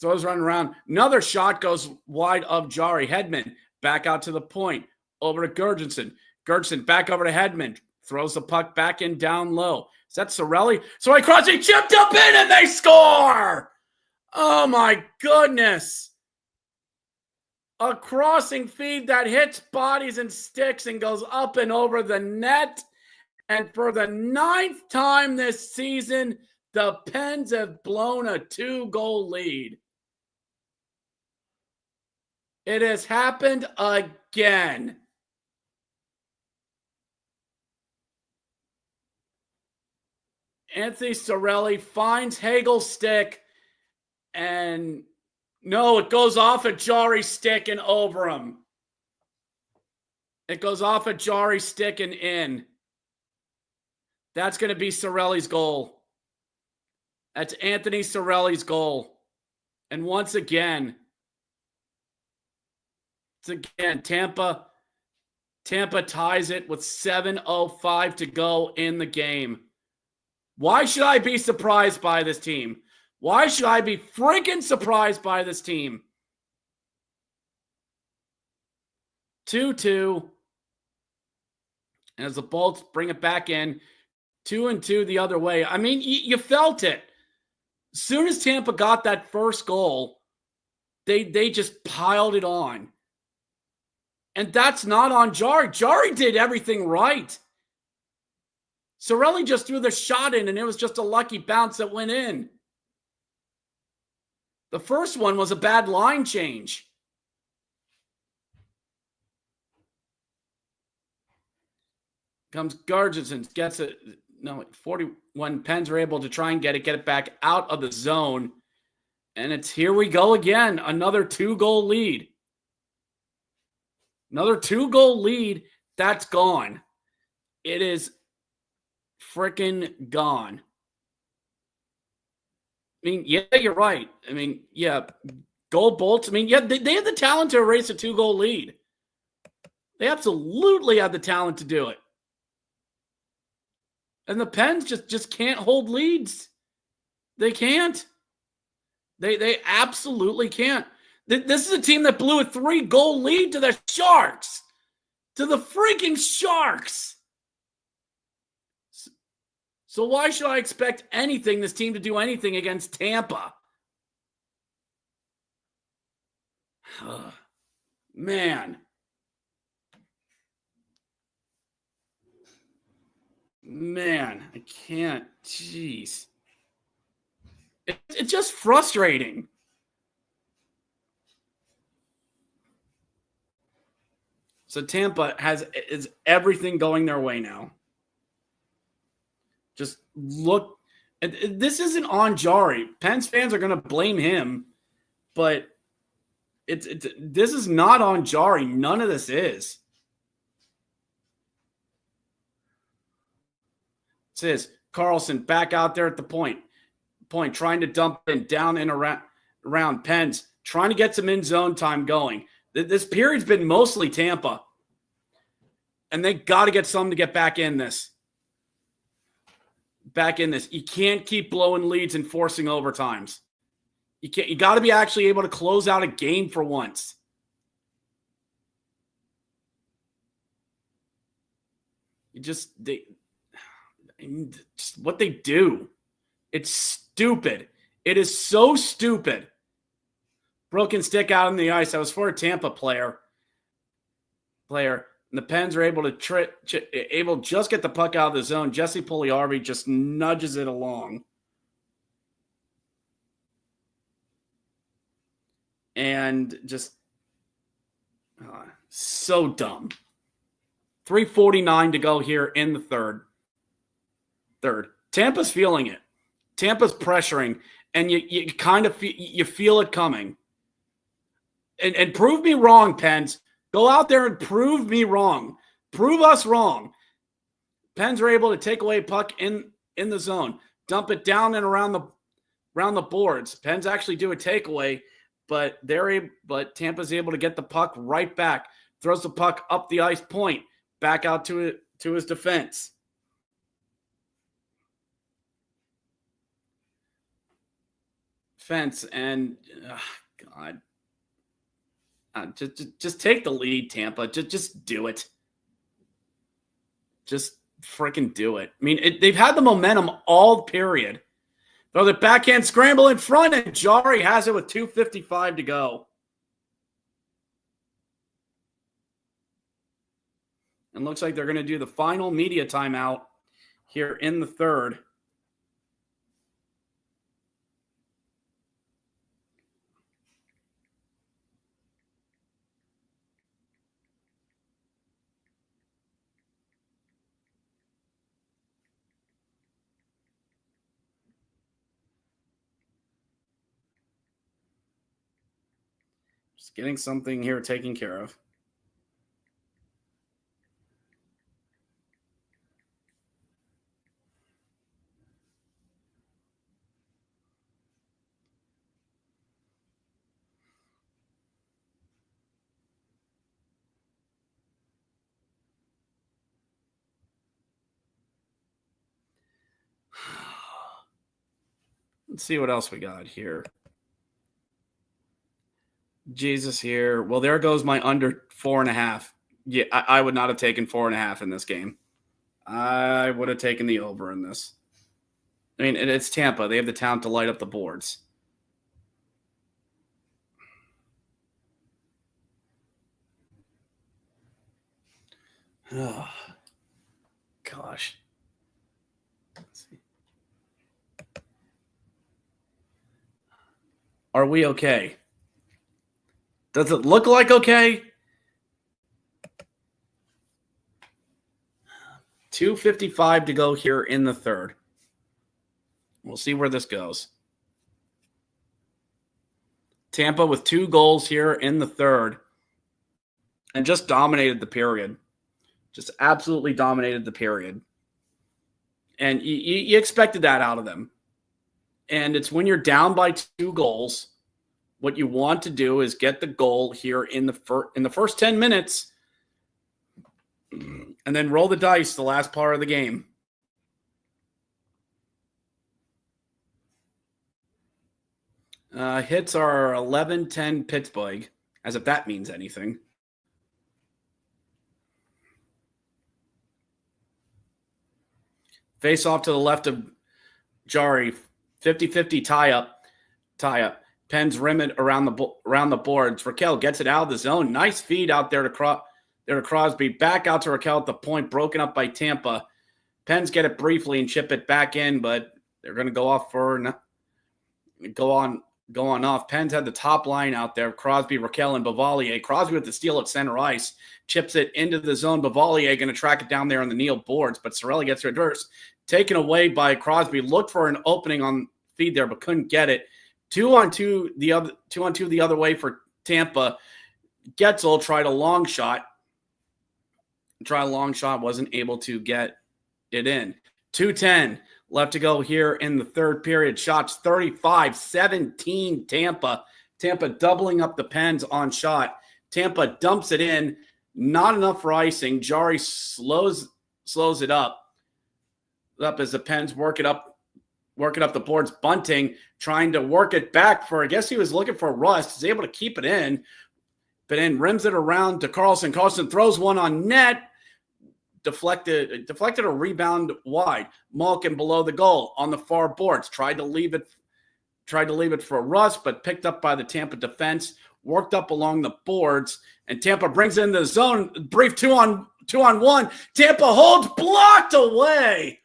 running around. Another shot goes wide of Jari. Hedman, back out to the point, over to Gurgensen. Gurgensen, back over to Hedman. Throws the puck back in down low. Is that Cirelli? Cirelli crossing, chipped up in, and they score! Oh, my goodness. A crossing feed that hits bodies and sticks and goes up and over the net. And for the 9th time this season, the Pens have blown a 2-goal lead. It has happened again. Anthony Cirelli finds Hagel's stick, and no, it goes off a Jari stick and over him. It goes off a Jari stick and in. That's going to be Cirelli's goal. That's Anthony Cirelli's goal. And once again, Tampa ties it with 7:05 to go in the game. Why should I be surprised by this team? Why should I be freaking surprised by this team? 2-2. As the Bolts bring it back in, 2-2 the other way. I mean, you felt it. As soon as Tampa got that first goal, they just piled it on. And that's not on Jari. Jari did everything right. Cirelli just threw the shot in, and it was just a lucky bounce that went in. The first one was a bad line change. Comes Gurgensen, gets it. No, 41 Pens are able to try and get it back out of the zone. And it's here we go again. Another 2-goal lead. Another 2-goal lead. That's gone. It is freaking gone. I mean, yeah, you're right. I mean, yeah, goal Bolts. I mean, yeah, they have the talent to erase a 2-goal lead. They absolutely have the talent to do it. And the Pens just can't hold leads. They can't. They absolutely can't. This is a team that blew a 3-goal lead to the Sharks. To the freaking Sharks. So why should I expect this team to do anything against Tampa? Man. Man, I can't. Jeez. It's just frustrating. So Tampa is everything going their way now. Just look. This isn't on Jari. Pens fans are going to blame him, but this is not on Jari. None of this is. It says Carlson back out there at the point, trying to dump in down and around Pens, trying to get some in-zone time going. This period's been mostly Tampa, and they got to get something to get back in this. You can't keep blowing leads and forcing overtimes. You got to be actually able to close out a game for once. Just what they do. It's stupid. It is so stupid. Broken stick out on the ice. That was for a Tampa player. And the Pens are able to just get the puck out of the zone. Jesse Puljujärvi just nudges it along. And just so dumb. 3:49 to go here in the third. Tampa's feeling it. Tampa's pressuring, and you kind of feel it coming. And prove me wrong, Pens. Go out there and prove me wrong. Prove us wrong. Pens are able to take away puck in the zone, dump it down and around the boards. Pens actually do a takeaway, but Tampa's able to get the puck right back, throws the puck up the ice point, back out to his defense. And God, just take the lead, Tampa. Just do it. Just freaking do it. I mean, they've had the momentum all period. Throw the backhand scramble in front, and Jari has it with 2:55 to go. And looks like they're going to do the final media timeout here in the third. Just getting something here taken care of. Let's see what else we got here. Jesus here. Well, there goes my under 4.5. Yeah, I would not have taken 4.5 in this game. I would have taken the over in this. I mean, it's Tampa. They have the talent to light up the boards. Oh, gosh. Let's see. Are we okay? Does it look like okay? 2:55 to go here in the third. We'll see where this goes. Tampa with 2 goals here in the third and just dominated the period. Just absolutely dominated the period. And you expected that out of them. And it's when you're down by 2 goals, what you want to do is get the goal here in the first 10 minutes and then roll the dice the last part of the game. Hits are 11-10 Pittsburgh, as if that means anything. Face off to the left of Jari. 50-50 tie-up. Pens rim it around the boards. Raquel gets it out of the zone. Nice feed out there to Crosby. Back out to Raquel at the point, broken up by Tampa. Pens get it briefly and chip it back in, but they're going to go off off. Pens had the top line out there. Crosby, Raquel, and Bavalier. Crosby with the steal at center ice. Chips it into the zone. Bavalier going to track it down there on the Neal boards, but Cirelli gets reversed. Taken away by Crosby. Looked for an opening on feed there, but couldn't get it. 2-on-2 the other way for Tampa. Getzel tried a long shot. Wasn't able to get it in. 2:10 left to go here in the third period. Shots 35-17 Tampa. Tampa doubling up the Pens on shot. Tampa dumps it in. Not enough for icing. Jari slows it up as the Pens work it up the boards. Bunting trying to work it back for, I guess he was looking for Rust. He's able to keep it in, but then rims it around to Carlson. Carlson throws one on net. Deflected a rebound wide. Malkin below the goal on the far boards. Tried to leave it for Rust, but picked up by the Tampa defense. Worked up along the boards, and Tampa brings in the zone. Brief 2-on-1. Tampa holds, blocked away.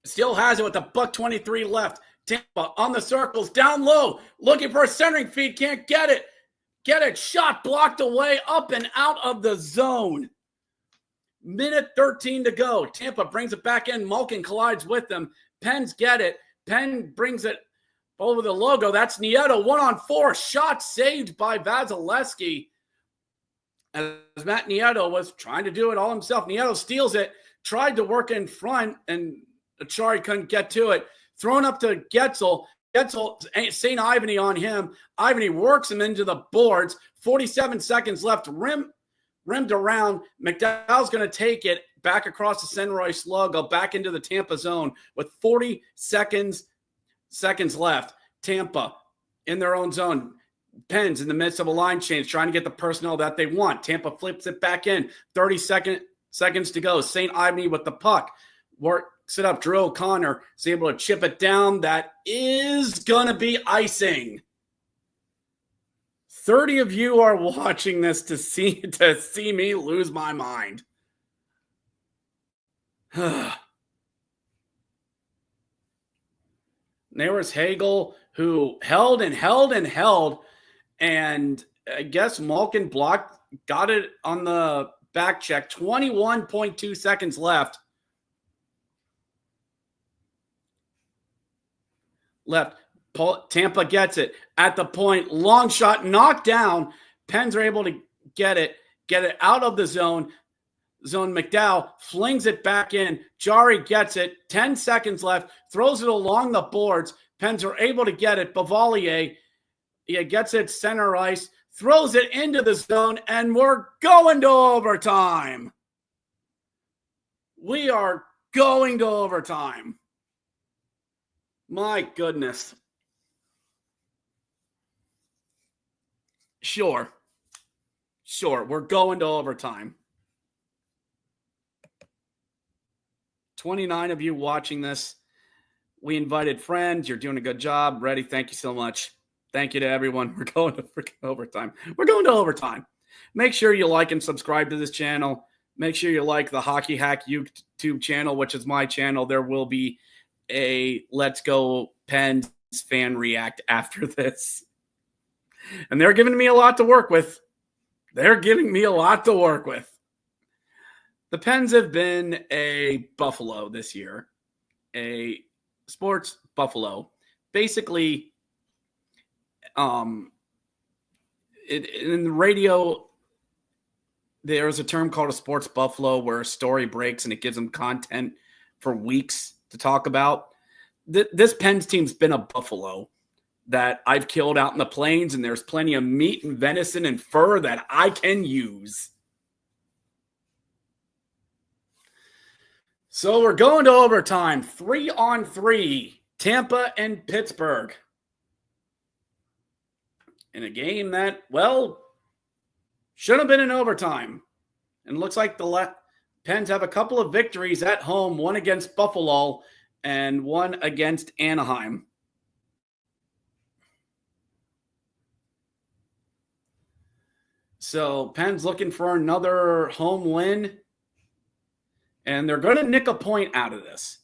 Still has it with a $1:23 left. Tampa on the circles, down low, looking for a centering feed. Can't get it. Shot blocked away, up and out of the zone. Minute 13 to go. Tampa brings it back in. Malkin collides with them. Pens get it. Penn brings it over the logo. That's Nieto. 1-on-4. Shot saved by Vasilevsky. As Matt Nieto was trying to do it all himself. Nieto steals it. Tried to work in front, and Achari couldn't get to it. Thrown up to Getzel. gets St. Ivany on him. Ivany works him into the boards. 47 seconds left. Rimmed around. McDowell's going to take it back across the San Roy slug, go back into the Tampa zone with 40 seconds left. Tampa in their own zone. Pens in the midst of a line change, trying to get the personnel that they want. Tampa flips it back in. 30 seconds to go. St. Ivany with the puck. Works it up. Drew O'Connor is able to chip it down. That is going to be icing. 30 of you are watching this to see me lose my mind. There was Hagel, who held, and I guess Malkin got it on the back check. 21.2 seconds left. Tampa gets it at the point. Long shot, knocked down. Pens are able to get it out of the zone. McDowell flings it back in. Jari gets it. 10 seconds left. Throws it along the boards. Pens are able to get it. Bavalier, gets it center ice. Throws it into the zone, and we're going to overtime. We are going to overtime. My goodness. Sure. We're going to overtime. 29 of you watching this. We invited friends. You're doing a good job. Ready? Thank you so much. Thank you to everyone. We're going to freaking overtime. We're going to overtime. Make sure you like and subscribe to this channel. Make sure you like the Hockey Hack YouTube channel, which is my channel. There will be a Let's Go Pens fan react after this. And they're giving me a lot to work with. The Pens have been a buffalo this year, a sports buffalo. Basically, in the radio, there's a term called a sports buffalo where a story breaks and it gives them content for weeks to talk about. This Pens team's been a buffalo that I've killed out in the plains, and there's plenty of meat and venison and fur that I can use. So we're going to overtime. 3-on-3. Tampa and Pittsburgh. In a game that, should have been in overtime. And looks like the Pens have a couple of victories at home, one against Buffalo and one against Anaheim. So Pens looking for another home win. And they're going to nick a point out of this.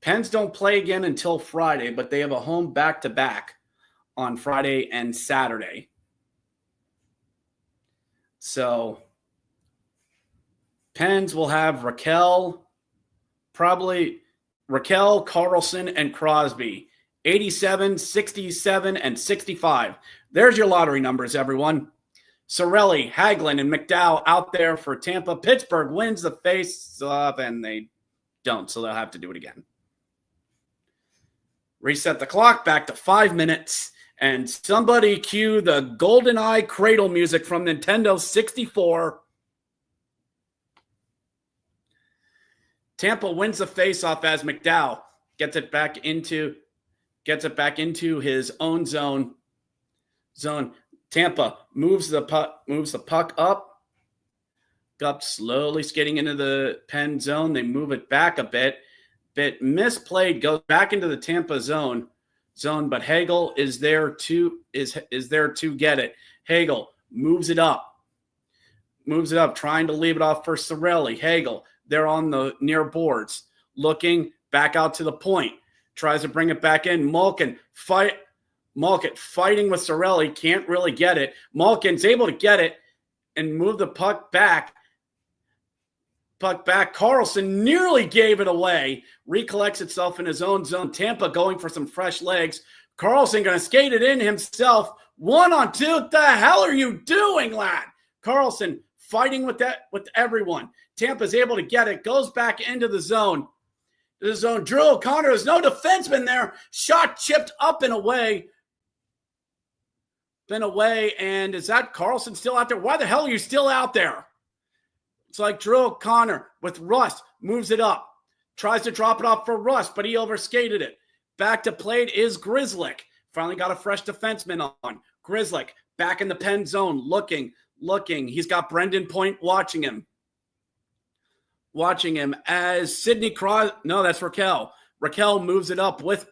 Pens don't play again until Friday, but they have a home back-to-back on Friday and Saturday. So Pens will have Raquel, Carlson, and Crosby. 87, 67, and 65. There's your lottery numbers, everyone. Cirelli, Hagelin, and McDowell out there for Tampa. Pittsburgh wins the face-off, and they don't, so they'll have to do it again. Reset the clock back to 5 minutes, and somebody cue the GoldenEye cradle music from Nintendo 64. Tampa wins the face-off as McDowell gets it back into his own zone. Tampa moves the puck up, slowly skating into the Pen zone. They move it back a bit misplayed, goes back into the Tampa zone, but Hagel is there to get it. Hagel moves it up, trying to leave it off for Cirelli. Hagel, they're on the near boards, looking back out to the point, tries to bring it back in. Malkin fighting with Cirelli, can't really get it. Malkin's able to get it and move the puck back. Carlson nearly gave it away. Recollects itself in his own zone. Tampa going for some fresh legs. Carlson going to skate it in himself. 1-on-2. What the hell are you doing, lad? Carlson fighting with everyone. Tampa's able to get it. Goes back into the zone. the zone. Drew O'Connor, there's no defenseman there. Shot chipped up and away. Been away, and is that Carlson still out there? Why the hell are you still out there? It's like Drew O'Connor with Rust, moves it up. Tries to drop it off for Rust, but he overskated it. Back to plate is Grizzlick. Finally got a fresh defenseman on. Grizzlick back in the pen zone, looking. He's got Brendan Point watching him as Sidney Crosby. No, that's Raquel. Raquel moves it up with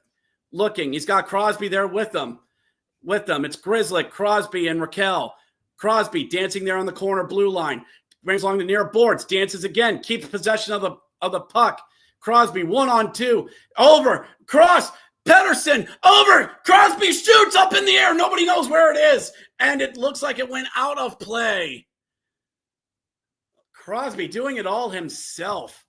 looking. He's got Crosby there with them. It's Grizzlick, Crosby, and Raquel. Crosby dancing there on the corner blue line. Brings along the near boards, dances again, keeps possession of the puck. Crosby 1-on-2. Over. Cross. Pedersen. Over. Crosby shoots up in the air. Nobody knows where it is. And it looks like it went out of play. Crosby doing it all himself.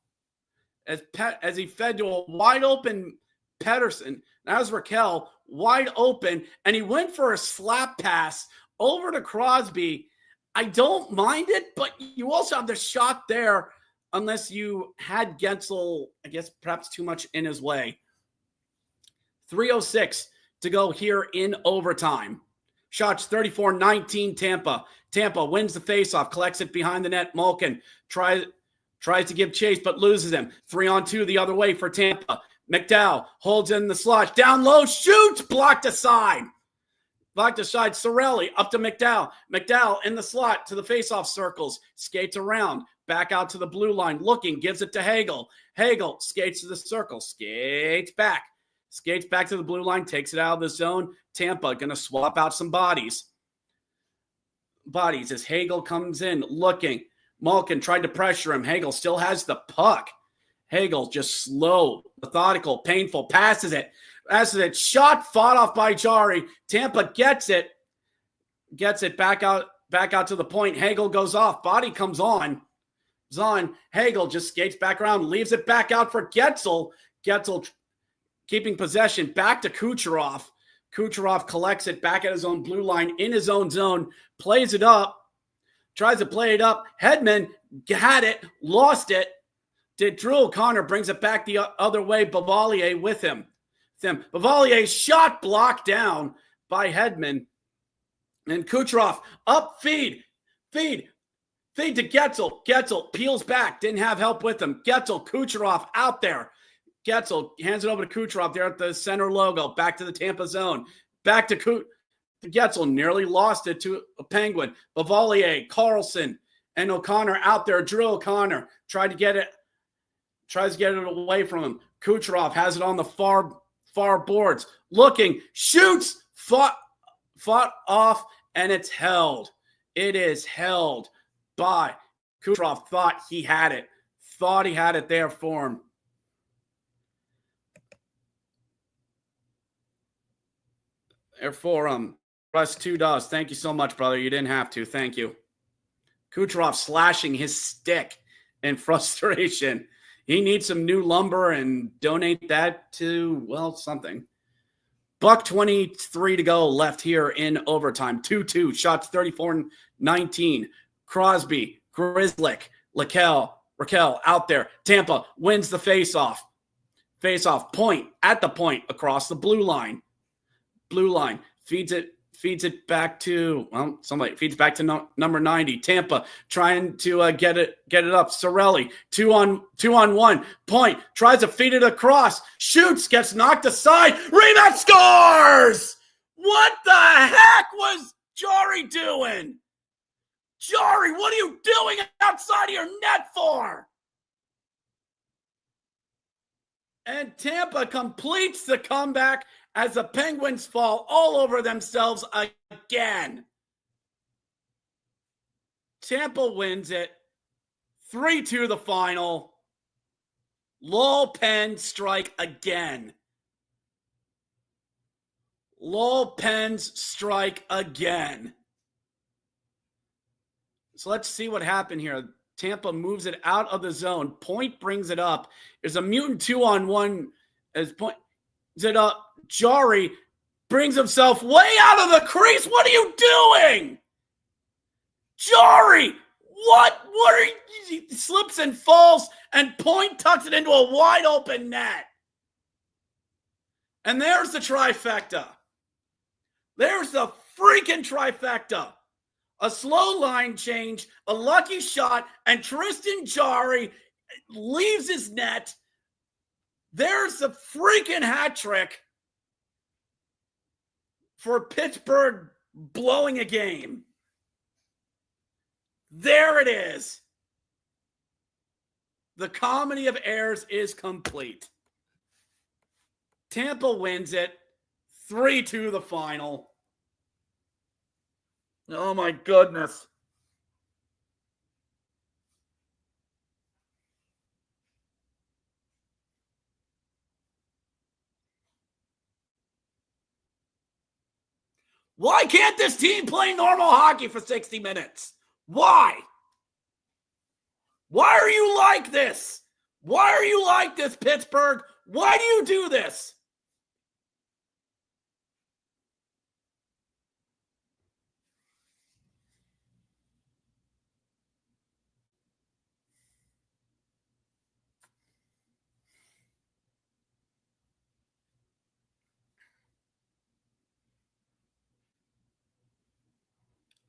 As he fed to a wide open Pedersen. That was Raquel. Wide open. And he went for a slap pass over to Crosby. I don't mind it, but you also have the shot there. Unless you had Gensel, I guess perhaps too much in his way. 3:06 to go here in overtime. Shots 34-19 Tampa. Tampa wins the faceoff, collects it behind the net. Malkin tries to give chase, but loses him. 3-on-2 the other way for Tampa. McDowell holds in the slot. Down low, shoots, blocked aside. Sorelli up to McDowell. McDowell in the slot to the faceoff circles. Skates around. Back out to the blue line. Looking. Gives it to Hagel. Hagel skates to the circle. Skates back to the blue line. Takes it out of the zone. Tampa going to swap out some bodies. As Hagel comes in. Looking. Malkin tried to pressure him. Hagel still has the puck. Hagel just slow, methodical, painful. Passes it. Shot fought off by Jari. Tampa gets it back out to the point. Hagel goes off. Body comes on. Hagel just skates back around, leaves it back out for Getzel. Getzel keeping possession. Back to Kucherov. Kucherov collects it back at his own blue line in his own zone. Plays it up. Tries to play it up. Hedman had it. Lost it. Drew O'Connor brings it back the other way. Bavalier with him. Bavalier's shot blocked down by Hedman. And Kucherov up, feed to Getzel. Getzel peels back, didn't have help with him. Kucherov out there. Getzel hands it over to Kucherov there at the center logo. Back to the Tampa zone. Back to Getzel, nearly lost it to a Penguin. Bavalier, Carlson, and O'Connor out there. Drew O'Connor tries to get it away from him. Kucherov has it on the far boards. Looking, shoots, fought off, and it's held. It is held by Kucherov. Thought he had it there for him. Therefore, Russ $2. Thank you so much, brother. You didn't have to. Thank you. Kucherov slashing his stick in frustration. He needs some new lumber and donate that to, well, something. $1:23 to go left here in overtime. 2-2. Shots 34-19. Crosby, Grizzlick, Raquel out there. Tampa wins the faceoff. Point at the point across the blue line. Feeds it back to, well, somebody feeds back to number 90. Tampa trying to get it up. Sorelli, 2-on-1. Point tries to feed it across. Shoots, gets knocked aside. Rematch scores! What the heck was Jari doing? Jari, what are you doing outside of your net for? And Tampa completes the comeback as the Penguins fall all over themselves again. Tampa wins it. 3-2 the final. Lowell Pens strike again. So let's see what happened here. Tampa moves it out of the zone. Point brings it up. There's a mutant 2-on-1 as Point brings it up. Jari brings himself way out of the crease. What are you doing? Jari, What are you? Slips and falls, and Point tucks it into a wide open net. And there's the trifecta. There's the freaking trifecta. A slow line change, a lucky shot, and Tristan Jarry leaves his net. There's the freaking hat trick for Pittsburgh blowing a game. There it is. The comedy of errors is complete. Tampa wins it. 3-2 the final. Oh my goodness. Why can't this team play normal hockey for 60 minutes? Why? Why are you like this? Why are you like this, Pittsburgh? Why do you do this?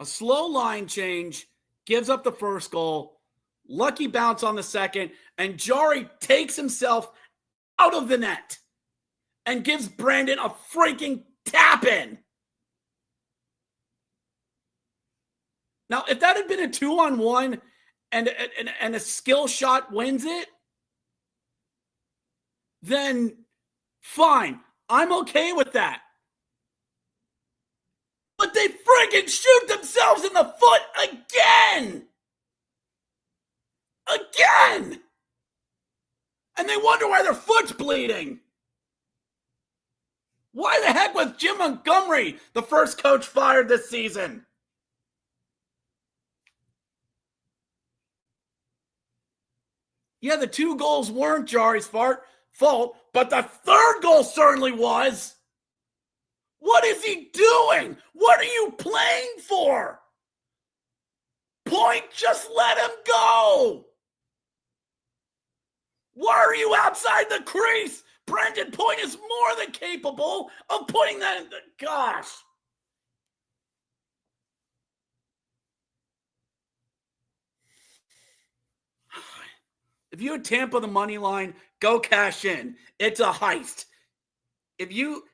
A slow line change gives up the first goal. Lucky bounce on the second. And Jarry takes himself out of the net and gives Brandon a freaking tap in. Now, if that had been a 2-on-1 and a skill shot wins it, then fine. I'm okay with that. But they freaking shoot themselves in the foot again. Again. And they wonder why their foot's bleeding. Why the heck was Jim Montgomery the first coach fired this season? Yeah, the 2 goals weren't Jarry's fault, but the third goal certainly was. What is he doing? What are you playing for? Point, just let him go. Why are you outside the crease? Brendan Point is more than capable of putting that in the gosh. If you had Tampa the money line, go cash in. It's a heist. If you...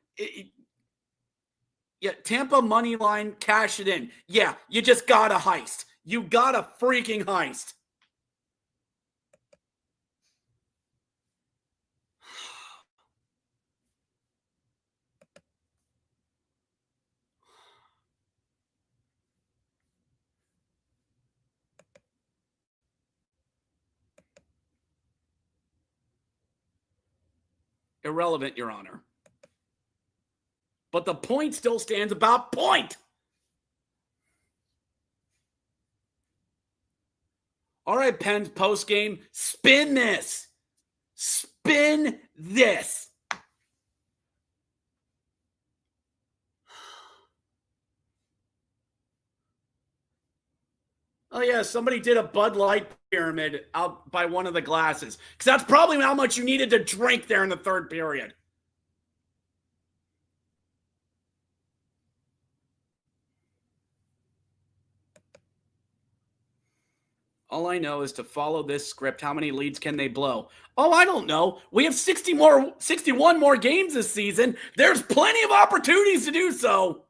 Yeah, Tampa money line, cash it in. Yeah, you just got a heist. You got a freaking heist. Irrelevant, Your Honor. But the point still stands about Point. All right, Pens post-game, spin this. Spin this. Oh, yeah, somebody did a Bud Light pyramid out by one of the glasses. Because that's probably how much you needed to drink there in the third period. All I know is to follow this script. How many leads can they blow? Oh, I don't know. We have 61 more games this season. There's plenty of opportunities to do so.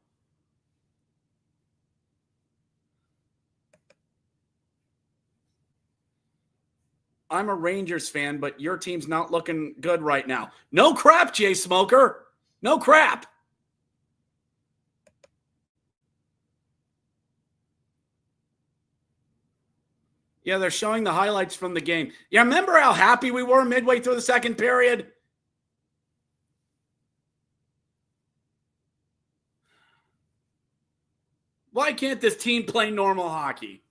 I'm a Rangers fan, but your team's not looking good right now. No crap, Jay Smoker. No crap. Yeah, they're showing the highlights from the game. Yeah, remember how happy we were midway through the second period? Why can't this team play normal hockey?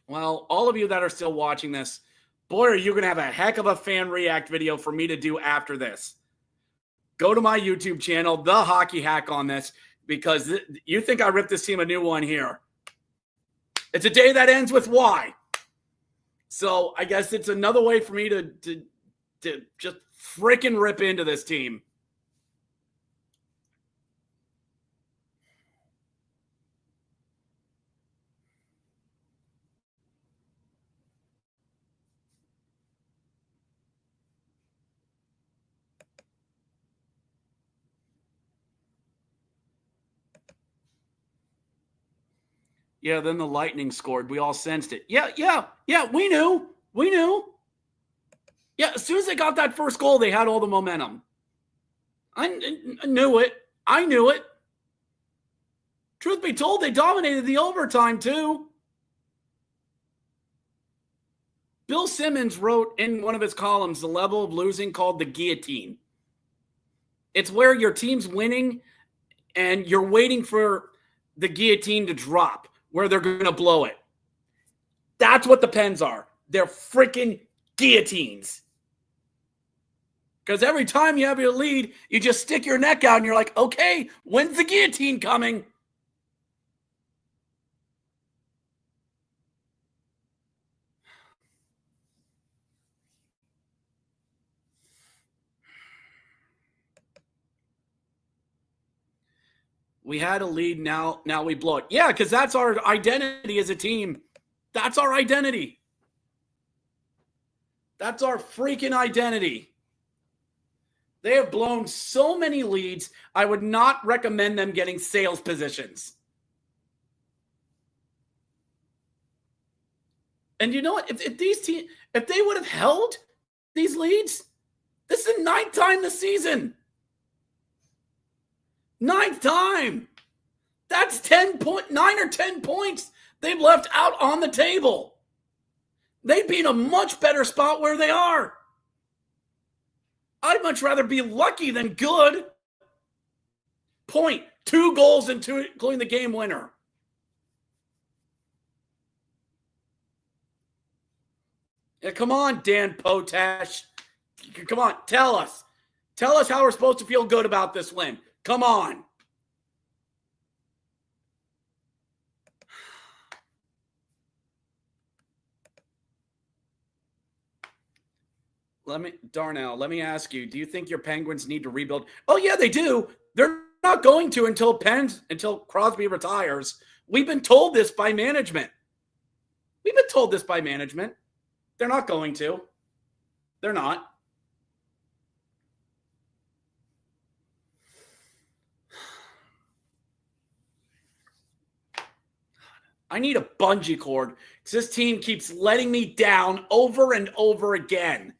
Well, all of you that are still watching this, boy, are you going to have a heck of a fan react video for me to do after this. Go to my YouTube channel, The Hockey Hack, on this, because you think I ripped this team a new one here. It's a day that ends with Y. So I guess it's another way for me to just freaking rip into this team. Yeah, then the Lightning scored. We all sensed it. Yeah, we knew. Yeah, as soon as they got that first goal, they had all the momentum. I knew it. Truth be told, they dominated the overtime too. Bill Simmons wrote in one of his columns the level of losing called the guillotine. It's where your team's winning and you're waiting for the guillotine to drop, where they're going to blow it. That's what the Pens are. They're freaking guillotines. Because every time you have your lead, you just stick your neck out and you're like, okay, when's the guillotine coming? We had a lead, now we blow it. Yeah, because that's our identity as a team. That's our identity. That's our freaking identity. They have blown so many leads, I would not recommend them getting sales positions. And you know what? If they would have held these leads, this is the 9th time this season. 9th time. That's 9 or 10 points they've left out on the table. They'd be in a much better spot where they are. I'd much rather be lucky than good. 2 goals and 2, including the game winner. Yeah, come on, Dan Potash. Come on, tell us. Tell us how we're supposed to feel good about this win. Come on. Darnell, let me ask you, do you think your Penguins need to rebuild? Oh, yeah, they do. They're not going to until Crosby retires. We've been told this by management. They're not going to. They're not. I need a bungee cord because this team keeps letting me down over and over again.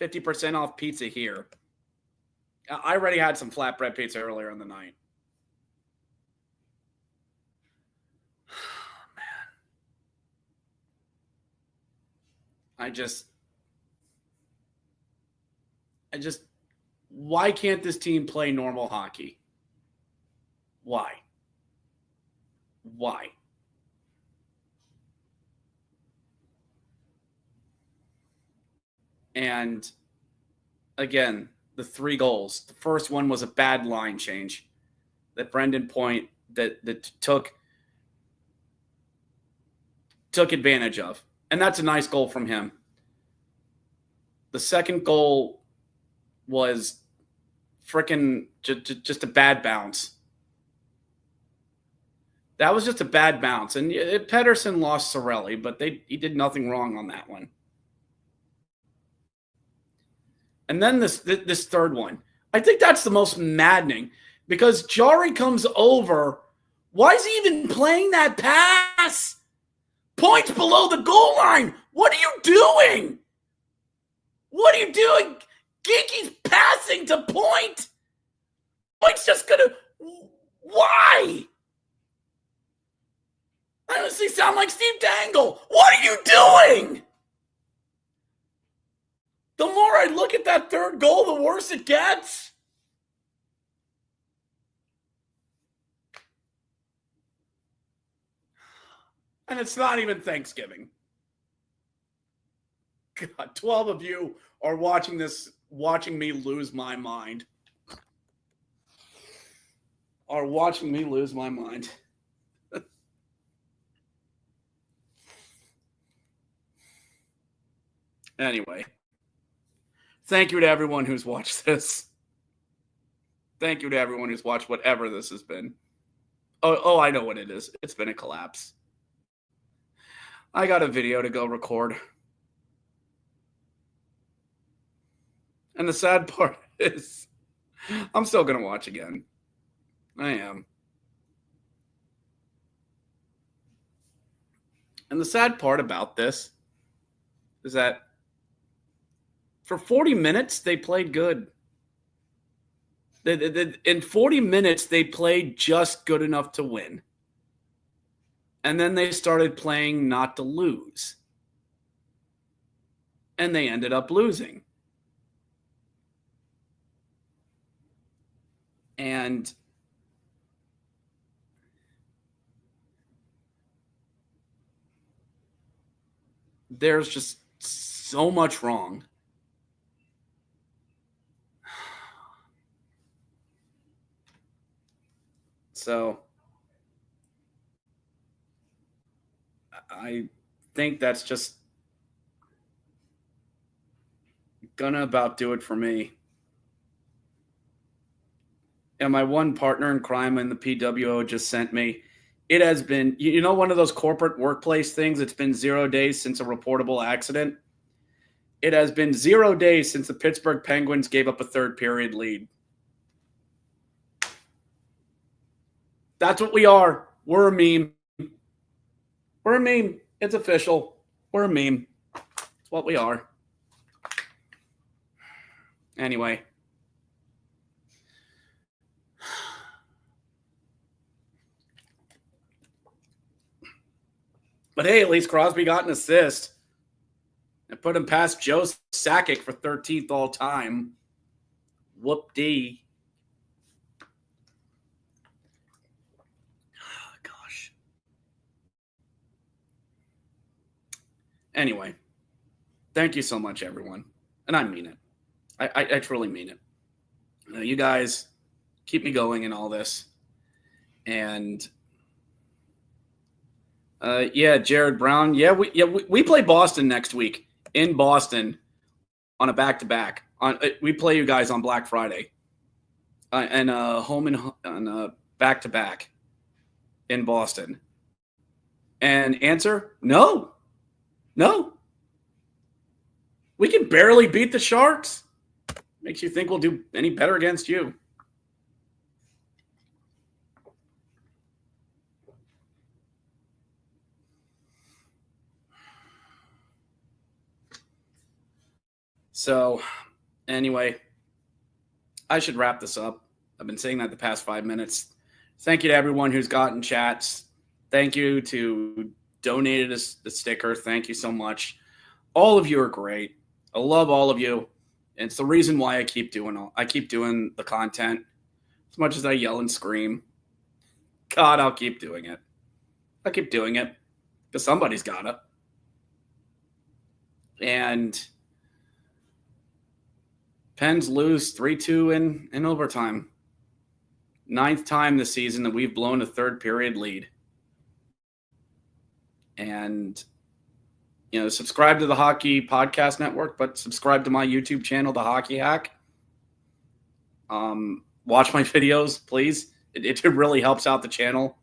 $50% off pizza here. I already had some flatbread pizza earlier in the night. Man. I just, why can't this team play normal hockey? Why? And again, the 3 goals. The first one was a bad line change that Brendan Point that took advantage of. And that's a nice goal from him. The second goal was freaking just a bad bounce. That was just a bad bounce. And Pettersson lost Sorelli, but he did nothing wrong on that one. And then this third one. I think that's the most maddening because Jari comes over. Why is he even playing that pass? Points below the goal line. What are you doing? Geeky's passing to Point. Point's just going to... Why? I honestly sound like Steve Dangle. What are you doing? The more I look at that third goal, the worse it gets. And it's not even Thanksgiving. God, 12 of you are watching this, watching me lose my mind. Are watching me lose my mind. Anyway, thank you to everyone who's watched this. Thank you to everyone who's watched whatever this has been. Oh, I know what it is. It's been a collapse. I got a video to go record. And the sad part is I'm still going to watch again. I am. And the sad part about this is that for 40 minutes, they played good. In 40 minutes, they played just good enough to win. And then they started playing not to lose. And they ended up losing. And there's just so much wrong. So I think that's just gonna about do it for me. And my one partner in crime in the PWO just sent me. It has been, one of those corporate workplace things. It's been 0 days since a reportable accident. It has been 0 days since the Pittsburgh Penguins gave up a third period lead. That's what we are. We're a meme. We're a meme. It's official. We're a meme. It's what we are. Anyway. But hey, at least Crosby got an assist. And put him past Joe Sakic for 13th all time. Whoop-dee. Gosh. Anyway, thank you so much, everyone. And I mean it. I truly mean it. You guys keep me going in all this. And Jared Brown. We play Boston next week in Boston on a back-to-back. We play you guys on Black Friday and home and on back-to-back in Boston. And answer, no. We can barely beat the Sharks. Makes you think we'll do any better against you. So, anyway, I should wrap this up. I've been saying that the past 5 minutes. Thank you to everyone who's gotten chats. Thank you to donated the sticker. Thank you so much. All of you are great. I love all of you. And it's the reason why I keep doing the content. As much as I yell and scream. God, I'll keep doing it. I'll keep doing it. Because somebody's gotta. And Pens lose 3-2 in overtime. 9th time this season that we've blown a third period lead. And, subscribe to the Hockey Podcast Network, but subscribe to my YouTube channel, The Hockey Hack. Watch my videos, please. It really helps out the channel.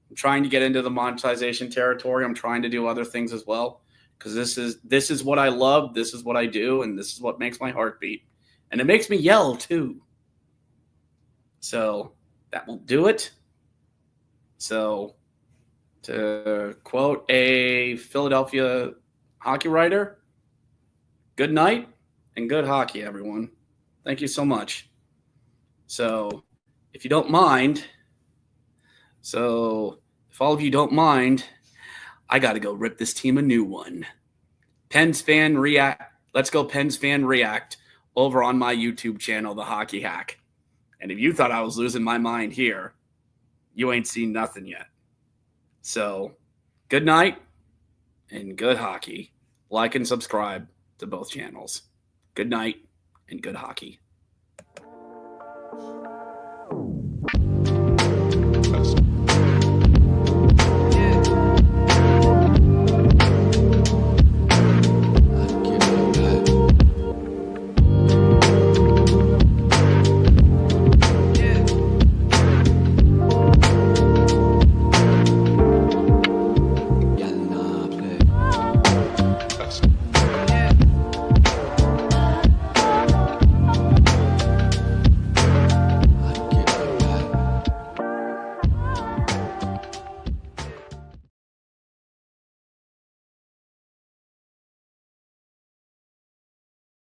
I'm trying to get into the monetization territory. I'm trying to do other things as well. Because this is what I love. This is what I do. And this is what makes my heart beat. And it makes me yell, too. So that will do it. So to quote a Philadelphia hockey writer, good night and good hockey, everyone. Thank you so much. So if you don't mind, if all of you don't mind, I got to go rip this team a new one. Pens fan react. Let's go Pens fan react over on my YouTube channel, The Hockey Hack. And if you thought I was losing my mind here, you ain't seen nothing yet. So good night and good hockey. Like and subscribe. to both channels. Good night and good hockey.